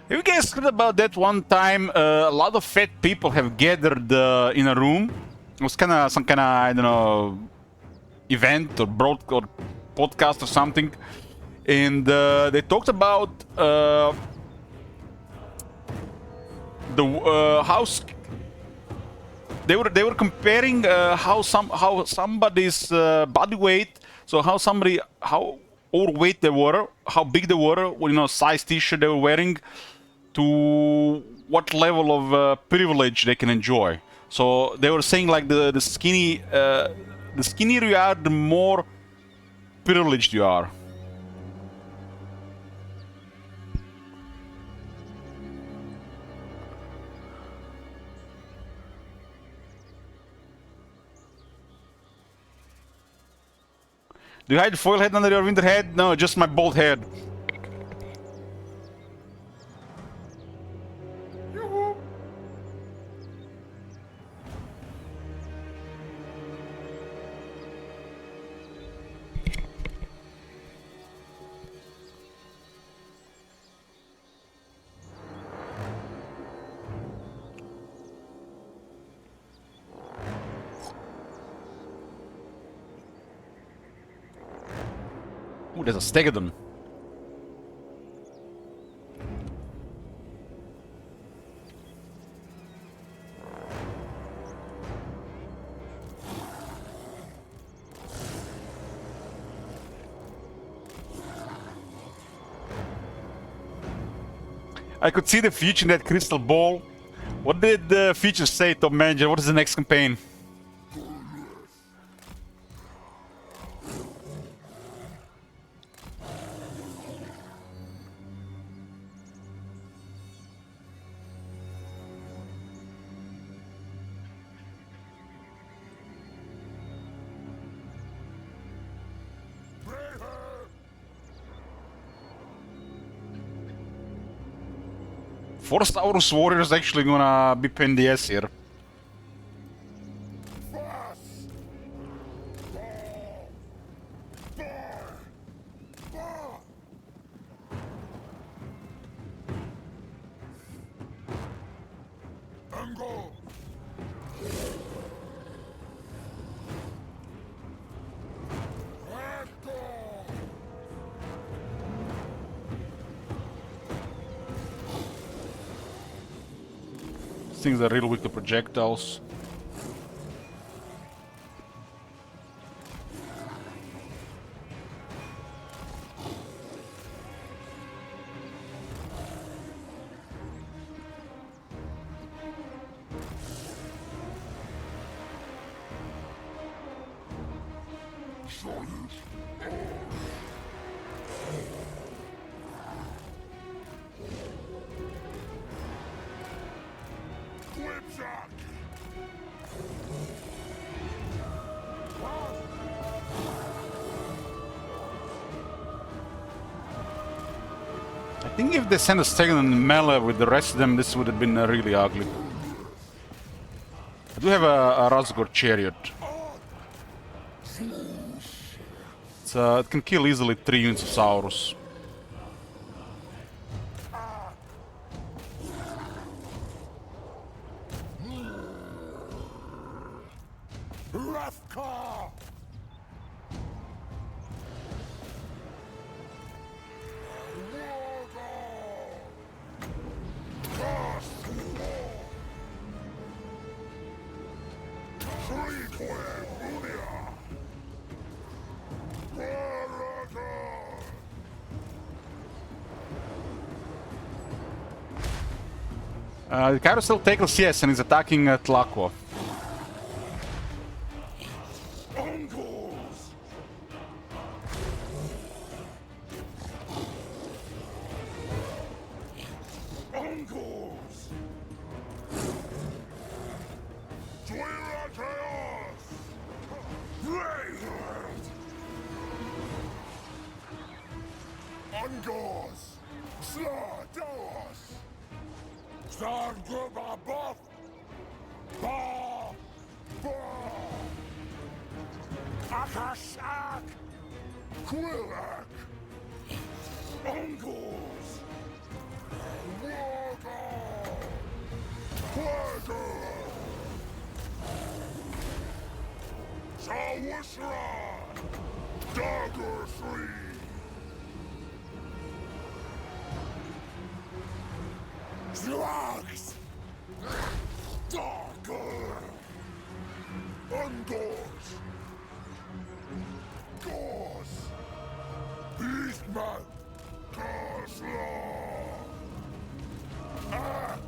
Have you guys heard about that one time? A lot of fat people have gathered in a room. It was kind of some kind of, I don't know, event or broadcast or podcast or something, and they talked about the house. They were comparing how somebody's body weight, so how overweight they were, how big they were, you know, size T-shirt they were wearing, to what level of privilege they can enjoy. So they were saying like the skinnier you are, the more privileged you are. Do you hide the foil head under your winter head? No, just my bald head. Ooh, there's a stegodon. I could see the future in that crystal ball. What did the future say, Top Manager? What is the next campaign? Force Taurus Warrior is actually gonna be pain in the ass here. Things are real weak to projectiles. I think if they sent a second in melee with the rest of them, this would have been really ugly. I do have a Razgor chariot. It can kill easily 3 units of Saurus. Wrathcar! The Cairo still takes, yes, and is attacking Tlaqua. Slugs! Darker! Ungors! Gors! Beastman! Kasla! Ack!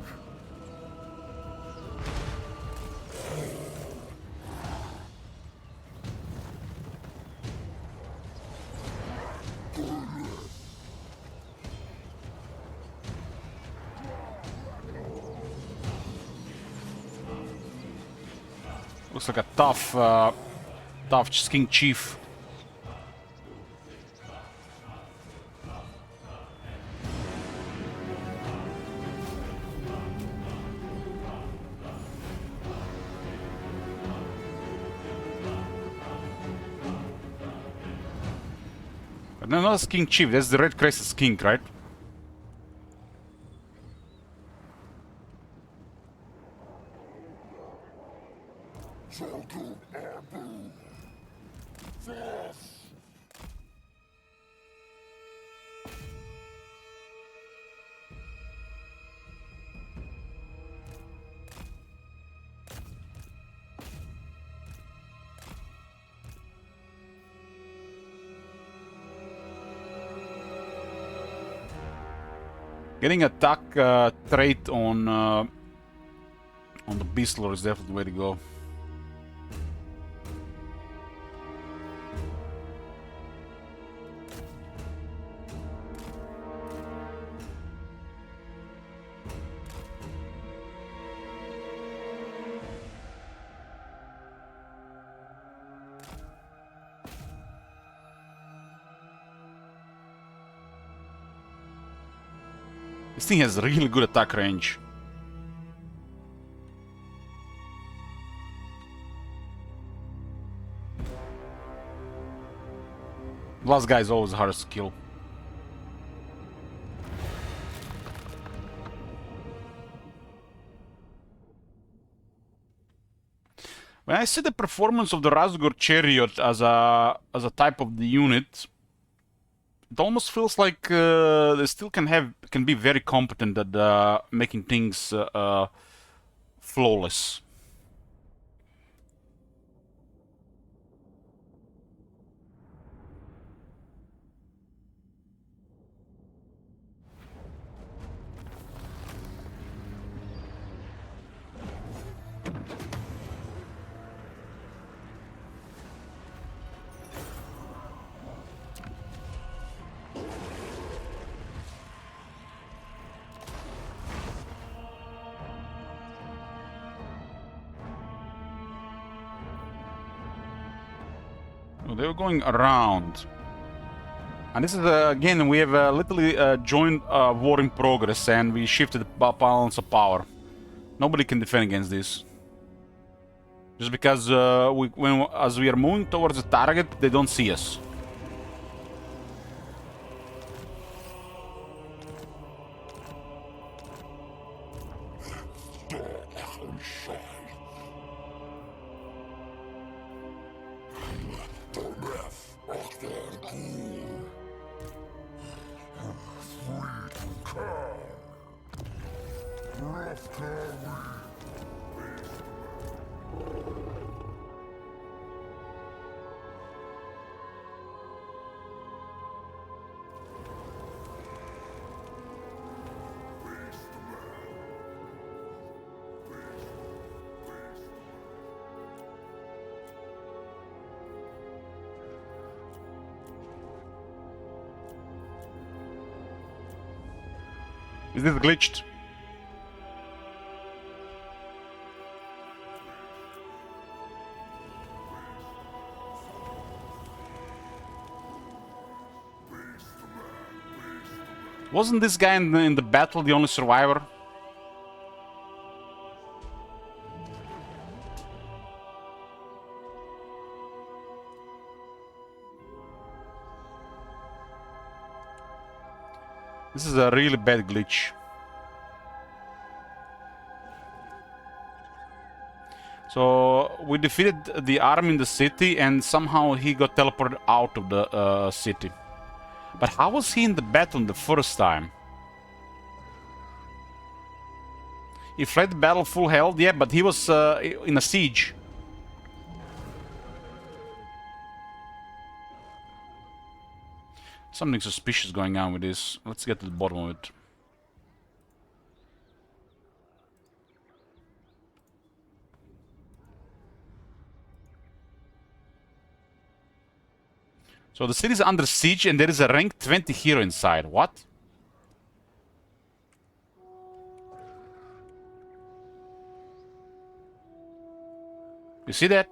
Looks like a tough King Chief. But no, not King Chief, that's the Red Crescent King, right? Getting attack trait on the Beast Lord is definitely the way to go. This thing has really good attack range. Last guy is always hardest to kill. When I see the performance of the Razgor Chariot as a type of the unit, it almost feels like they still can be very competent at making things flawless. They were going around. And this is, again, we have literally joined war in progress and we shifted the balance of power. Nobody can defend against this. Just because as we are moving towards the target, they don't see us. Is this glitched? Wasn't this guy in the battle the only survivor? This is a really bad glitch. So we defeated the army in the city and somehow he got teleported out of the city. But how was he in the battle the first time? He fled the battle full health, yeah, but he was in a siege. Something suspicious going on with this. Let's get to the bottom of it. So the city is under siege and there is a rank 20 hero inside. What? You see that?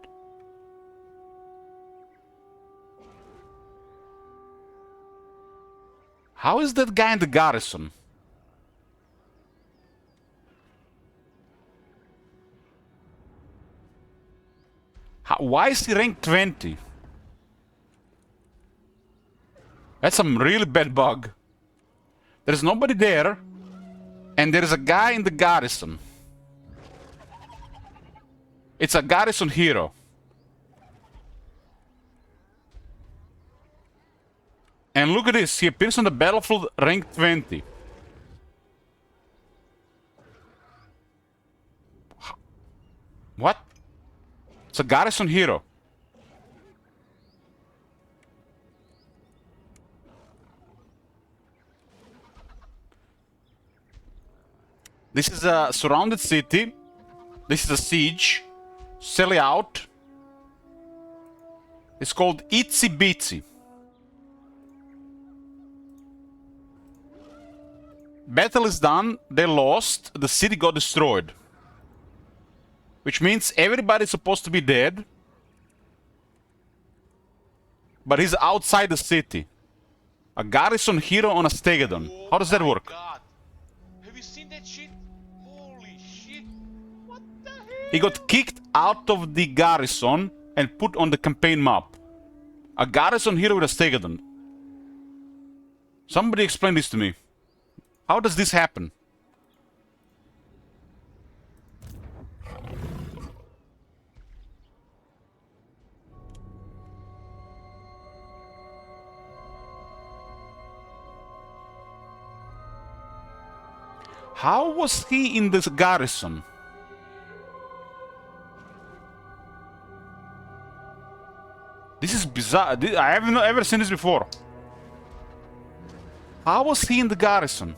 How is that guy in the garrison? Why is he rank 20? That's some really bad bug. There's nobody there, and there is a guy in the garrison. It's a garrison hero. And look at this, he appears on the battlefield rank 20. What? It's a garrison hero. This is a surrounded city. This is a siege. Sell it out. It's called Itsy Bitsy. Battle is done. They lost. The city got destroyed. Which means everybody's supposed to be dead. But he's outside the city. A garrison hero on a stegadon. How does that work? God. Have you seen that shit? Holy shit. What the hell? He got kicked out of the garrison and put on the campaign map. A garrison hero with a stegadon. Somebody explain this to me. How does this happen? How was he in this garrison? This is bizarre. I haven't ever seen this before. How was he in the garrison?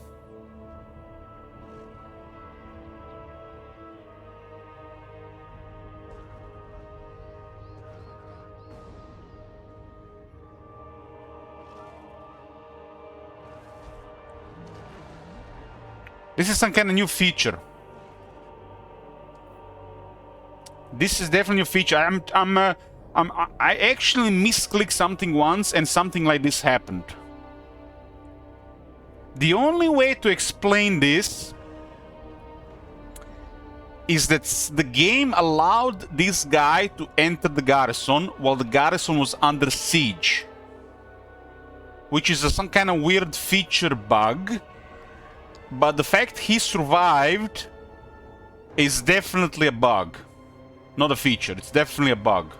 This is some kind of new feature. This is definitely a new feature. I actually misclicked something once and something like this happened. The only way to explain this is that the game allowed this guy to enter the garrison while the garrison was under siege. Which is some kind of weird feature bug. But the fact he survived is definitely a bug. Not a feature, it's definitely a bug.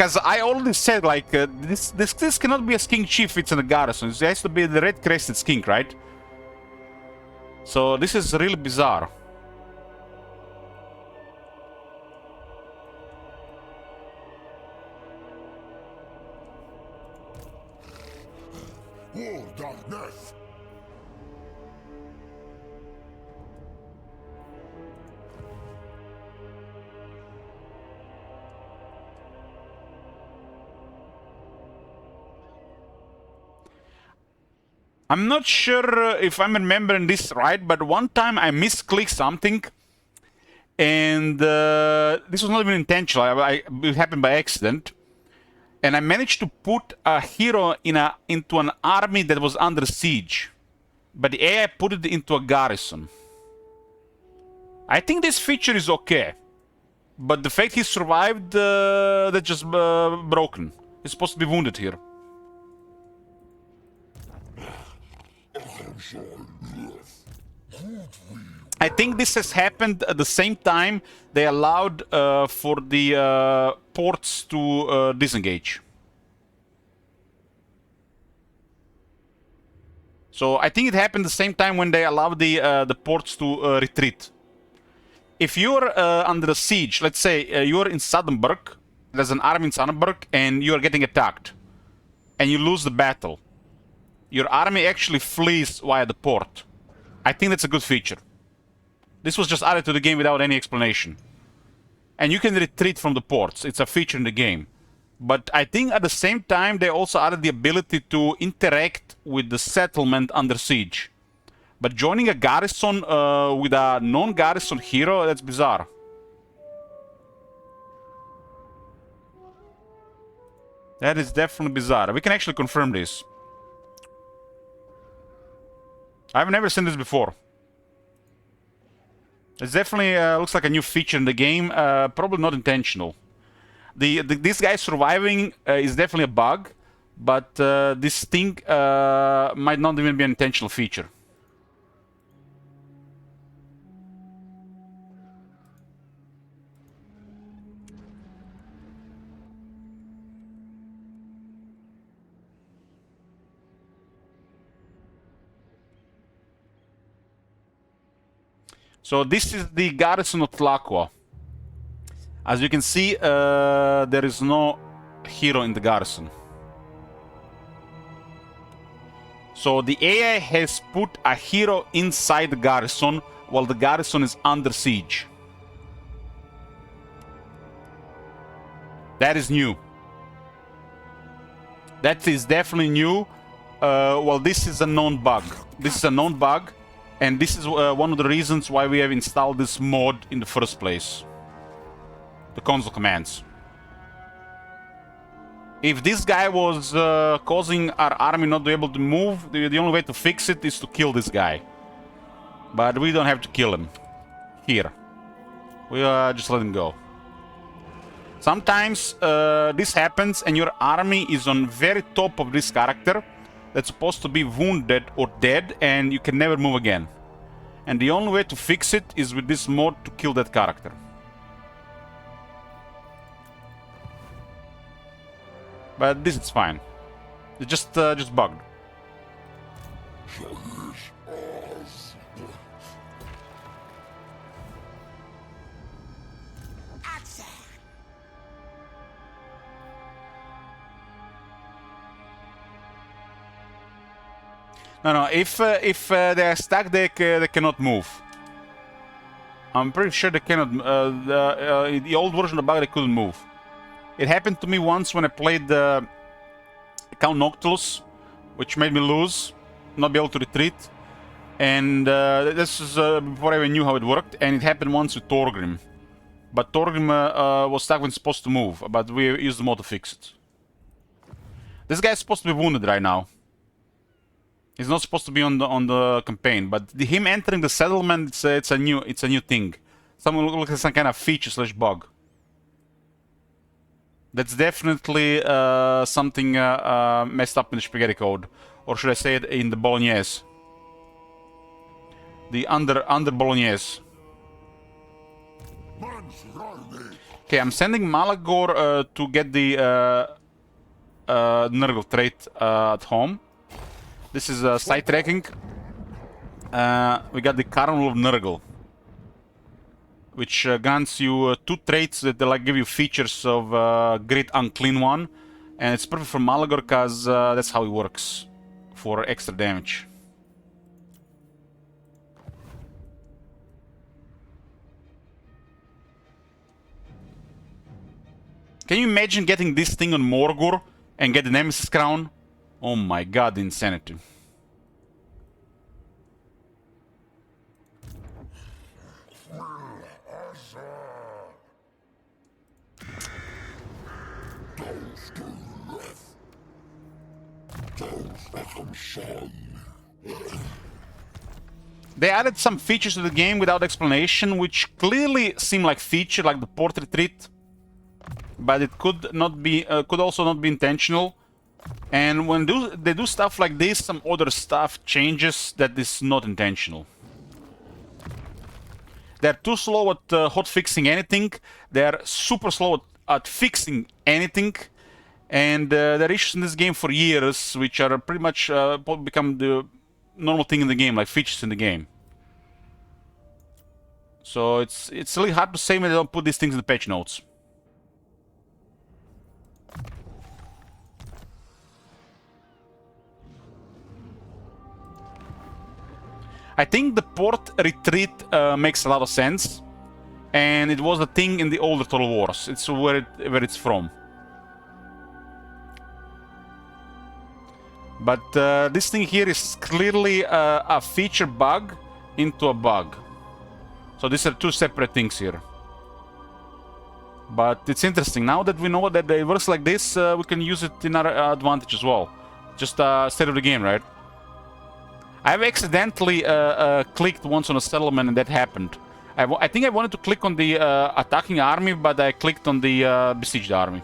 Because I already said, like, this cannot be a skink chief, it's in a garrison. It has to be the red-crested skink, right? So this is really bizarre. War darkness. I'm not sure if I'm remembering this right, but one time I misclicked something, and this was not even intentional. It happened by accident, and I managed to put a hero into an army that was under siege, but the AI put it into a garrison. I think this feature is okay, but the fact he survived, that's just broken. He's supposed to be wounded here. I think this has happened at the same time they allowed for the ports to disengage. So I think it happened the same time when they allowed the ports to retreat. If you're under a siege, let's say you're in Suddenburg, there's an army in Suddenburg, and you're getting attacked, and you lose the battle, your army actually flees via the port. I think that's a good feature. This was just added to the game without any explanation. And you can retreat from the ports. It's a feature in the game. But I think at the same time they also added the ability to interact with the settlement under siege. But joining a garrison with a non-garrison hero, that's bizarre. That is definitely bizarre. We can actually confirm this. I've never seen this before. It definitely looks like a new feature in the game, probably not intentional. This guy surviving is definitely a bug, but this thing might not even be an intentional feature. So this is the garrison of Tlaqua. As you can see, there is no hero in the garrison. So the AI has put a hero inside the garrison while the garrison is under siege. That is new. That is definitely new. Well, this is a known bug. This is a known bug. And this is one of the reasons why we have installed this mod in the first place. The console commands. If this guy was causing our army not to be able to move, the only way to fix it is to kill this guy. But we don't have to kill him. Here. We just let him go. Sometimes this happens and your army is on very top of this character that's supposed to be wounded or dead, and you can never move again. And the only way to fix it is with this mod to kill that character. But this is fine. It's just bugged. No, if they are stuck, they cannot move. I'm pretty sure they cannot. The old version of the bug, they couldn't move. It happened to me once when I played Count Noctilus, which made me lose, not be able to retreat. And this is before I even knew how it worked, and it happened once with Thorgrim. But Thorgrim was stuck when supposed to move, but we used the mod to fix it. This guy is supposed to be wounded right now. He's not supposed to be on the campaign, but him entering the settlement, it's a new thing. Some looks like some kind of feature / bug. That's definitely something messed up in the spaghetti code, or should I say it in the bolognese? The under bolognese. Okay, I'm sending Malagor to get the Nurgle trait at home. This is side tracking. We got the Carnival of Nurgle, which grants you 2 traits that like give you features of Great Unclean One, and it's perfect for Malagor because that's how it works for extra damage. Can you imagine getting this thing on Morgul and get the Nemesis crown? Oh my god, insanity. They added some features to the game without explanation, which clearly seem like feature, like the port retreat, but it could not be, could also not be intentional. And when they do stuff like this, some other stuff changes that is not intentional. They're too slow at hot fixing anything. They're super slow at fixing anything. And there are issues in this game for years, which are pretty much become the normal thing in the game, like features in the game. So it's really hard to say when they don't put these things in the patch notes. I think the port retreat makes a lot of sense, and it was a thing in the older Total Wars. It's where it's from. But this thing here is clearly a feature bug into a bug. So these are 2 separate things here. But it's interesting. Now that we know that it works like this, we can use it in our advantage as well. Just state of the game, right? I've accidentally clicked once on a settlement and that happened. I think I wanted to click on the attacking army, but I clicked on the besieged army.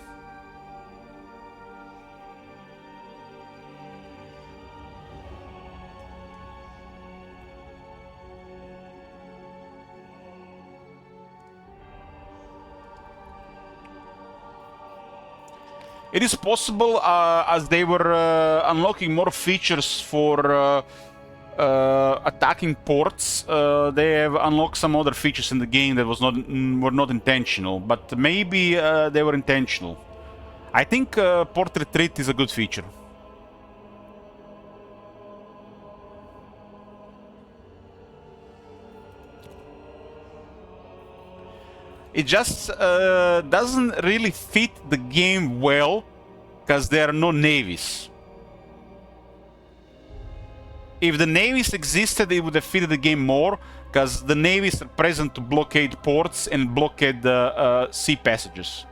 It is possible, as they were unlocking more features for attacking ports, they have unlocked some other features in the game that were not intentional, but maybe they were intentional. I think port retreat is a good feature. It just doesn't really fit the game well, because there are no navies. If the navies existed, it would have fitted the game more, because the navies are present to blockade ports and blockade the sea passages.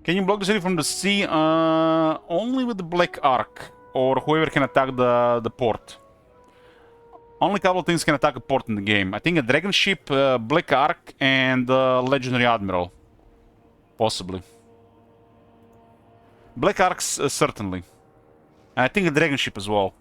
Can you block the city from the sea? Only with the Black Ark, or whoever can attack the port. Only a couple of things can attack a port in the game. I think a Dragon Ship, Black Ark, and Legendary Admiral. Possibly. Black Arks, certainly. And I think a Dragon Ship as well.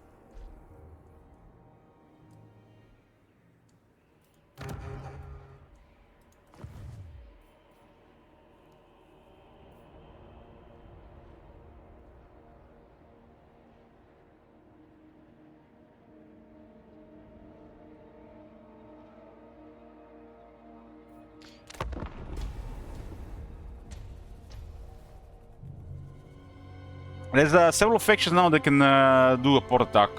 There's several factions now that can do a port attack.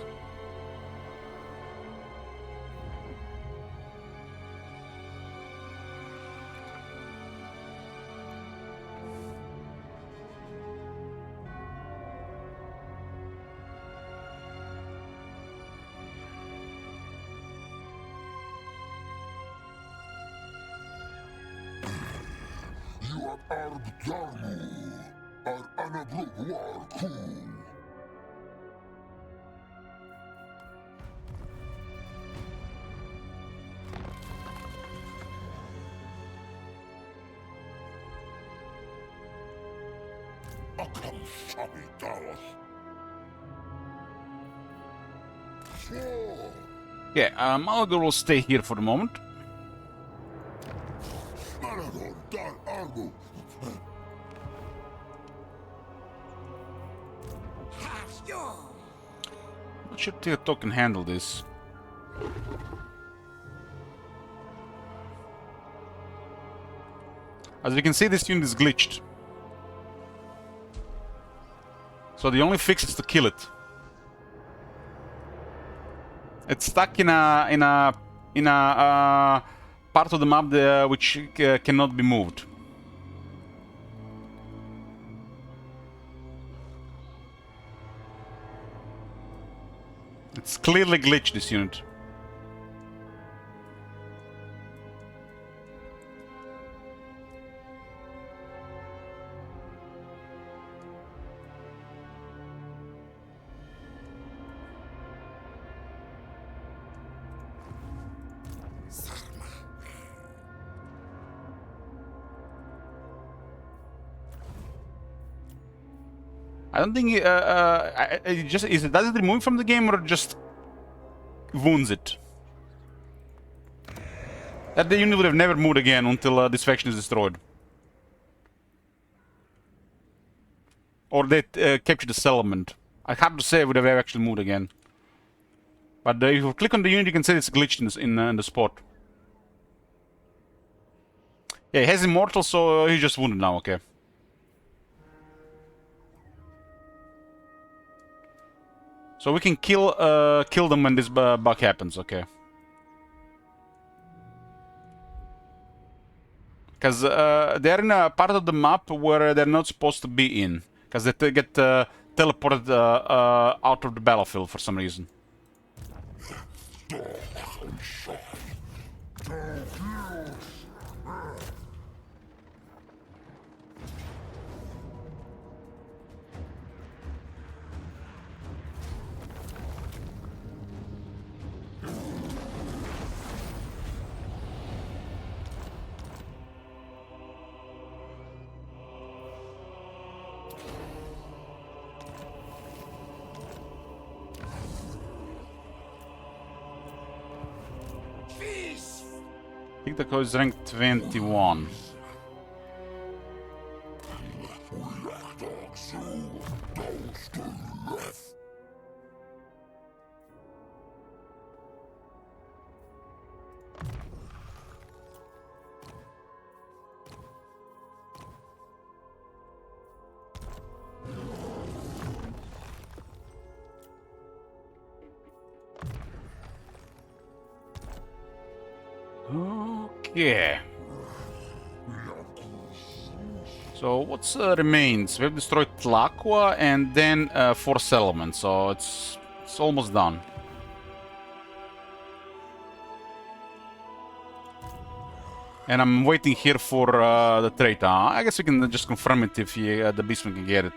Yeah, Malagor will stay here for the moment. Not sure Tirto can handle this. As you can see, this unit is glitched. So the only fix is to kill it. It's stuck in a part of the map which cannot be moved. It's clearly glitched, this unit. I don't think it just does it remove from the game or just wounds it. That the unit would have never moved again until this faction is destroyed, or they capture the settlement. I have to say it would have actually moved again. But if you click on the unit, you can see it's glitched in the spot. Yeah, he has immortal, so he's just wounded now. Okay. So we can kill them when this bug happens, okay? Because they're in a part of the map where they're not supposed to be in, because they get teleported out of the battlefield for some reason. I think the code is rank 21. Okay. So what's remains? We've destroyed Tlaqua and then 4 settlements, so it's almost done. And I'm waiting here for the traitor. I guess we can just confirm it if the beastman can get it.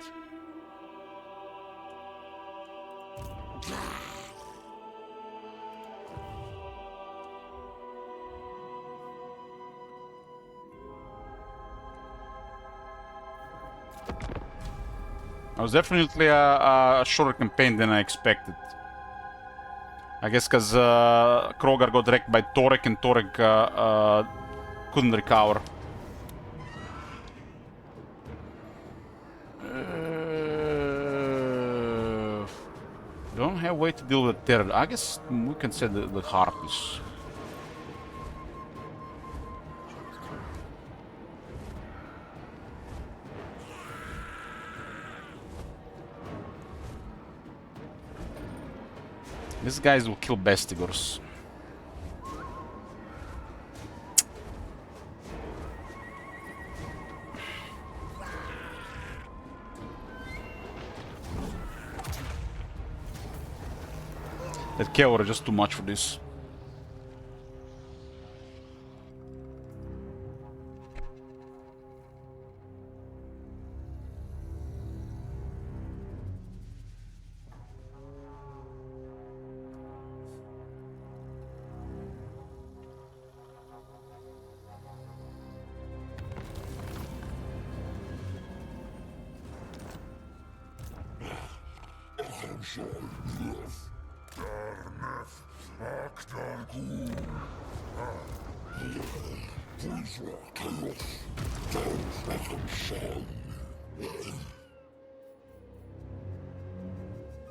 It was definitely a shorter campaign than I expected. I guess because Krogar got wrecked by Torek and Torek couldn't recover. Don't have a way to deal with the terror. I guess we can set the Harpies. These guys will kill Bestigors. That Keor is just too much for this.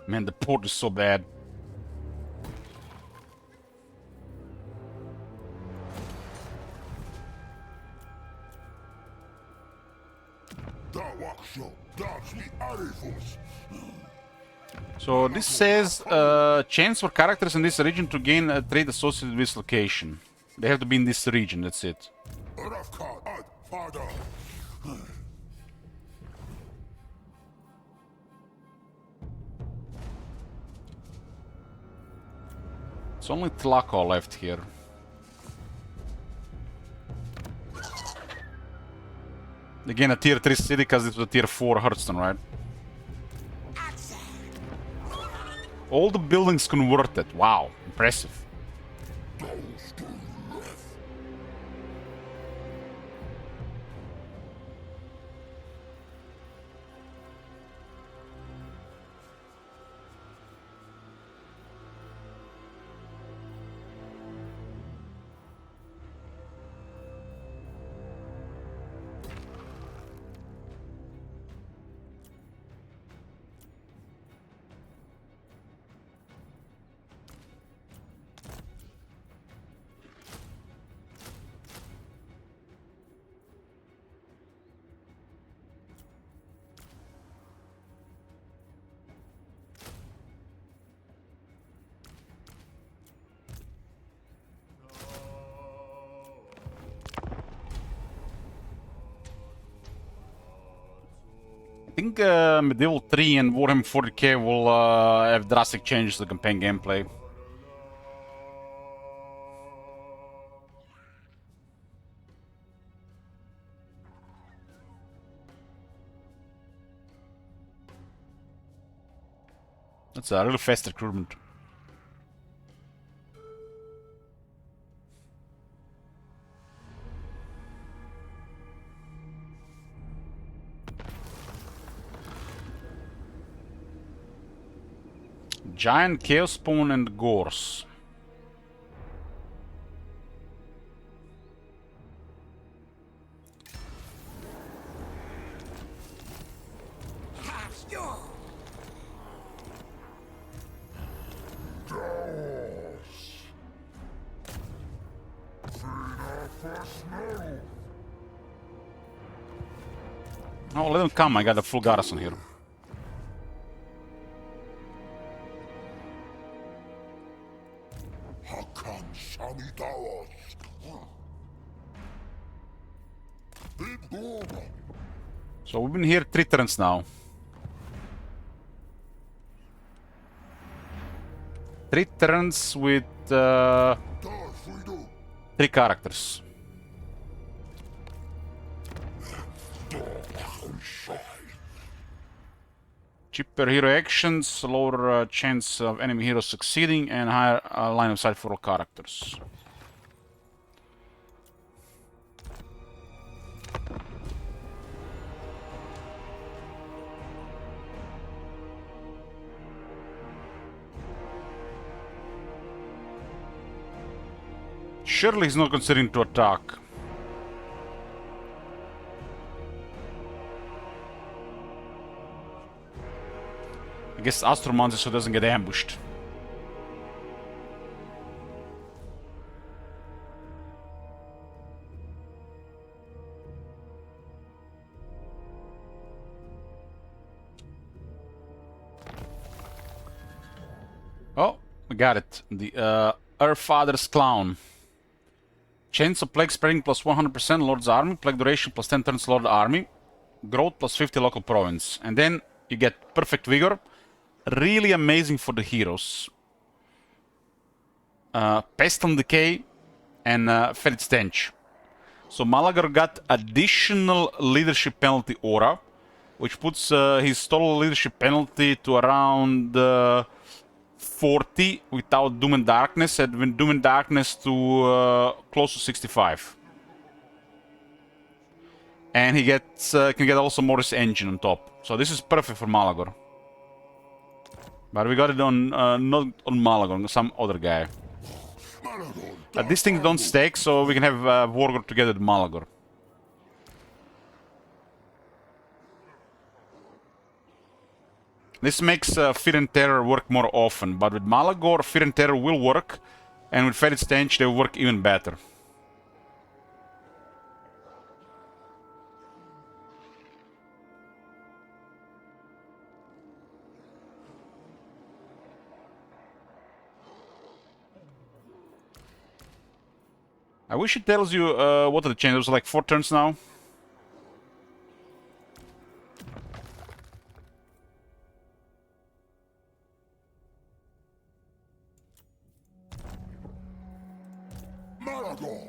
Man, the port is so bad. So this says chance for characters in this region to gain a trait associated with location. They have to be in this region, that's it. It's only Tlako left here. Again, a tier 3 city because this was a tier 4 Hearthstone, right? All the buildings converted. Wow, impressive. I think Medieval 3 and Warhammer 40k will have drastic changes to the campaign gameplay. That's a really fast recruitment. Giant Chaos Spawn and Gorse. Oh, let them come. I got a full garrison here. So we've been here 3 turns now. 3 turns with 3 characters. Cheaper hero actions, lower chance of enemy heroes succeeding, and higher line of sight for all characters. Surely he's not considering to attack. I guess Astromancer so doesn't get ambushed. Oh, we got it. The Earth Father's Clown. Chance of plague spreading plus 100% Lord's Army. Plague duration plus 10 turns Lord Army. Growth plus 50 local province. And then you get Perfect Vigor. Really amazing for the heroes. Pest and Decay and Fetid Stench. So Malagar got additional leadership penalty aura, which puts his total leadership penalty to around 40 without Doom and Darkness, and with Doom and Darkness to close to 65. And he gets can get also Morris Engine on top. So this is perfect for Malagor. But we got it on, not on Malagon, some other guy. These things don't stack, so we can have Wargor together with Malagor. This makes Fear and Terror work more often, but with Malagor, Fear and Terror will work, and with Fetid Stench they will work even better. I wish it tells you what are the changes. Like 4 turns now.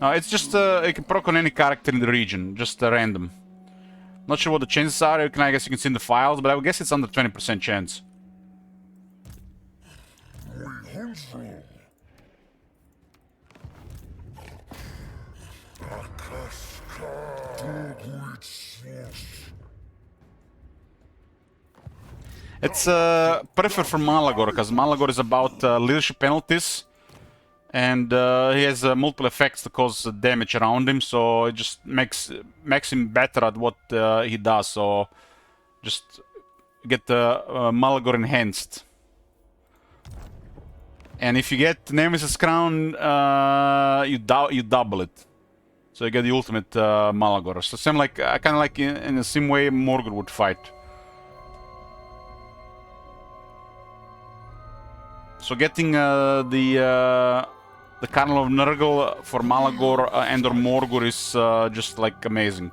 No, it's just it can proc on any character in the region, just random. Not sure what the chances are. I guess you can see in the files, but I would guess it's under 20% chance. It's preferred for Malagor, because Malagor is about leadership penalties, and he has multiple effects to cause damage around him, so it just makes him better at what he does. So just get Malagor enhanced. And if you get Nemesis Crown, you double it. So you get the ultimate Malagor. So same like kind of like in the same way Morgul would fight. So getting the Carnal of Nurgle for Malagor and or Morgul is just like amazing.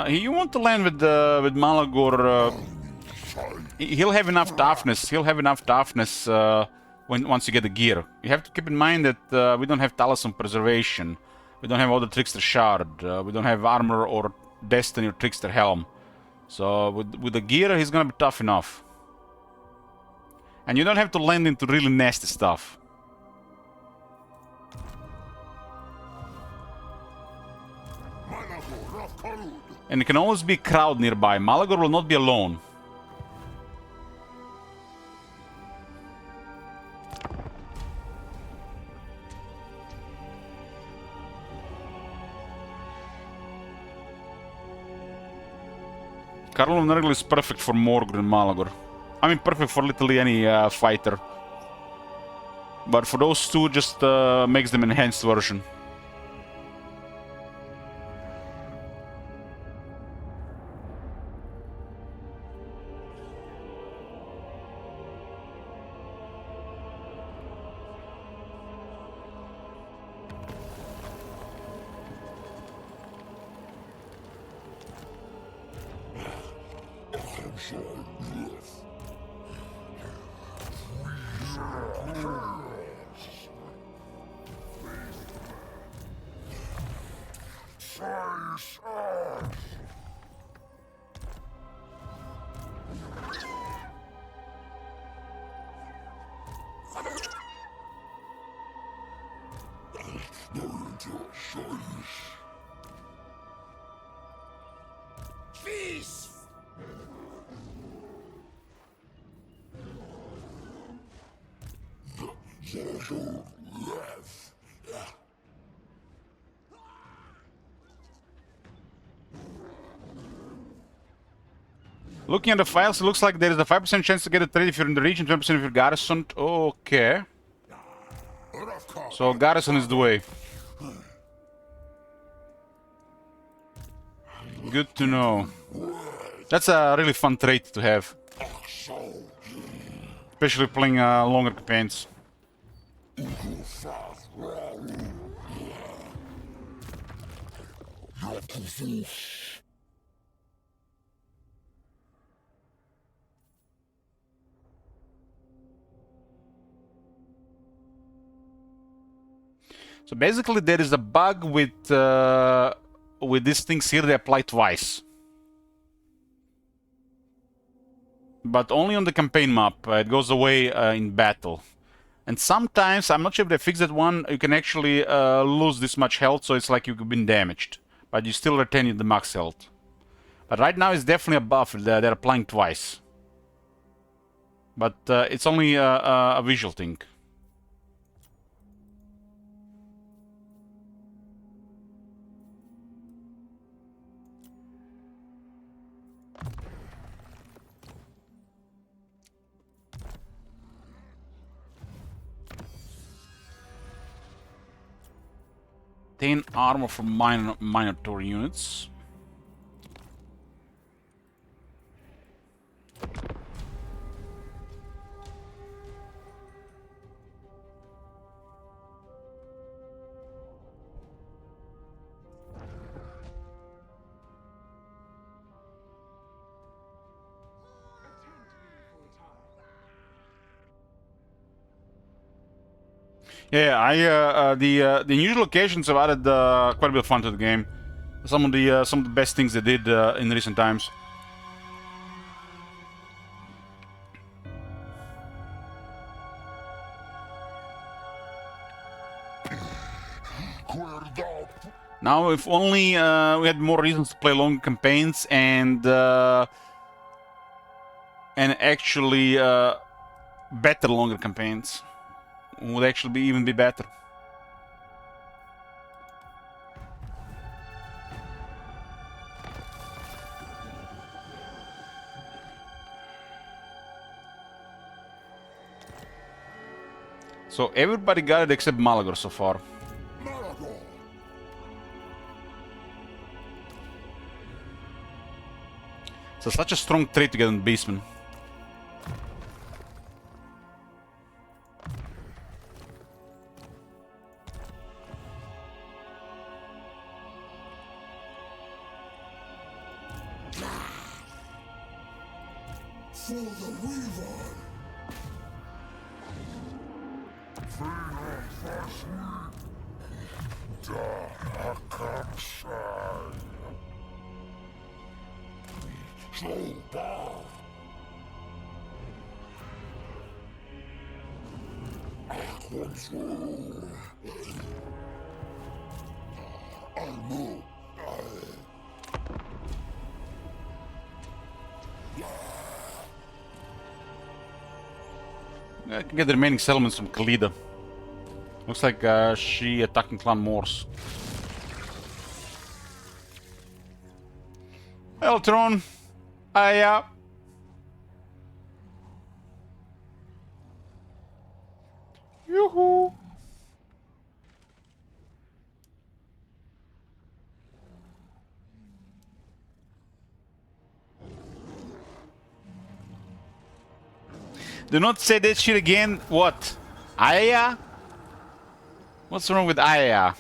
You want to land with Malagor. He'll have enough toughness. He'll have enough toughness once you get the gear. You have to keep in mind that we don't have Talisman Preservation. We don't have Other Trickster Shard. We don't have Armor or Destiny or Trickster Helm. So with the gear, he's gonna be tough enough. And you don't have to land into really nasty stuff. And it can always be a crowd nearby. Malagor will not be alone. Carl of Nurgle is perfect for Morgul and Malagor. I mean, perfect for literally any fighter. But for those two, just makes them enhanced version. Looking at the files, it looks like there is a 5% chance to get a trade if you're in the region, 20% if you're garrisoned. Okay. So garrison is the way. Good to know. That's a really fun trait to have. Especially playing longer campaigns. So basically there is a bug with these things here, they apply twice. But only on the campaign map, it goes away in battle. And sometimes, I'm not sure if they fixed that one, you can actually lose this much health, so it's like you've been damaged. But you still retain the max health. But right now it's definitely a buff, they're applying twice. But it's only a visual thing. Armor for Minotaur units. Yeah, the new locations have added quite a bit of fun to the game. Some of the best things they did in recent times. Now, if only we had more reasons to play long campaigns and actually better longer campaigns would actually even be better. So everybody got it except Malagor so far. So such a strong trait to get on Beastman. For the Weaver! I can get the remaining settlements from Khalida. Looks like she attacking Clan Morse. Eltron! Aya! Yoo-hoo! Do not say that shit again. What? Aya? What's wrong with Aya?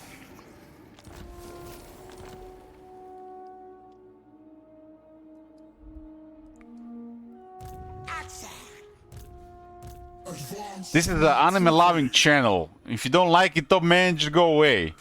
This is an anime-loving channel. If you don't like it, top man, just go away.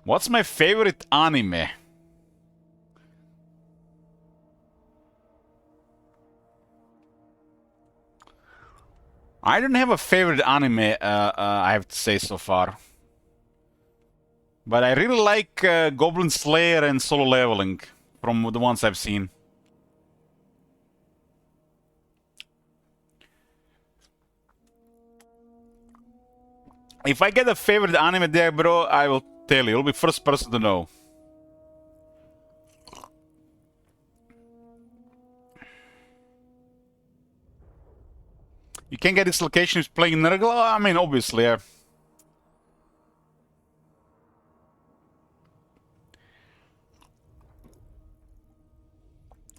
What's my favorite anime? I don't have a favorite anime, I have to say so far. But I really like Goblin Slayer and Solo Leveling from the ones I've seen. If I get a favorite anime there, bro, I will tell you. You'll be first person to know. You can get this location if playing Nurgle? I mean, obviously, yeah.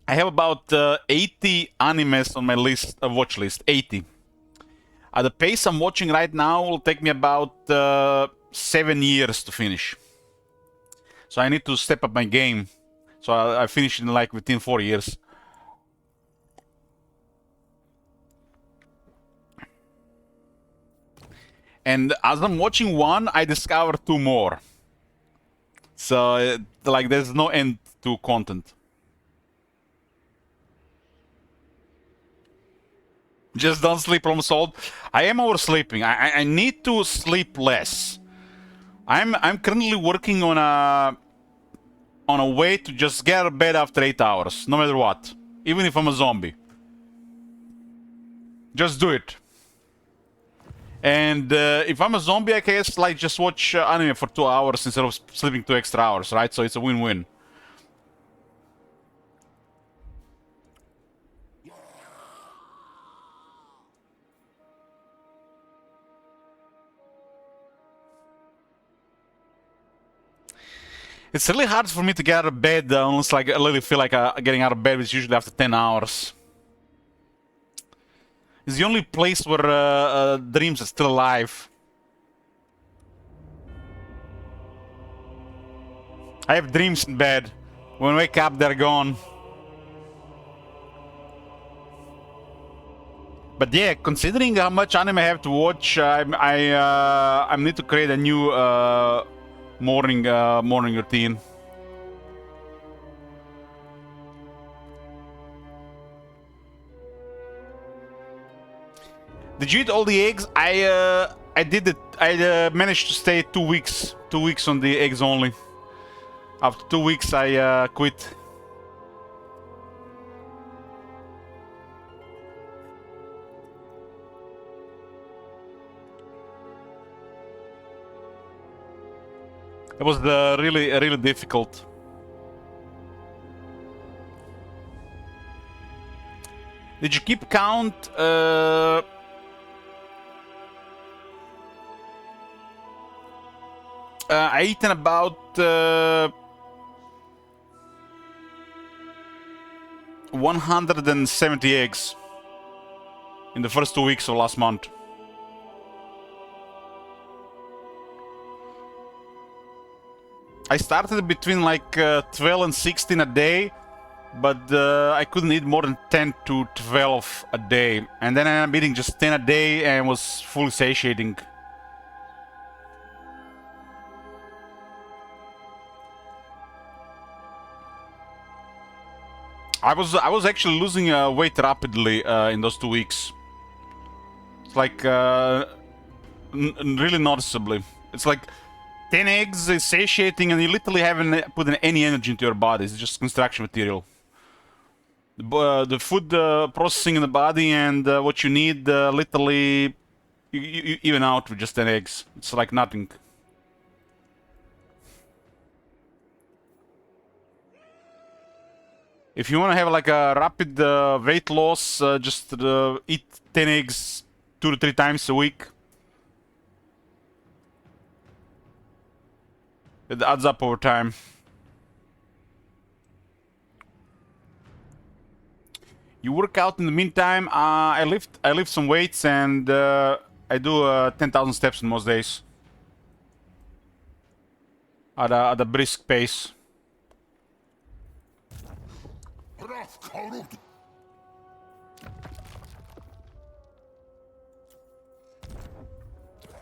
I have about 80 animes on my list, watch list. 80. At the pace I'm watching right now, will take me about 7 years to finish. So I need to step up my game. So I finished in like within 4 years. And as I'm watching one, I discover 2 more. So like there's no end to content. Just don't sleep, problem solved. I am oversleeping. I need to sleep less. I'm currently working on a way to just get out of bed after 8 hours, no matter what. Even if I'm a zombie. Just do it. And if I'm a zombie, I can like just watch anime for 2 hours instead of sleeping 2 extra hours, right? So it's a win-win. It's really hard for me to get out of bed unless like I really feel like getting out of bed is usually after 10 hours. It's the only place where dreams are still alive. I have dreams in bed. When I wake up, they're gone. But yeah, considering how much anime I have to watch, I need to create a new morning routine. Did you eat all the eggs? I did it. I managed to stay 2 weeks. 2 weeks on the eggs only. After 2 weeks, I quit. It was really difficult. Did you keep count? I eaten about 170 eggs in the first 2 weeks of last month. I started between like 12 and 16 a day, but I couldn't eat more than 10 to 12 a day. And then I'm eating just 10 a day and was fully satiating. I was actually losing weight rapidly in those 2 weeks. It's like really noticeably. It's like 10 eggs is satiating and you literally haven't put any energy into your body. It's just construction material. The food processing in the body and what you need literally you even out with just 10 eggs. It's like nothing. If you want to have like a rapid weight loss, just eat 10 eggs 2 to 3 times a week. It adds up over time. You work out in the meantime. I lift some weights and I do 10,000 steps in most days at a brisk pace.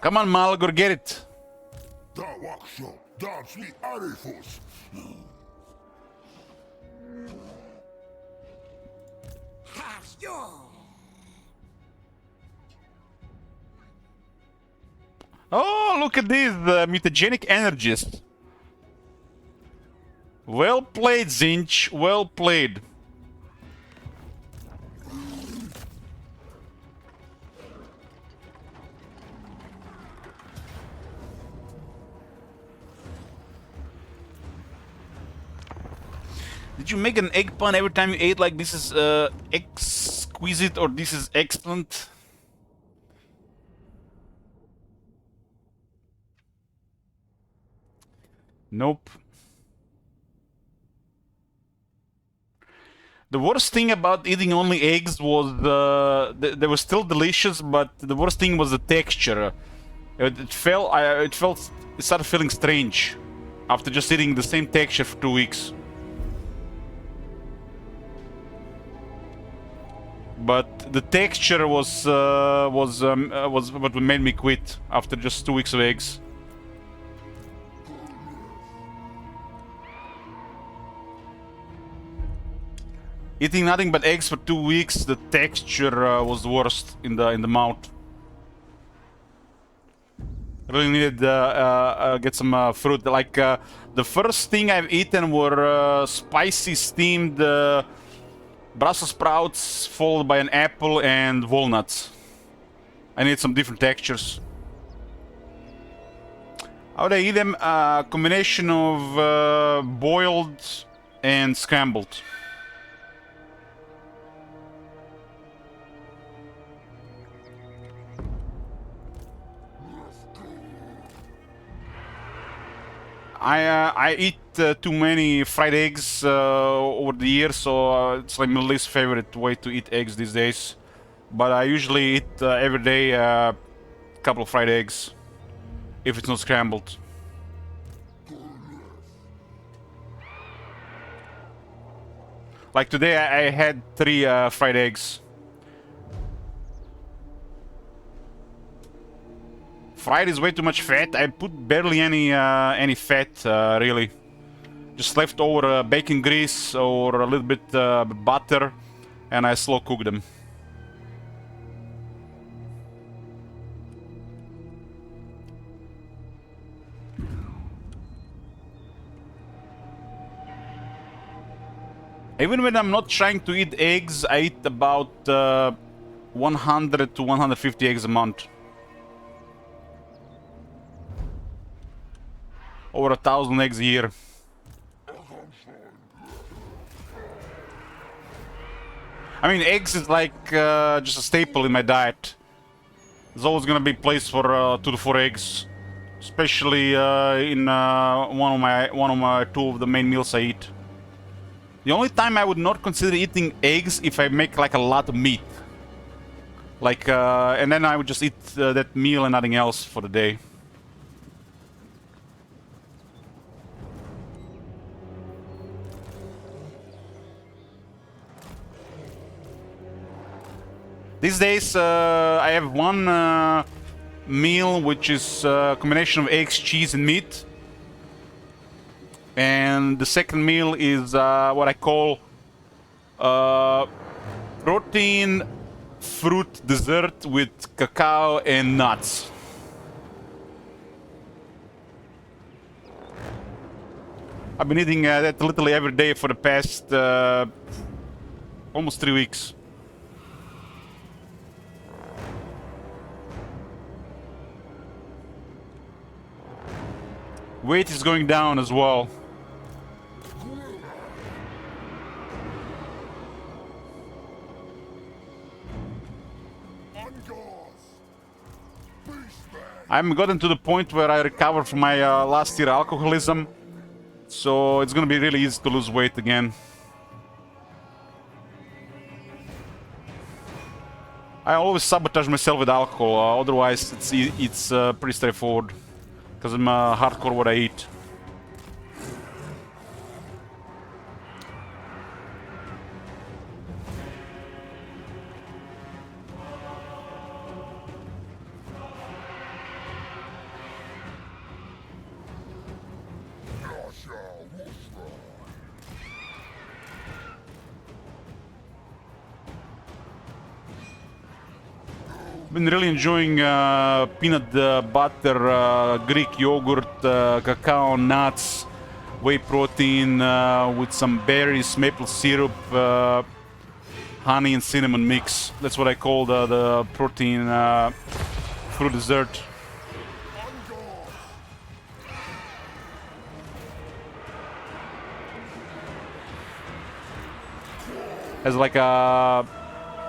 Come on, Malgor, get it. Oh, look at these mutagenic energies. Well played, Zinch. Well played. Did you make an egg pun every time you ate like this is exquisite or this is excellent? Nope. The worst thing about eating only eggs was they were still delicious, but the worst thing was the texture. It started feeling strange after just eating the same texture for 2 weeks. But the texture was what made me quit after just 2 weeks of eggs. Eating nothing but eggs for 2 weeks, the texture was the worst in the mouth. I really needed get some fruit. Like the first thing I've eaten were spicy steamed Brussels sprouts, followed by an apple and walnuts. I need some different textures. How would I eat them? A combination of boiled and scrambled. I eat too many fried eggs over the years, so it's like my least favorite way to eat eggs these days. But I usually eat every day a couple of fried eggs, if it's not scrambled. Like today, I had 3 fried eggs. Fried is way too much fat. I put barely any fat, really. Just leftover bacon grease or a little bit butter, and I slow cook them. Even when I'm not trying to eat eggs, I eat about 100 to 150 eggs a month. Over 1,000 eggs a year. I mean, eggs is like just a staple in my diet. There's always gonna be a place for 2 to 4 eggs, especially in one of my 2 of the main meals I eat. The only time I would not consider eating eggs if I make like a lot of meat, like, and then I would just eat that meal and nothing else for the day. These days, I have one meal which is a combination of eggs, cheese, and meat. And the second meal is what I call protein fruit dessert with cacao and nuts. I've been eating that literally every day for the past almost 3 weeks. Weight is going down as well. I haven't gotten to the point where I recovered from my last year alcoholism, so it's gonna be really easy to lose weight again. I always sabotage myself with alcohol, otherwise it's pretty straightforward, because I'm hardcore what I eat. Been really enjoying peanut butter, Greek yogurt, cacao nuts, whey protein with some berries, maple syrup, honey and cinnamon mix. That's what I call the protein fruit dessert. Has like a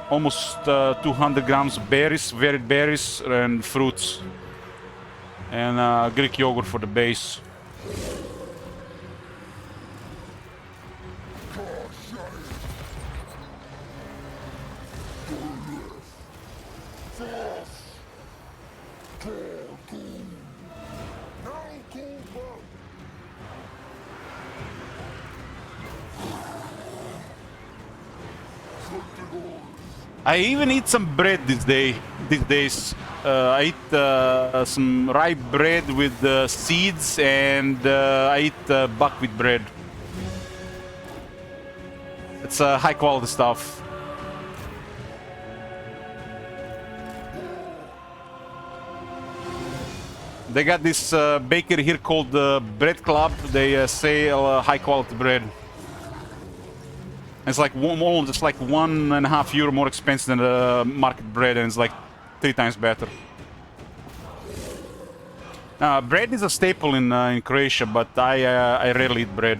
almost 200 grams of berries, varied berries and fruits, and Greek yogurt for the base. I even eat some bread these days. I eat some rye bread with seeds, and I eat buckwheat bread. It's high quality stuff. They got this bakery here called Bread Club. They sell high quality bread. It's like almost like €1.5 more expensive than the market bread, and it's like 3 times better. Bread is a staple in Croatia, but I rarely eat bread.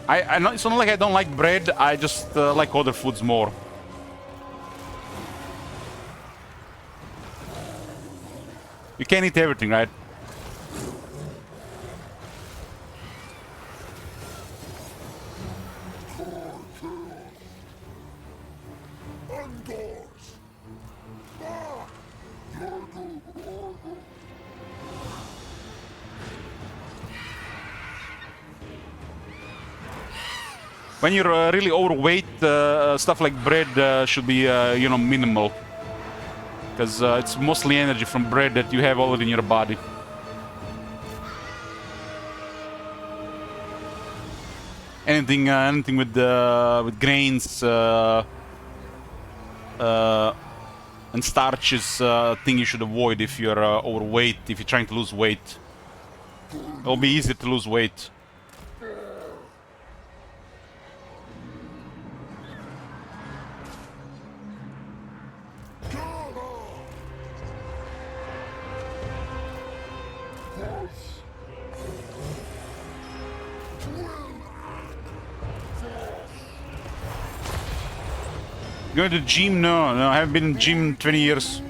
I know it's not like I don't like bread. I just like other foods more. You can't eat everything, right? When you're really overweight, stuff like bread should be, you know, minimal. Because it's mostly energy from bread that you have already in your body. Anything with grains and starches, thing you should avoid if you're overweight. If you're trying to lose weight, it'll be easier to lose weight. Going to the gym? No, I haven't been in the gym in 20 years.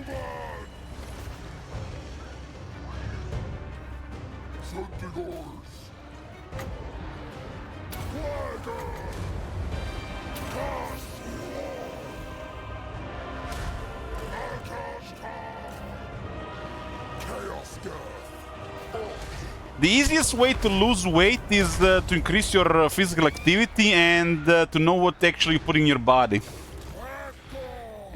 The easiest way to lose weight is to increase your physical activity and to know what actually you put in your body.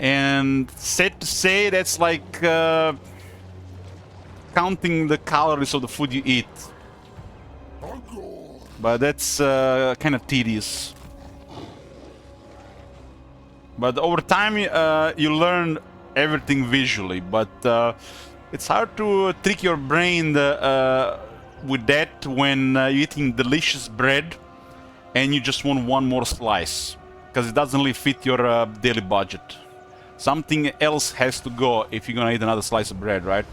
And sad to say, that's like counting the calories of the food you eat. But that's kind of tedious. But over time, you learn everything visually. But it's hard to trick your brain with that when you're eating delicious bread and you just want one more slice. Because it doesn't really fit your daily budget. Something else has to go if you're gonna eat another slice of bread, right?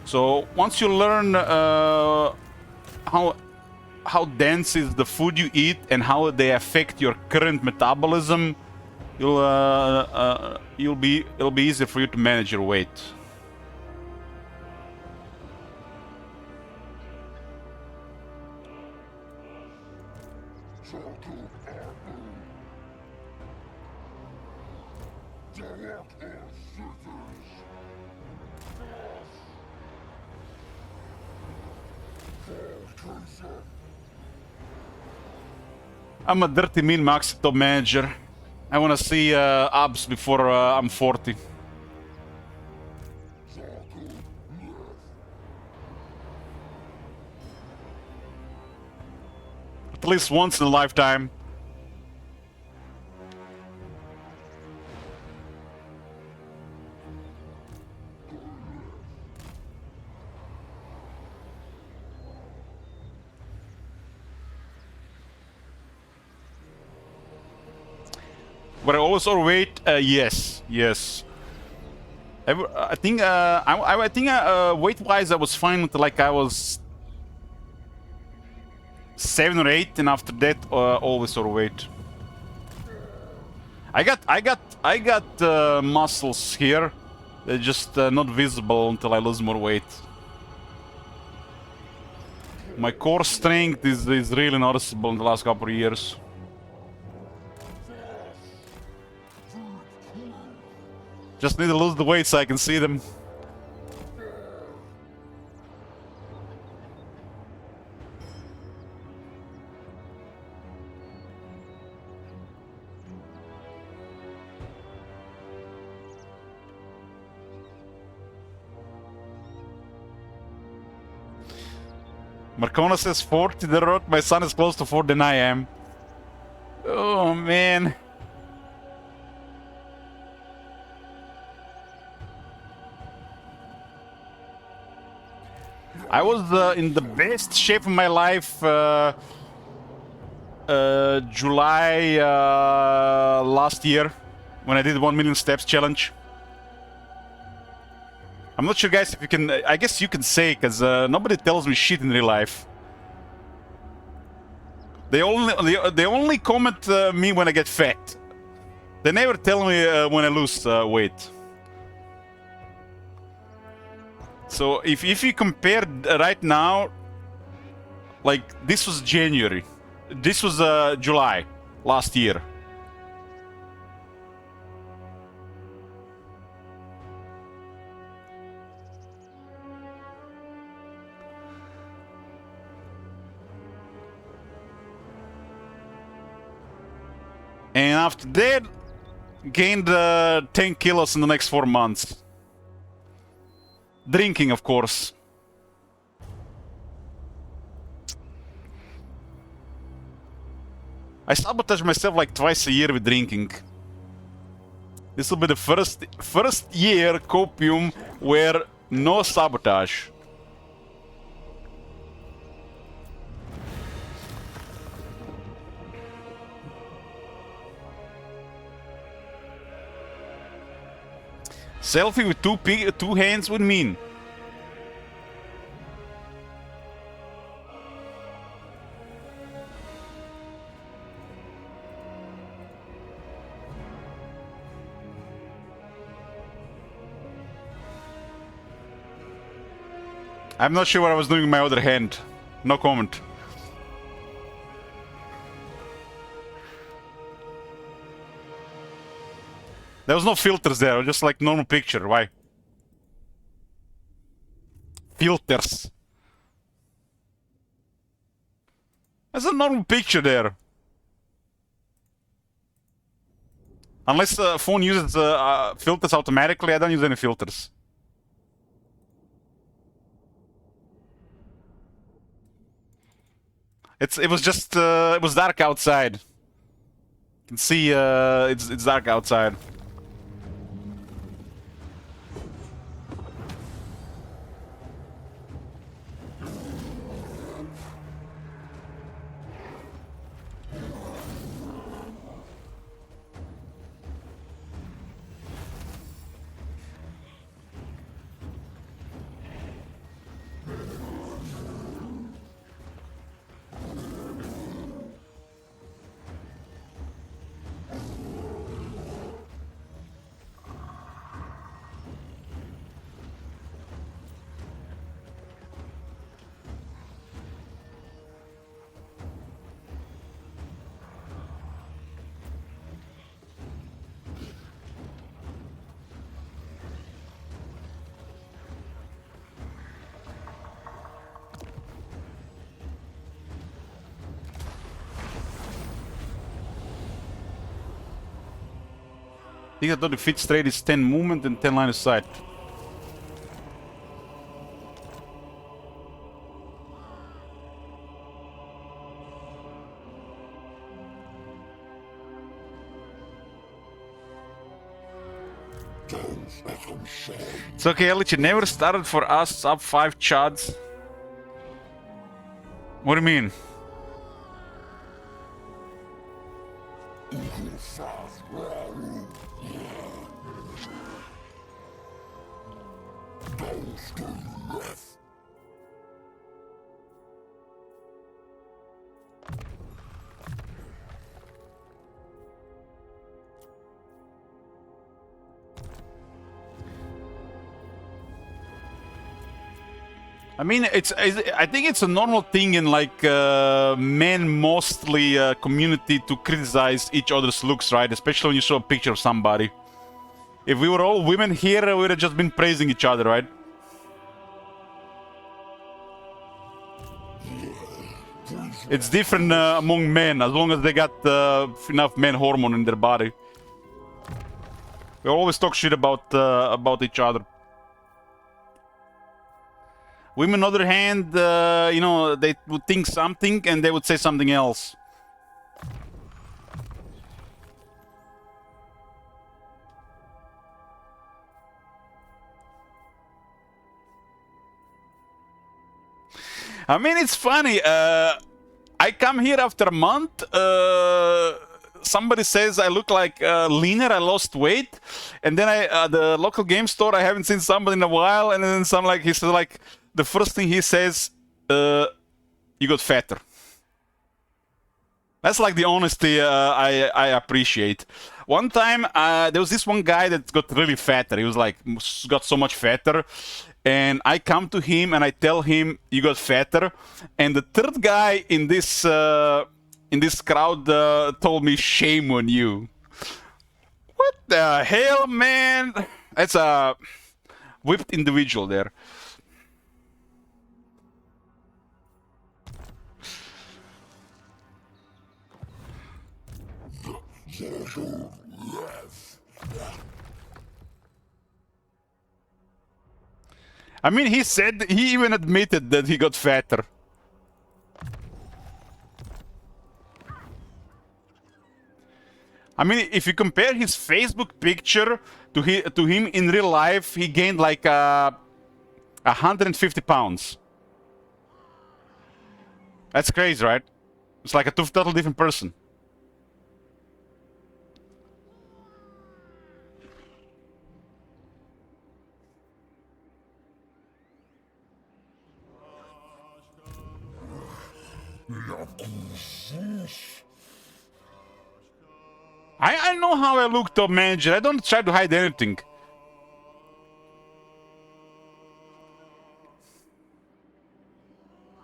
So once you learn how dense is the food you eat and how they affect your current metabolism, it'll be easier for you to manage your weight. I'm a dirty mean max top manager. I want to see abs before I'm 40. At least once in a lifetime. Were I always overweight? Yes. I think weight-wise I was fine until like I was 7 or 8, and after that always overweight. I got muscles here. They're just not visible until I lose more weight. My core strength is really noticeable in the last couple of years. Just need to lose the weight so I can see them. Marcona says 40 the rock. My son is close to 40 than I am. Oh man. I was in the best shape of my life July last year when I did 1 million steps challenge. I'm not sure, guys, if you can. I guess you can say, because nobody tells me shit in real life. They only comment me when I get fat. They never tell me when I lose weight. So if you compare right now, like this was January, this was July last year. And after that, gained 10 kilos in the next 4 months. Drinking, of course. I sabotage myself like twice a year with drinking. This will be the first year copium where no sabotage. Selfie with two hands would mean. I'm not sure what I was doing with my other hand. No comment. There was no filters there, just like normal picture. Why? Filters. There's a normal picture there. Unless the phone uses filters automatically, I don't use any filters. It was just it was dark outside. You can see it's dark outside. I think that the fit straight is 10 movement and 10 line of sight. It's okay, Ellich, it never started for us up 5 chads. What do you mean? I mean, I think it's a normal thing in like men mostly community to criticize each other's looks, right? Especially when you show a picture of somebody. If we were all women here, we would have just been praising each other, right? It's different among men, as long as they got enough man hormone in their body. We always talk shit about each other. Women, on the other hand, you know, they would think something and they would say something else. I mean, it's funny. I come here after a month. Somebody says I look like leaner. I lost weight, and then the local game store. I haven't seen somebody in a while, and then some like he says like the first thing he says, "You got fatter." That's like the honesty I appreciate. One time there was this one guy that got really fatter. He was like got so much fatter. And I come to him and I tell him, "You got fatter." And the third guy in this crowd told me, "Shame on you." What the hell, man? That's a whipped individual there. I mean, he even admitted that he got fatter. I mean, if you compare his Facebook picture to him in real life, he gained like 150 pounds. That's crazy, right? It's like a total different person. I know how I look, top manager. I don't try to hide anything.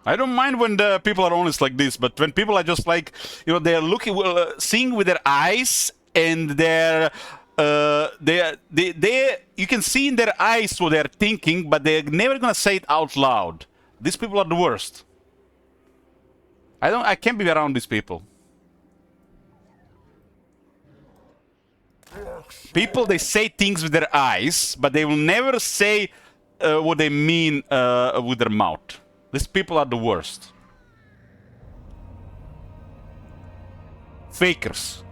I don't mind when the people are honest like this, but when people are just like, you know, they're looking, seeing with their eyes, and they're, you can see in their eyes what they're thinking, but they're never gonna say it out loud. These people are the worst. I can't be around these people. People, they say things with their eyes, but they will never say what they mean with their mouth. These people are the worst. Fakers.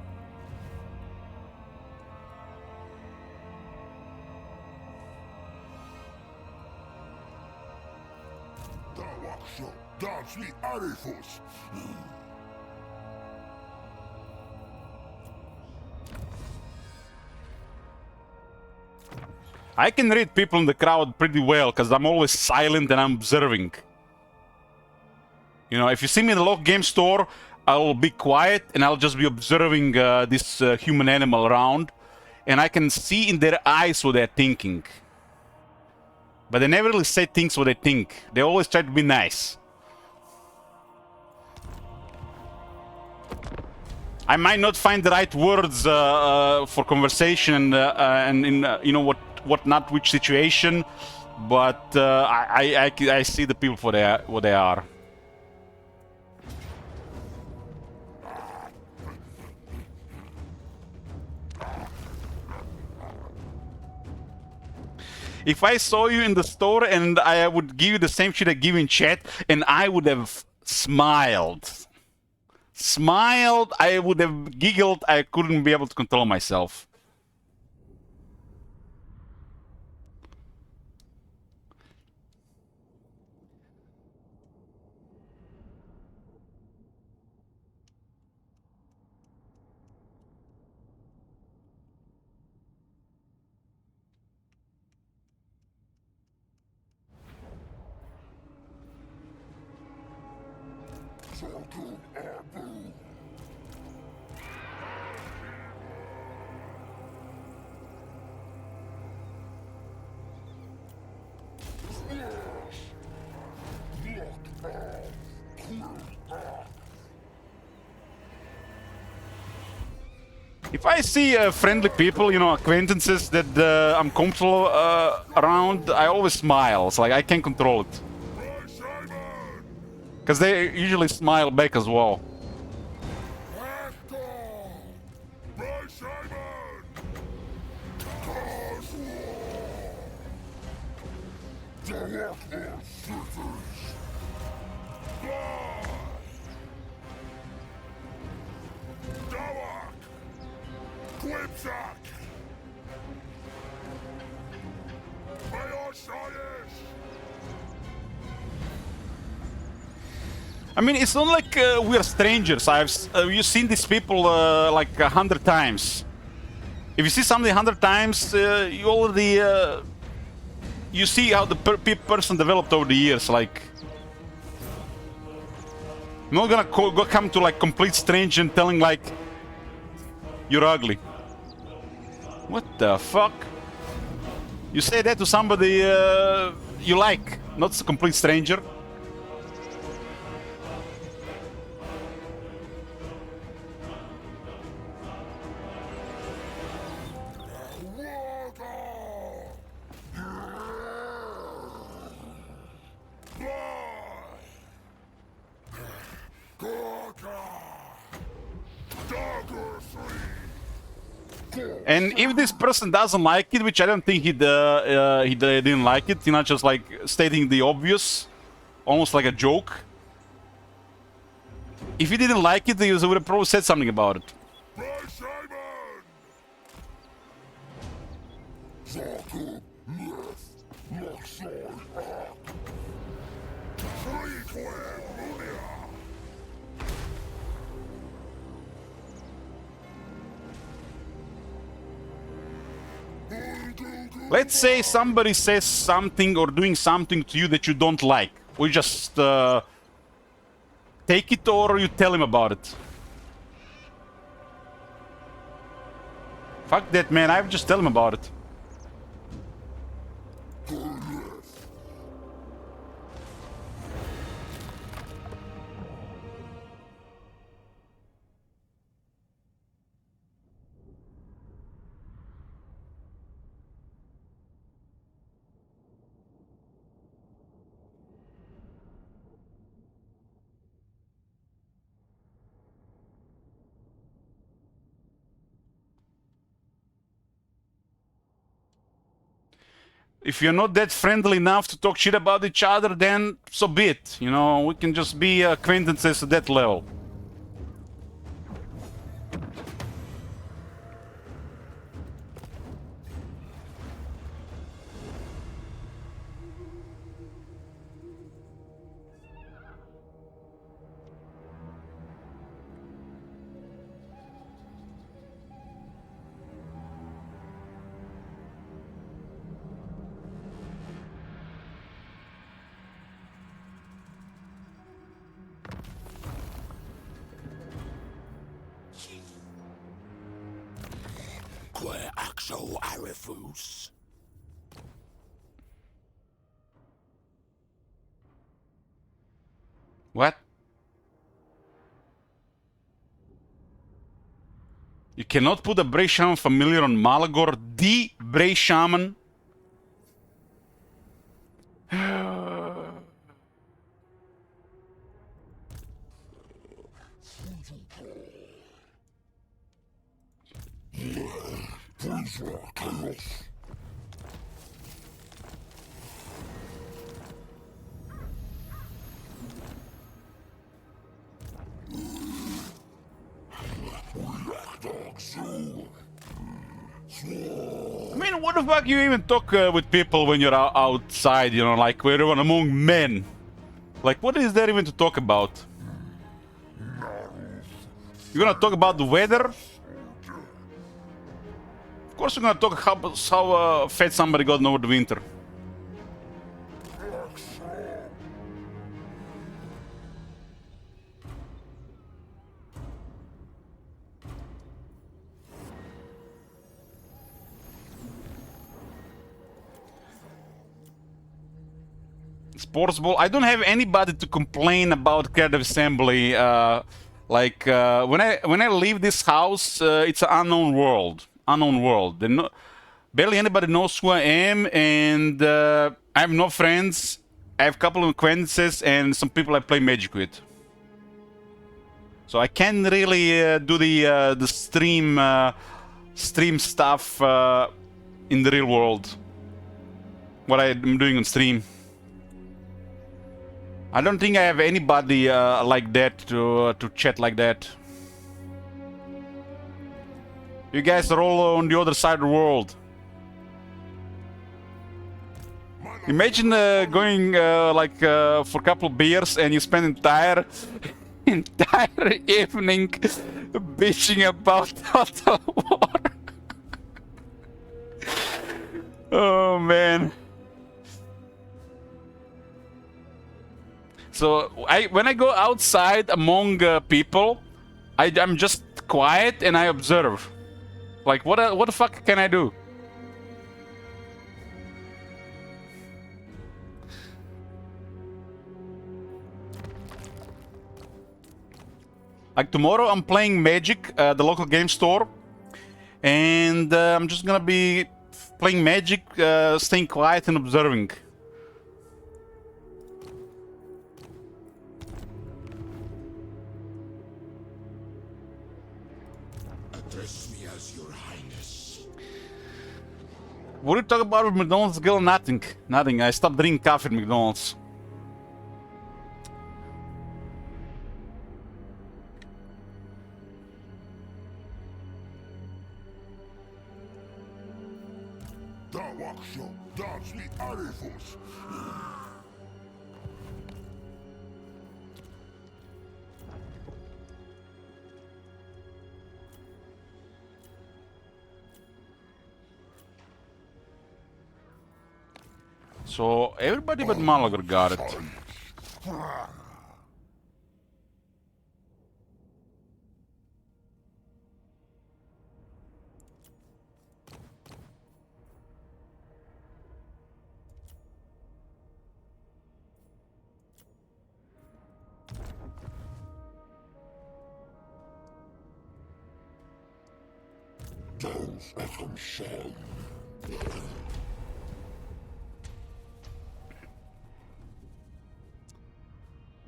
I can read people in the crowd pretty well because I'm always silent and I'm observing. You know, if you see me in the local game store, I'll be quiet and I'll just be observing this human animal around, and I can see in their eyes what they're thinking. But they never really say things what they think. They always try to be nice. I might not find the right words for conversation and in you know what not which situation, but I see the people for what they are. If I saw you in the store and I would give you the same shit I give in chat, and I would have smiled, I would have giggled, I couldn't be able to control myself. If I see friendly people, you know, acquaintances that I'm comfortable around, I always smile. It's like I can't control it. Because they usually smile back as well. I mean, it's not like we're strangers. You've seen these people like 100 times. If you see somebody 100 times, you already you see how the person developed over the years. Like, I'm not gonna go come to like complete stranger and telling like you're ugly. What the fuck? You say that to somebody you like, not a complete stranger. And if this person doesn't like it, which I don't think he didn't like it, you know, just like stating the obvious, almost like a joke. If he didn't like it, he would have probably said something about it. Let's say somebody says something or doing something to you that you don't like. We just take it or you tell him about it. Fuck that, man. I would just tell him about it. If you're not that friendly enough to talk shit about each other, then so be it. You know, we can just be acquaintances at that level. What? You cannot put a Bray Shaman familiar on Malagor, the Bray Shaman? I mean, what the fuck you even talk with people when you're outside, you know, like we're even among men? Like, what is there even to talk about? You're gonna talk about the weather? Of course you're gonna talk how fat somebody got over the winter. Sports ball. I don't have anybody to complain about creative assembly Like when I leave this house, it's an unknown world. Unknown world. Barely anybody knows who I am, and I have no friends. I have a couple of acquaintances and some people I play Magic with. So I can't really do the stream stuff in the real world. What I'm doing on stream. I don't think I have anybody like that to chat like that. You guys are all on the other side of the world. Imagine going like for a couple of beers and you spend entire evening bitching about Total War. Oh man. So when I go outside among people, I'm just quiet and I observe. Like what the fuck can I do? Like tomorrow I'm playing Magic, the local game store, and I'm just gonna be playing Magic, staying quiet and observing. Address me as your highness. What do you talk about with McDonald's, Gil? Nothing. Nothing. I stopped drinking coffee at McDonald's. So everybody but Malagar got it.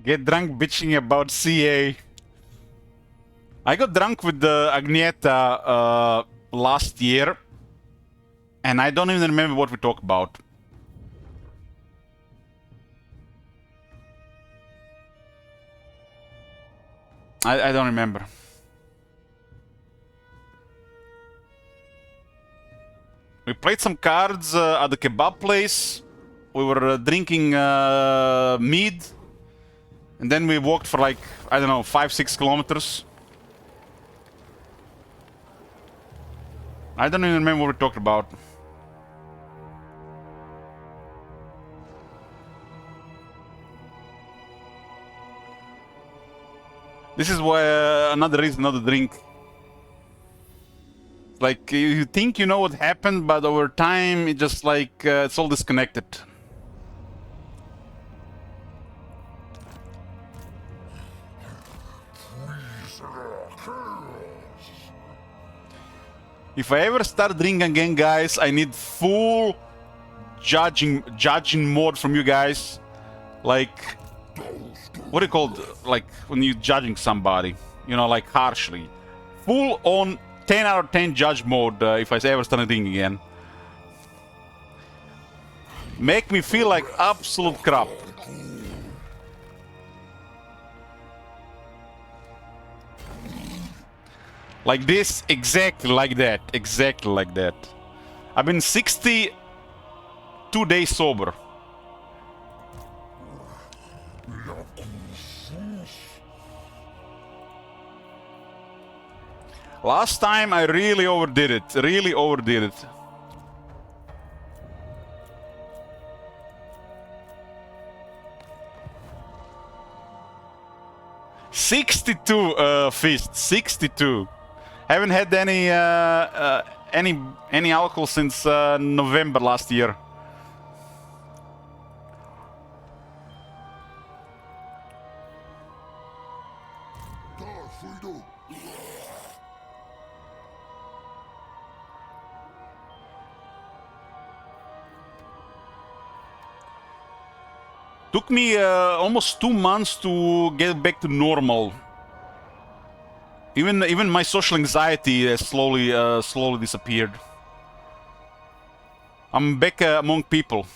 Get drunk bitching about CA. I got drunk with the Agnieta last year, and I don't even remember what we talked about. I don't remember. We played some cards at the kebab place. We were drinking mead. And then we walked for like, I don't know, 5-6 kilometers. I don't even remember what we talked about. This is why another reason not to drink. Like, you think you know what happened, but over time, it just like, it's all disconnected. If I ever start drinking again, guys, I need full judging mode from you guys. Like, what do you call it? Like when you're judging somebody, you know, like harshly. Full on 10 out of 10 judge mode if I ever start drinking again. Make me feel like absolute crap. Like this, exactly like that, exactly like that. I've been 62 days sober. Last time I really overdid it, really overdid it. $62 fist, 62. Haven't had any alcohol since November last year. Took me almost 2 months to get back to normal. Even my social anxiety has slowly disappeared. I'm back among people.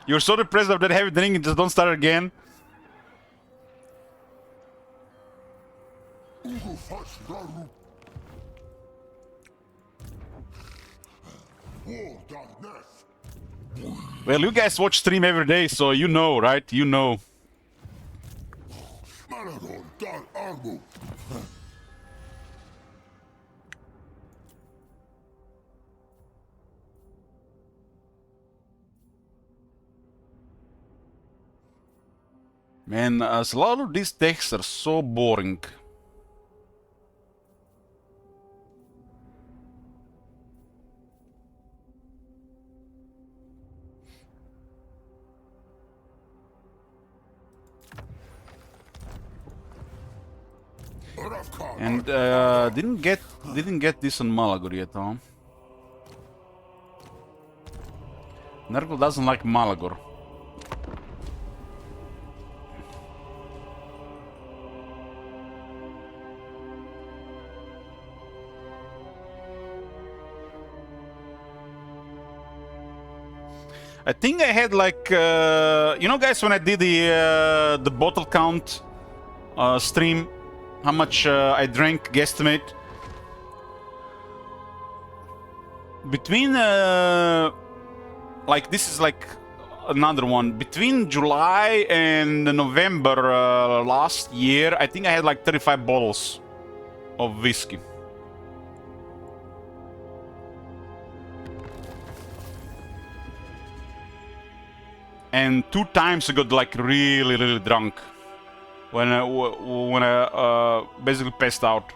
You're so depressed of that heavy drinking, just don't start again. Well, you guys watch stream every day, so you know, right? You know. Man, a lot of these texts are so boring. And didn't get this on Malagor yet, huh? Nurgle doesn't like Malagor. I think I had like you know, guys, when I did the bottle count stream, how much I drank, guesstimate. Between like this is like another one. Between July and November last year, I think I had like 35 bottles of whiskey. And 2 times I got like really drunk when I basically passed out.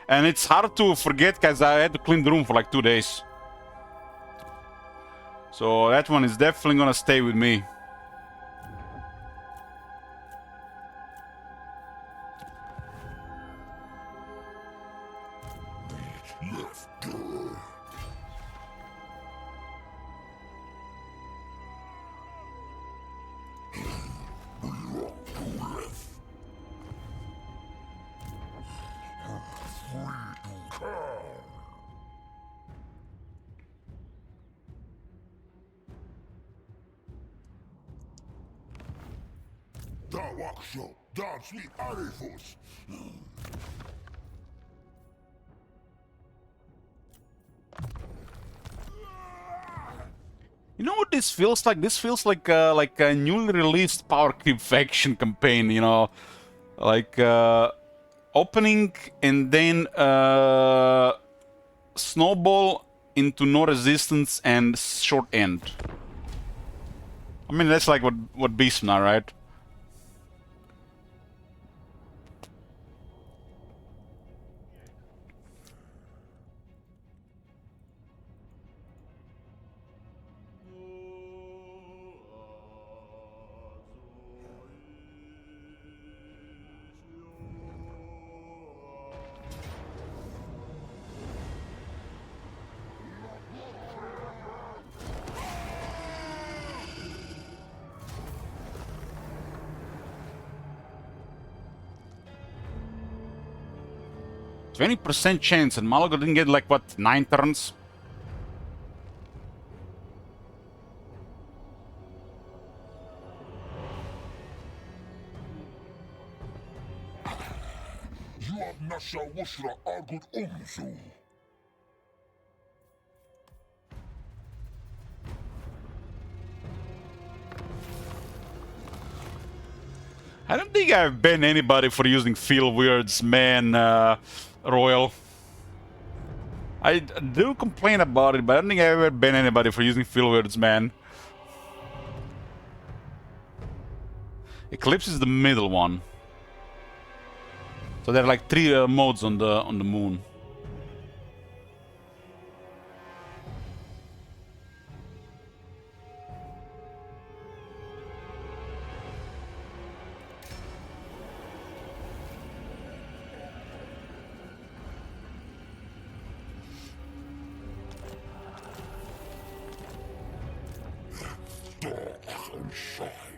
And it's hard to forget because I had to clean the room for like 2 days. So that one is definitely gonna stay with me. You know what this feels like? This feels like a newly released Power Creep faction campaign, you know, like opening and then snowball into no resistance and short end. I mean, that's like what Beastmen are, right? %20 chance, and Malagor didn't get like what, 9 turns? I don't think I've banned anybody for using field words, man, Royal. I do complain about it, but I don't think I've ever banned anybody for using fill words, man. Eclipse is the middle one. So there are like 3 modes on the moon.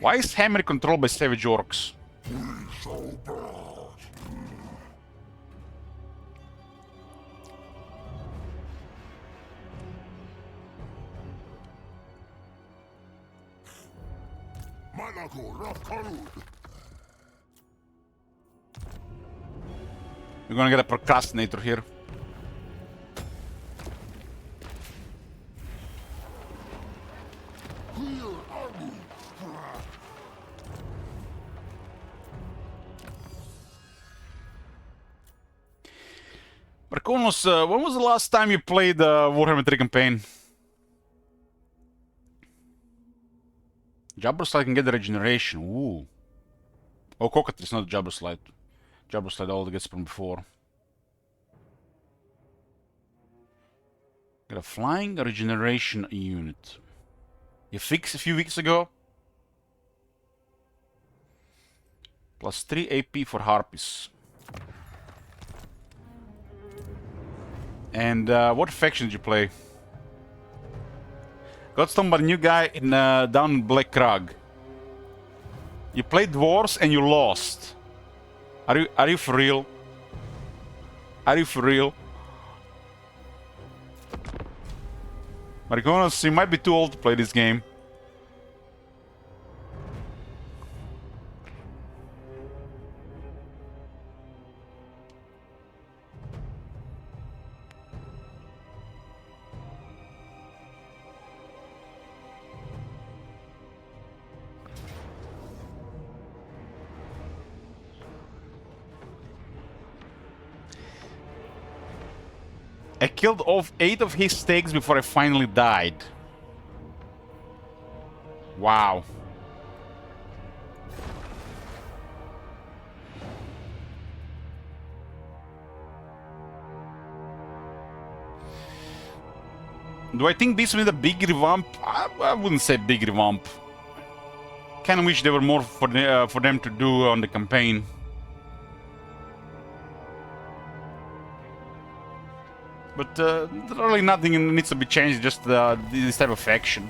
Why is Hammer controlled by savage orcs? We're gonna get a procrastinator here. Marconos, when was the last time you played Warhammer 3 campaign? Jabberslide can get the regeneration. Ooh. Oh, Cockatrice, not Jabberslide. Jabberslide already gets from before. Got a flying regeneration unit. You fixed a few weeks ago. Plus 3 AP for Harpies. And what faction did you play? Got stung by a new guy in down in Black Crag. You played dwarves and you lost. Are you for real? Are you for real? Mariconas, you might be too old to play this game. I killed off 8 of his stakes before I finally died. Wow. Do I think this was a big revamp? I wouldn't say big revamp. Kinda wish there were more for them to do on the campaign. But really nothing needs to be changed, just this type of faction.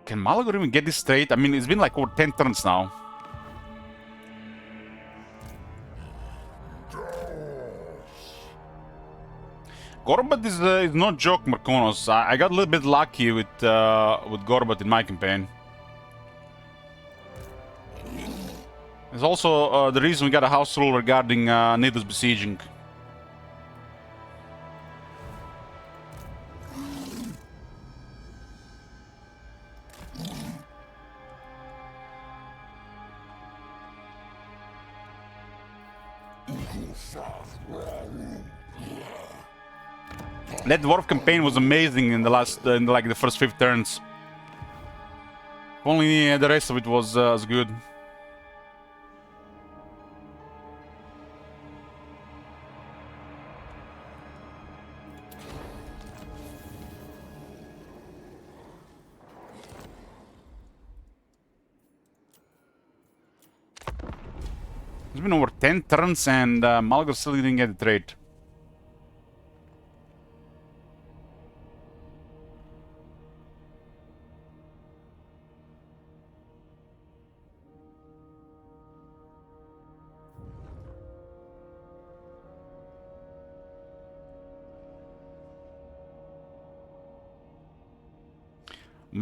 Can Malagor even get this straight? I mean, it's been like over 10 turns now. Gorbat is no joke, Marconos. I got a little bit lucky with Gorbat in my campaign. It's also the reason we got a house rule regarding Nidus besieging. That dwarf campaign was amazing in the last, in like the first 5 turns. Only the rest of it was as good. It's been over 10 turns and Malagor still didn't get the trade.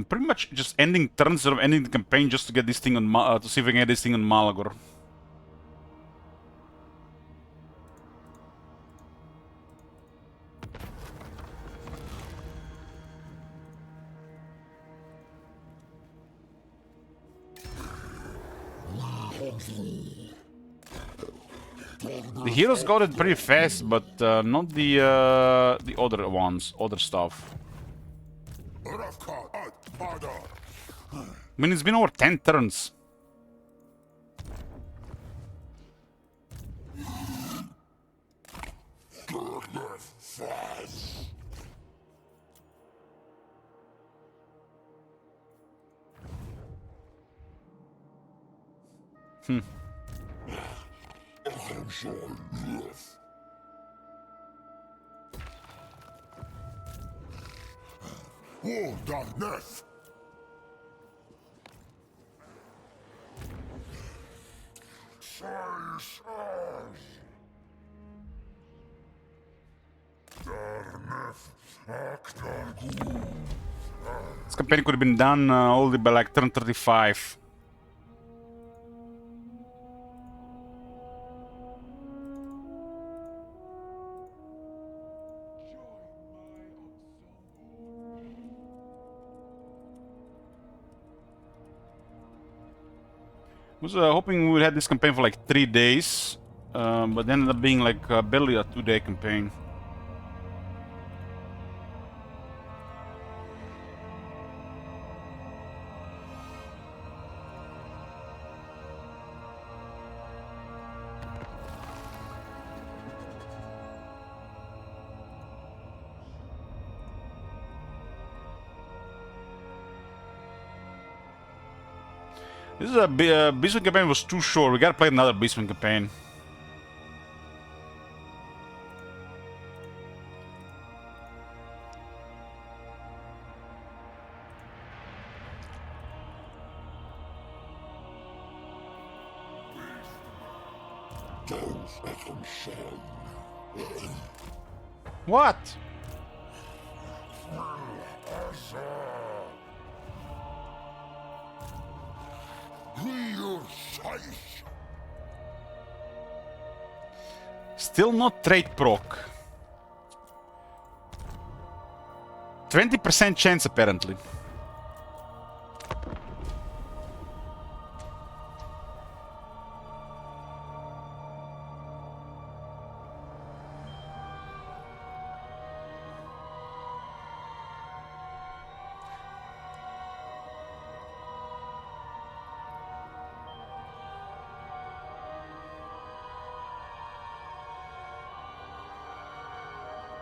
pretty much just ending turns instead of ending the campaign just to get this thing on to see if we can get this thing on Malagor. The heroes got it pretty fast, but not the other ones, other stuff. I mean, it's been over 10 turns. This campaign could have been done only by like turn 35. I was hoping we would have this campaign for like 3 days, but ended up being like barely a 2-day campaign. This is a Beastman campaign was too short. We gotta play another Beastman campaign. What? Still not trait proc. 20% chance apparently.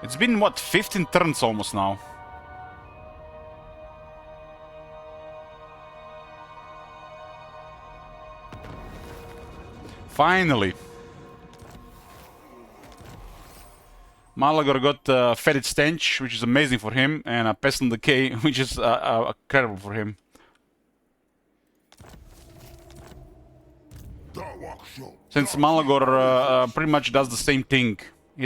It's been, what, 15 turns almost now. Finally. Malagor got Fetid Stench, which is amazing for him, and a Pestilent Decay, which is incredible for him. Since Malagor pretty much does the same thing. He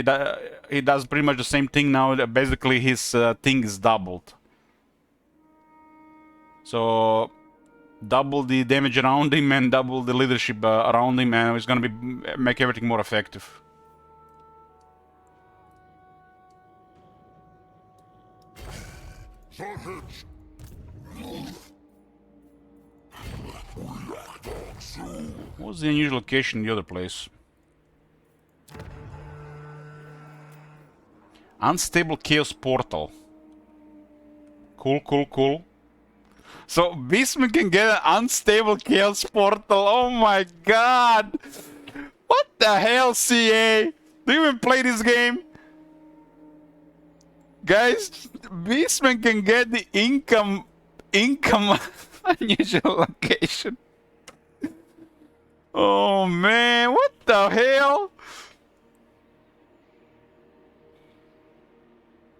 does pretty much the same thing now. Basically, his thing is doubled. So, double the damage around him and double the leadership around him, and it's gonna make everything more effective. What was the unusual location in the other place? Unstable Chaos Portal. Cool, cool, cool. So Beastman can get an Unstable Chaos Portal. Oh my god! What the hell, CA? Do you even play this game? Guys, Beastman can get the income unusual location. Oh man, what the hell?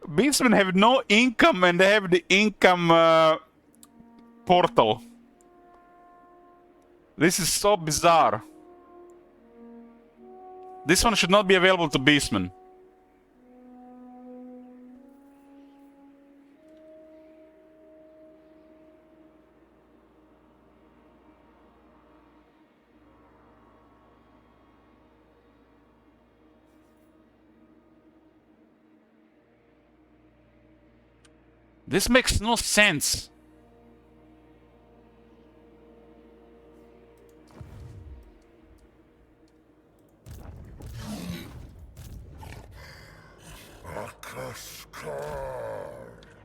Beastmen have no income and they have the income portal. This is so bizarre. This one should not be available to Beastmen. This makes no sense.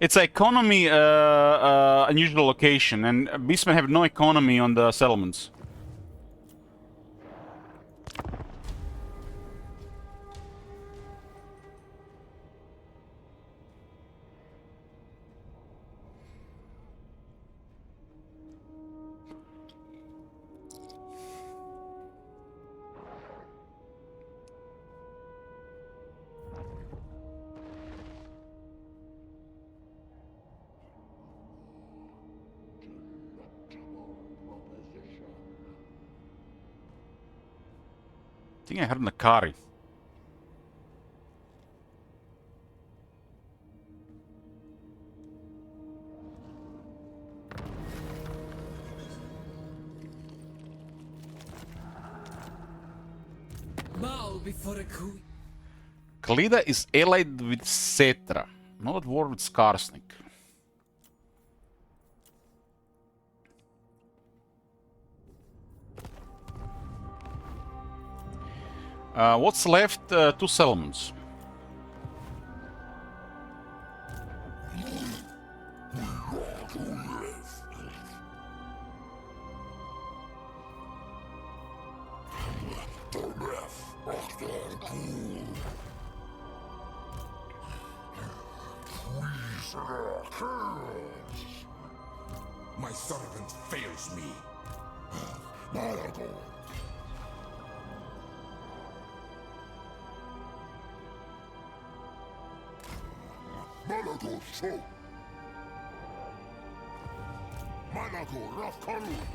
It's economy unusual location, and beastmen have no economy on the settlements. I think I heard Nakari. Bow before a queen. Kalida is allied with Cetra, not at war with Skarsnik. What's left? 2 settlements. My servant fails me. Malago show. Malago Rafkarud.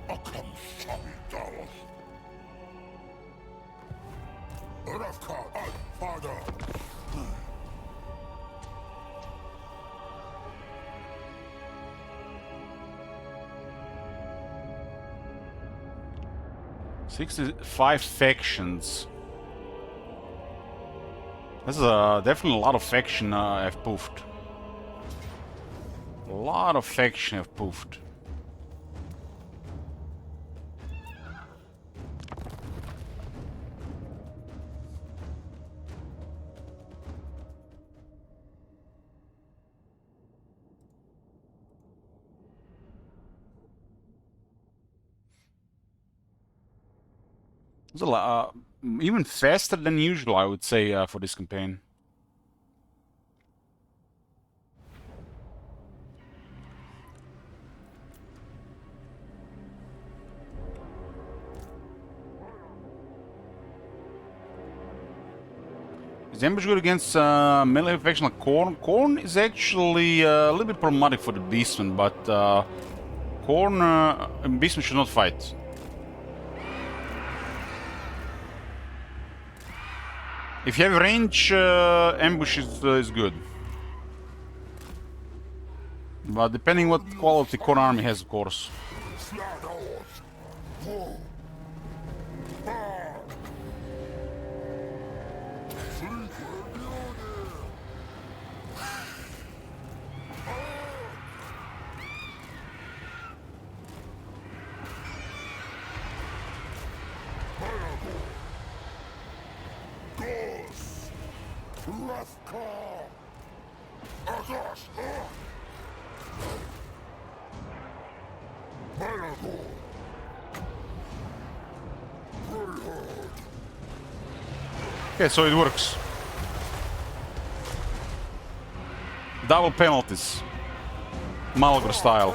Akam Sami Dawas. Rafkar al Father. "65 factions. This is definitely a lot of faction have poofed. A lot of faction have poofed. It's a lot, even faster than usual, I would say, for this campaign. Is the ambush good against melee faction like Khorne? Khorne is actually a little bit problematic for the Beastmen, but Khorne Beastmen should not fight. If you have range, ambush is good. But depending what quality Khorne army has, of course. Okay, so it works. Double penalties. Malgor style.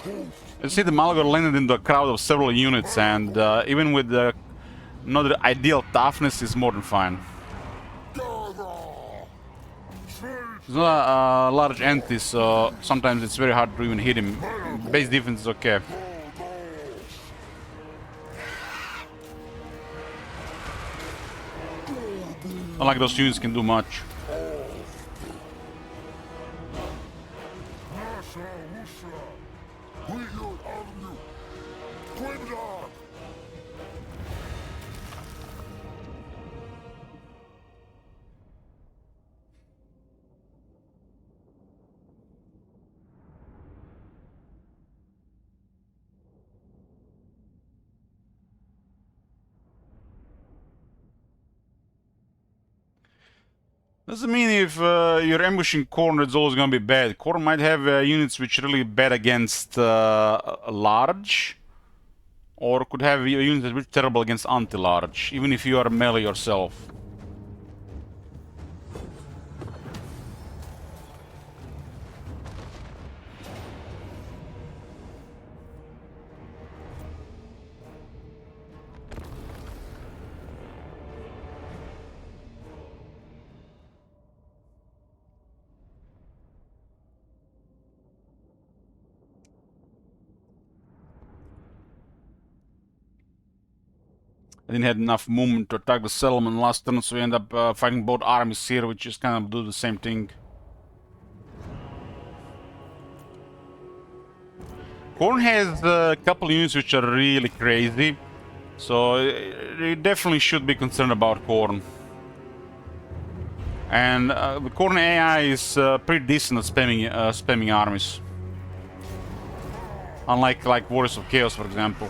You see, the Malgor landed into a crowd of several units, and even with the not the ideal toughness, is more than fine. He's not a large entity, so sometimes it's very hard to even hit him. Base defense is okay. Not like those units can do much. Doesn't mean if you're ambushing Khorne, it's always gonna be bad. Khorne might have units which are really bad against large, or could have units that are really terrible against anti-large, even if you are melee yourself. I didn't have enough movement to attack the settlement last turn, so we end up fighting both armies here, which is kind of do the same thing. Khorne has a couple units which are really crazy, so you definitely should be concerned about Khorne. And the Khorne AI is pretty decent at spamming armies. Unlike like Warriors of Chaos, for example.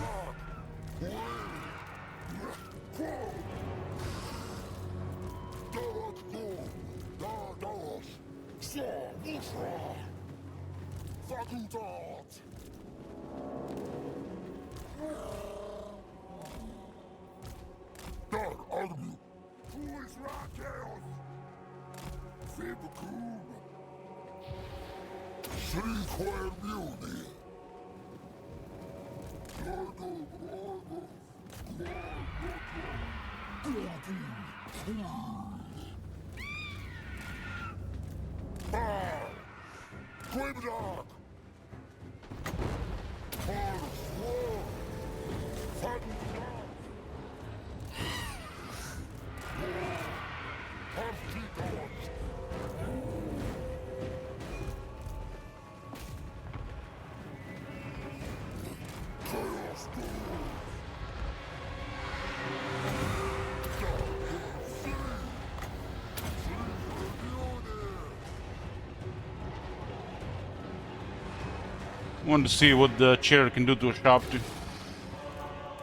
Want to see what the chair can do to a Sharpty.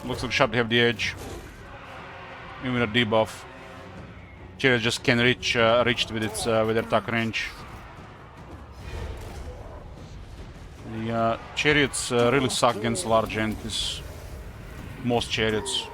Looks like Sharpty have the edge. Even a debuff. Chair just can reach with its with their attack range. The chariots really suck against large entities. Most chariots.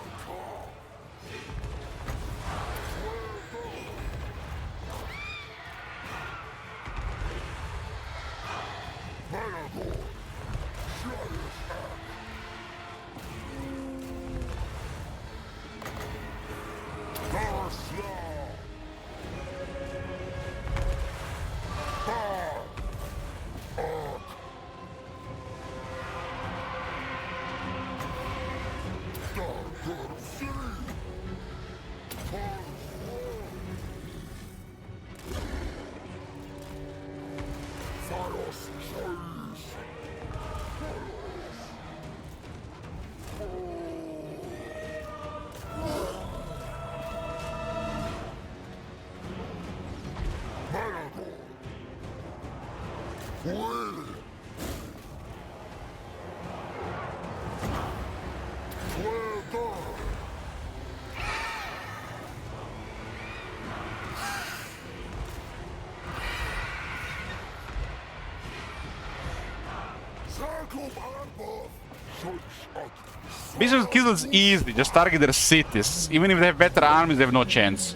Business kills is easy, just target their cities. Even if they have better armies, they have no chance.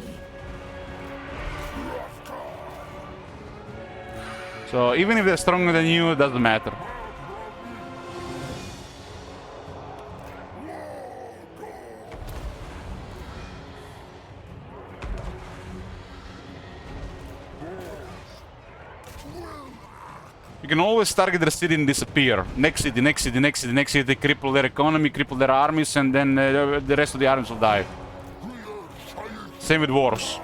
So even if they're stronger than you, it doesn't matter. You can always target their city and disappear. Next city, next city, next city, next city, cripple their economy, cripple their armies, and then the rest of the armies will die. Same with wars.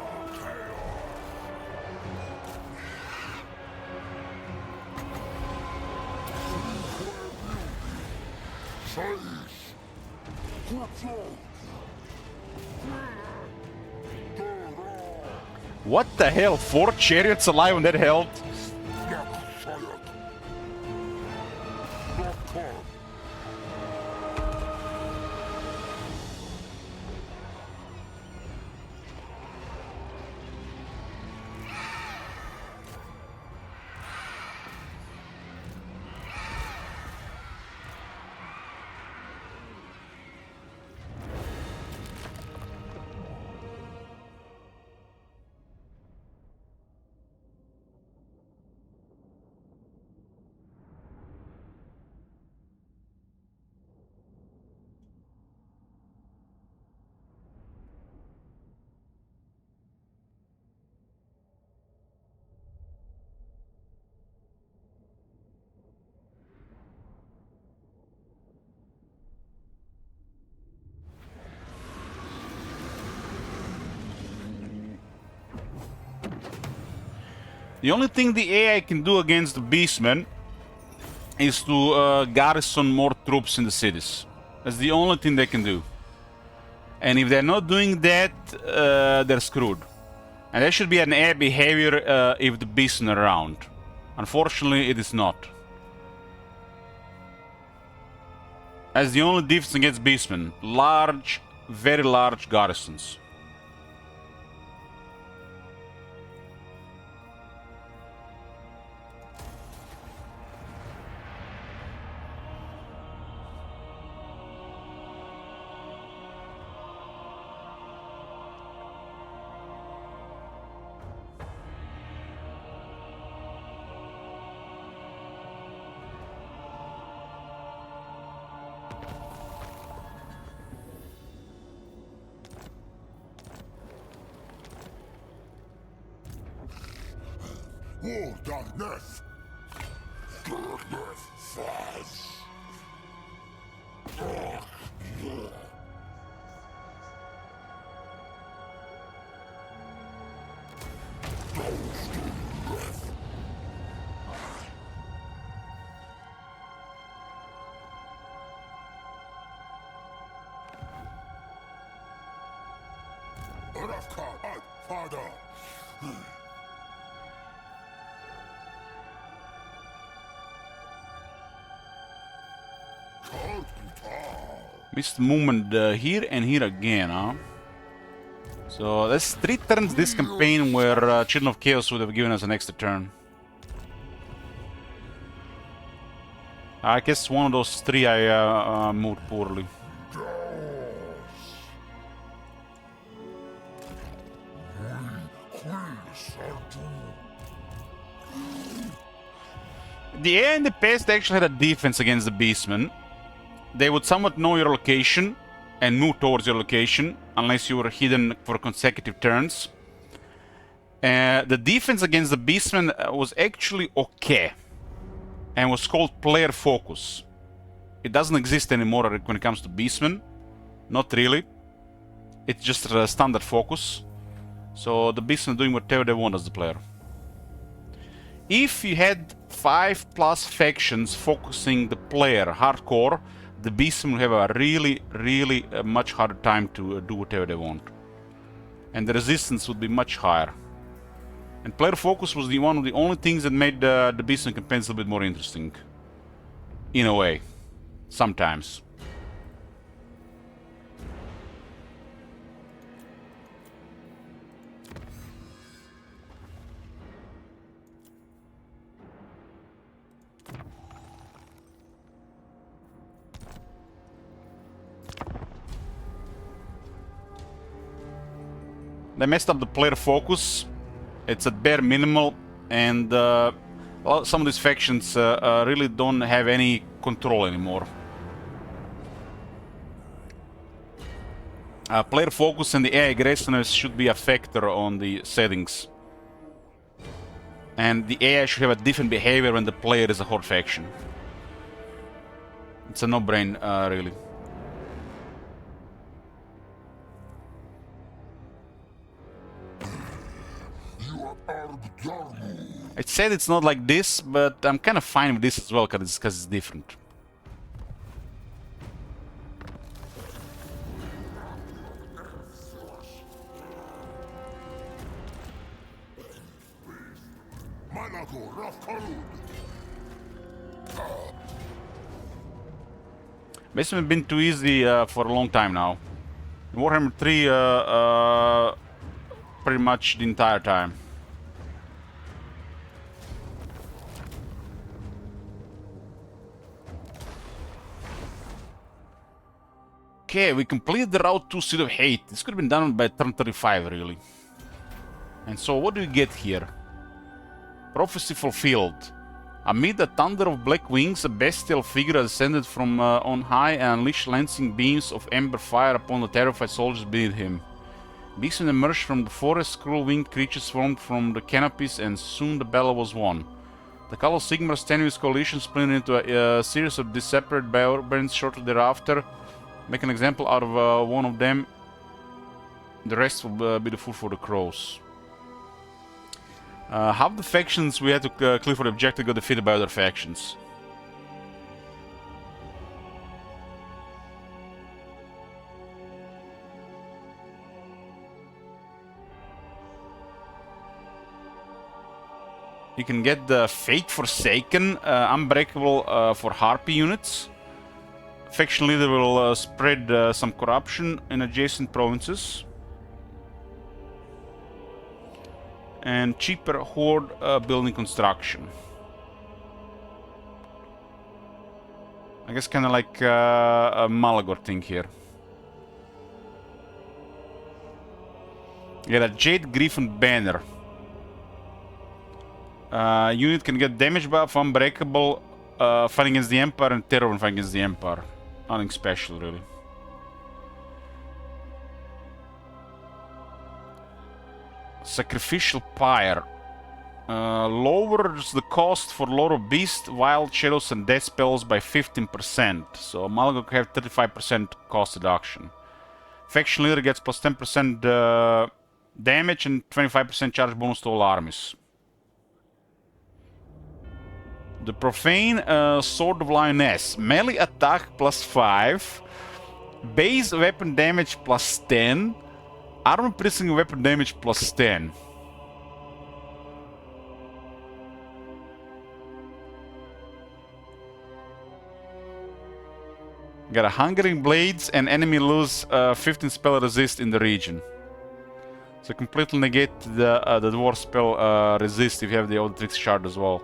What the hell? 4 chariots alive on that health? The only thing the AI can do against the beastmen is to garrison more troops in the cities. That's the only thing they can do. And if they're not doing that, they're screwed. And there should be an AI behavior if the beastmen are around. Unfortunately, it is not. That's the only difference against beastmen. Large, very large garrisons. Wilderness! Father! Missed movement here and here again, huh? So that's 3 turns this campaign where Children of Chaos would have given us an extra turn. I guess one of those 3 I moved poorly. The AI in the past actually had a defense against the beastmen. They would somewhat know your location and move towards your location unless you were hidden for consecutive turns. The defense against the beastmen was actually okay and was called player focus. It doesn't exist anymore when it comes to beastmen. Not really. It's just a standard focus. So the beastmen are doing whatever they want as the player. If you had 5+ factions focusing the player hardcore, the beastmen will have a really much harder time to do whatever they want. And the resistance would be much higher. And player focus was one of the only things that made the beastmen campaigns a little bit more interesting. In a way. Sometimes. They messed up the player focus. It's at bare minimal, and well, some of these factions really don't have any control anymore. Player focus and the AI aggressiveness should be a factor on the settings. And the AI should have a different behavior when the player is a Horde faction. It's a no-brain, really. It said it's not like this, but I'm kind of fine with this as well, because it's different. Basically been too easy for a long time now. Warhammer 3 pretty much the entire time. Okay, we completed the Route to Seed of Hate. This could have been done by turn 35, really. And so what do we get here? Prophecy fulfilled. Amid the thunder of black wings, a bestial figure ascended from on high and unleashed lancing beams of ember fire upon the terrified soldiers beneath him. Beastmen emerged from the forest, cruel-winged creatures swarmed from the canopies, and soon the battle was won. The Call of Sigmar's tenuous coalition splintered into a series of separate bands shortly thereafter. Make an example out of one of them. The rest will be the food for the crows. Half the factions we had to clear for the objective got defeated by other factions. You can get the Fate Forsaken, Unbreakable for Harpy units. Faction leader will spread some corruption in adjacent provinces. And cheaper Horde building construction. I guess kind of like a Malagor thing here. You got a Jade Griffin banner. Unit can get damage buff, Unbreakable, fighting against the Empire, and Terror when fighting against the Empire. Nothing special, really. Sacrificial Pyre. Lowers the cost for Lore of Beast, Wild Shadows, and Death spells by 15%. So Malagor can have 35% cost reduction. Faction leader gets plus 10% damage and 25% charge bonus to all armies. The Profane Sword of Lioness. Melee attack plus 5. Base weapon damage plus 10. Armor piercing weapon damage plus 10. Got a Hungering Blades and enemy lose 15 spell resist in the region. So completely negate the dwarf spell resist if you have the Odrix shard as well.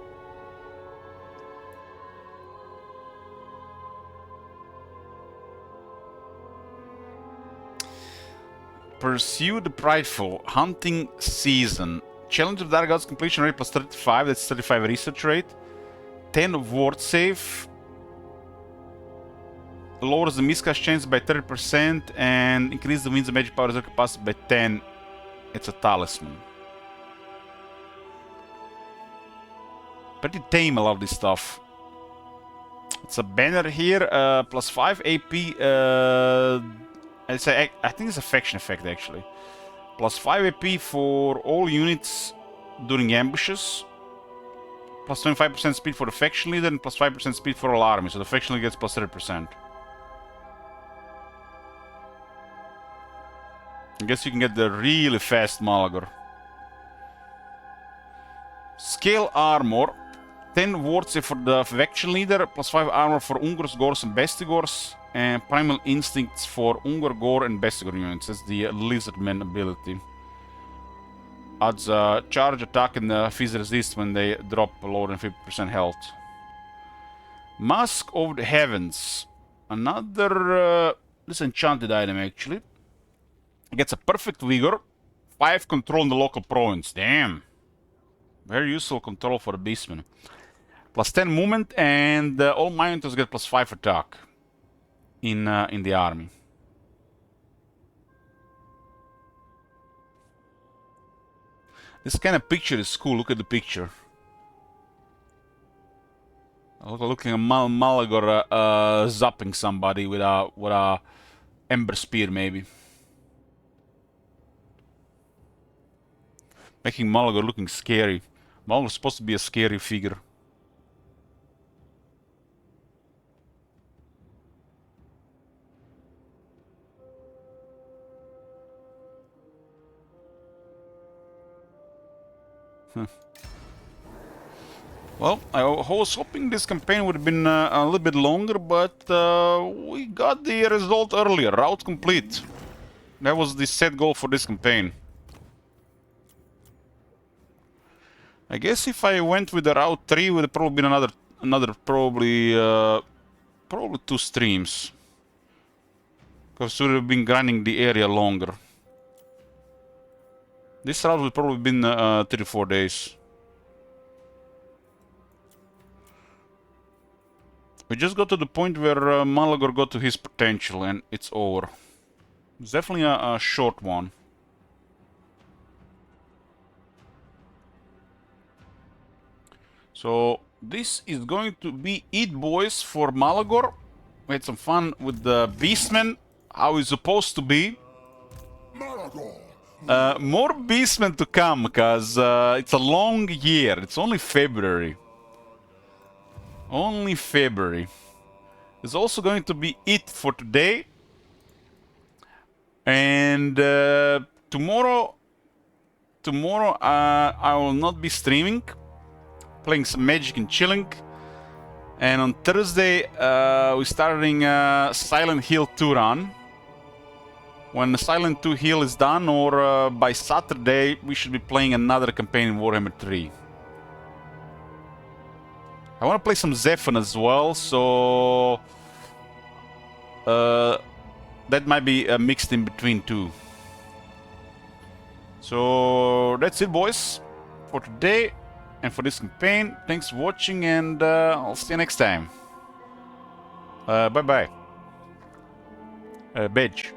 Pursue the Prideful. Hunting Season. Challenge of Dark Gods completion rate plus 35. That's 35 research rate. 10 of Ward Save. Lowers the miscast chance by 30% and increases the winds of magic power reserve capacity by 10. It's a talisman. Pretty tame, I love this stuff. It's a banner here, plus 5 AP. I think it's a faction effect actually. Plus 5 AP for all units during ambushes. Plus 25% speed for the faction leader and plus 5% speed for all armies. So the faction leader gets plus 30%. I guess you can get the really fast Malagor. Scale armor. 10 wards for the faction leader. Plus 5 armor for Ungors, Gors, and Bestigors. And Primal Instincts for Ungur, Gore, and Bestigor units. That's the Lizardman ability. Adds charge, attack, and fizz resist when they drop lower than 50% health. Mask of the Heavens. Another this enchanted item actually. It gets a perfect vigor, 5 control in the local province. Damn. Very useful control for a beastman. Plus 10 movement, and all Minotaurs get plus 5 attack in the army. This kind of picture is cool. Look at the picture. Looking at Malagor zapping somebody with a Ember Spear, maybe. Making Malagor looking scary. Malagor's supposed to be a scary figure. Well, I was hoping this campaign would have been a little bit longer, but we got the result earlier. Route complete. That was the set goal for this campaign. I guess if I went with the Route 3, it would have probably been another probably 2 streams. Because we would have been grinding the area longer. This route would probably have been 3-4 days. We just got to the point where Malagor got to his potential and it's over. It's definitely a short one. So this is going to be it, boys, for Malagor. We had some fun with the Beastmen, how it's supposed to be. More Beastmen to come, because it's a long year. It's only February. Only February. It's also going to be it for today. And tomorrow I will not be streaming. Playing some Magic and chilling. And on Thursday we're starting Silent Hill 2 run. When the Silent 2 Hill is done, or by Saturday, we should be playing another campaign in Warhammer 3. I want to play some Zephyr as well, so that might be mixed in between two. So that's it, boys, for today and for this campaign. Thanks for watching, and I'll see you next time. Bye bye. Badge.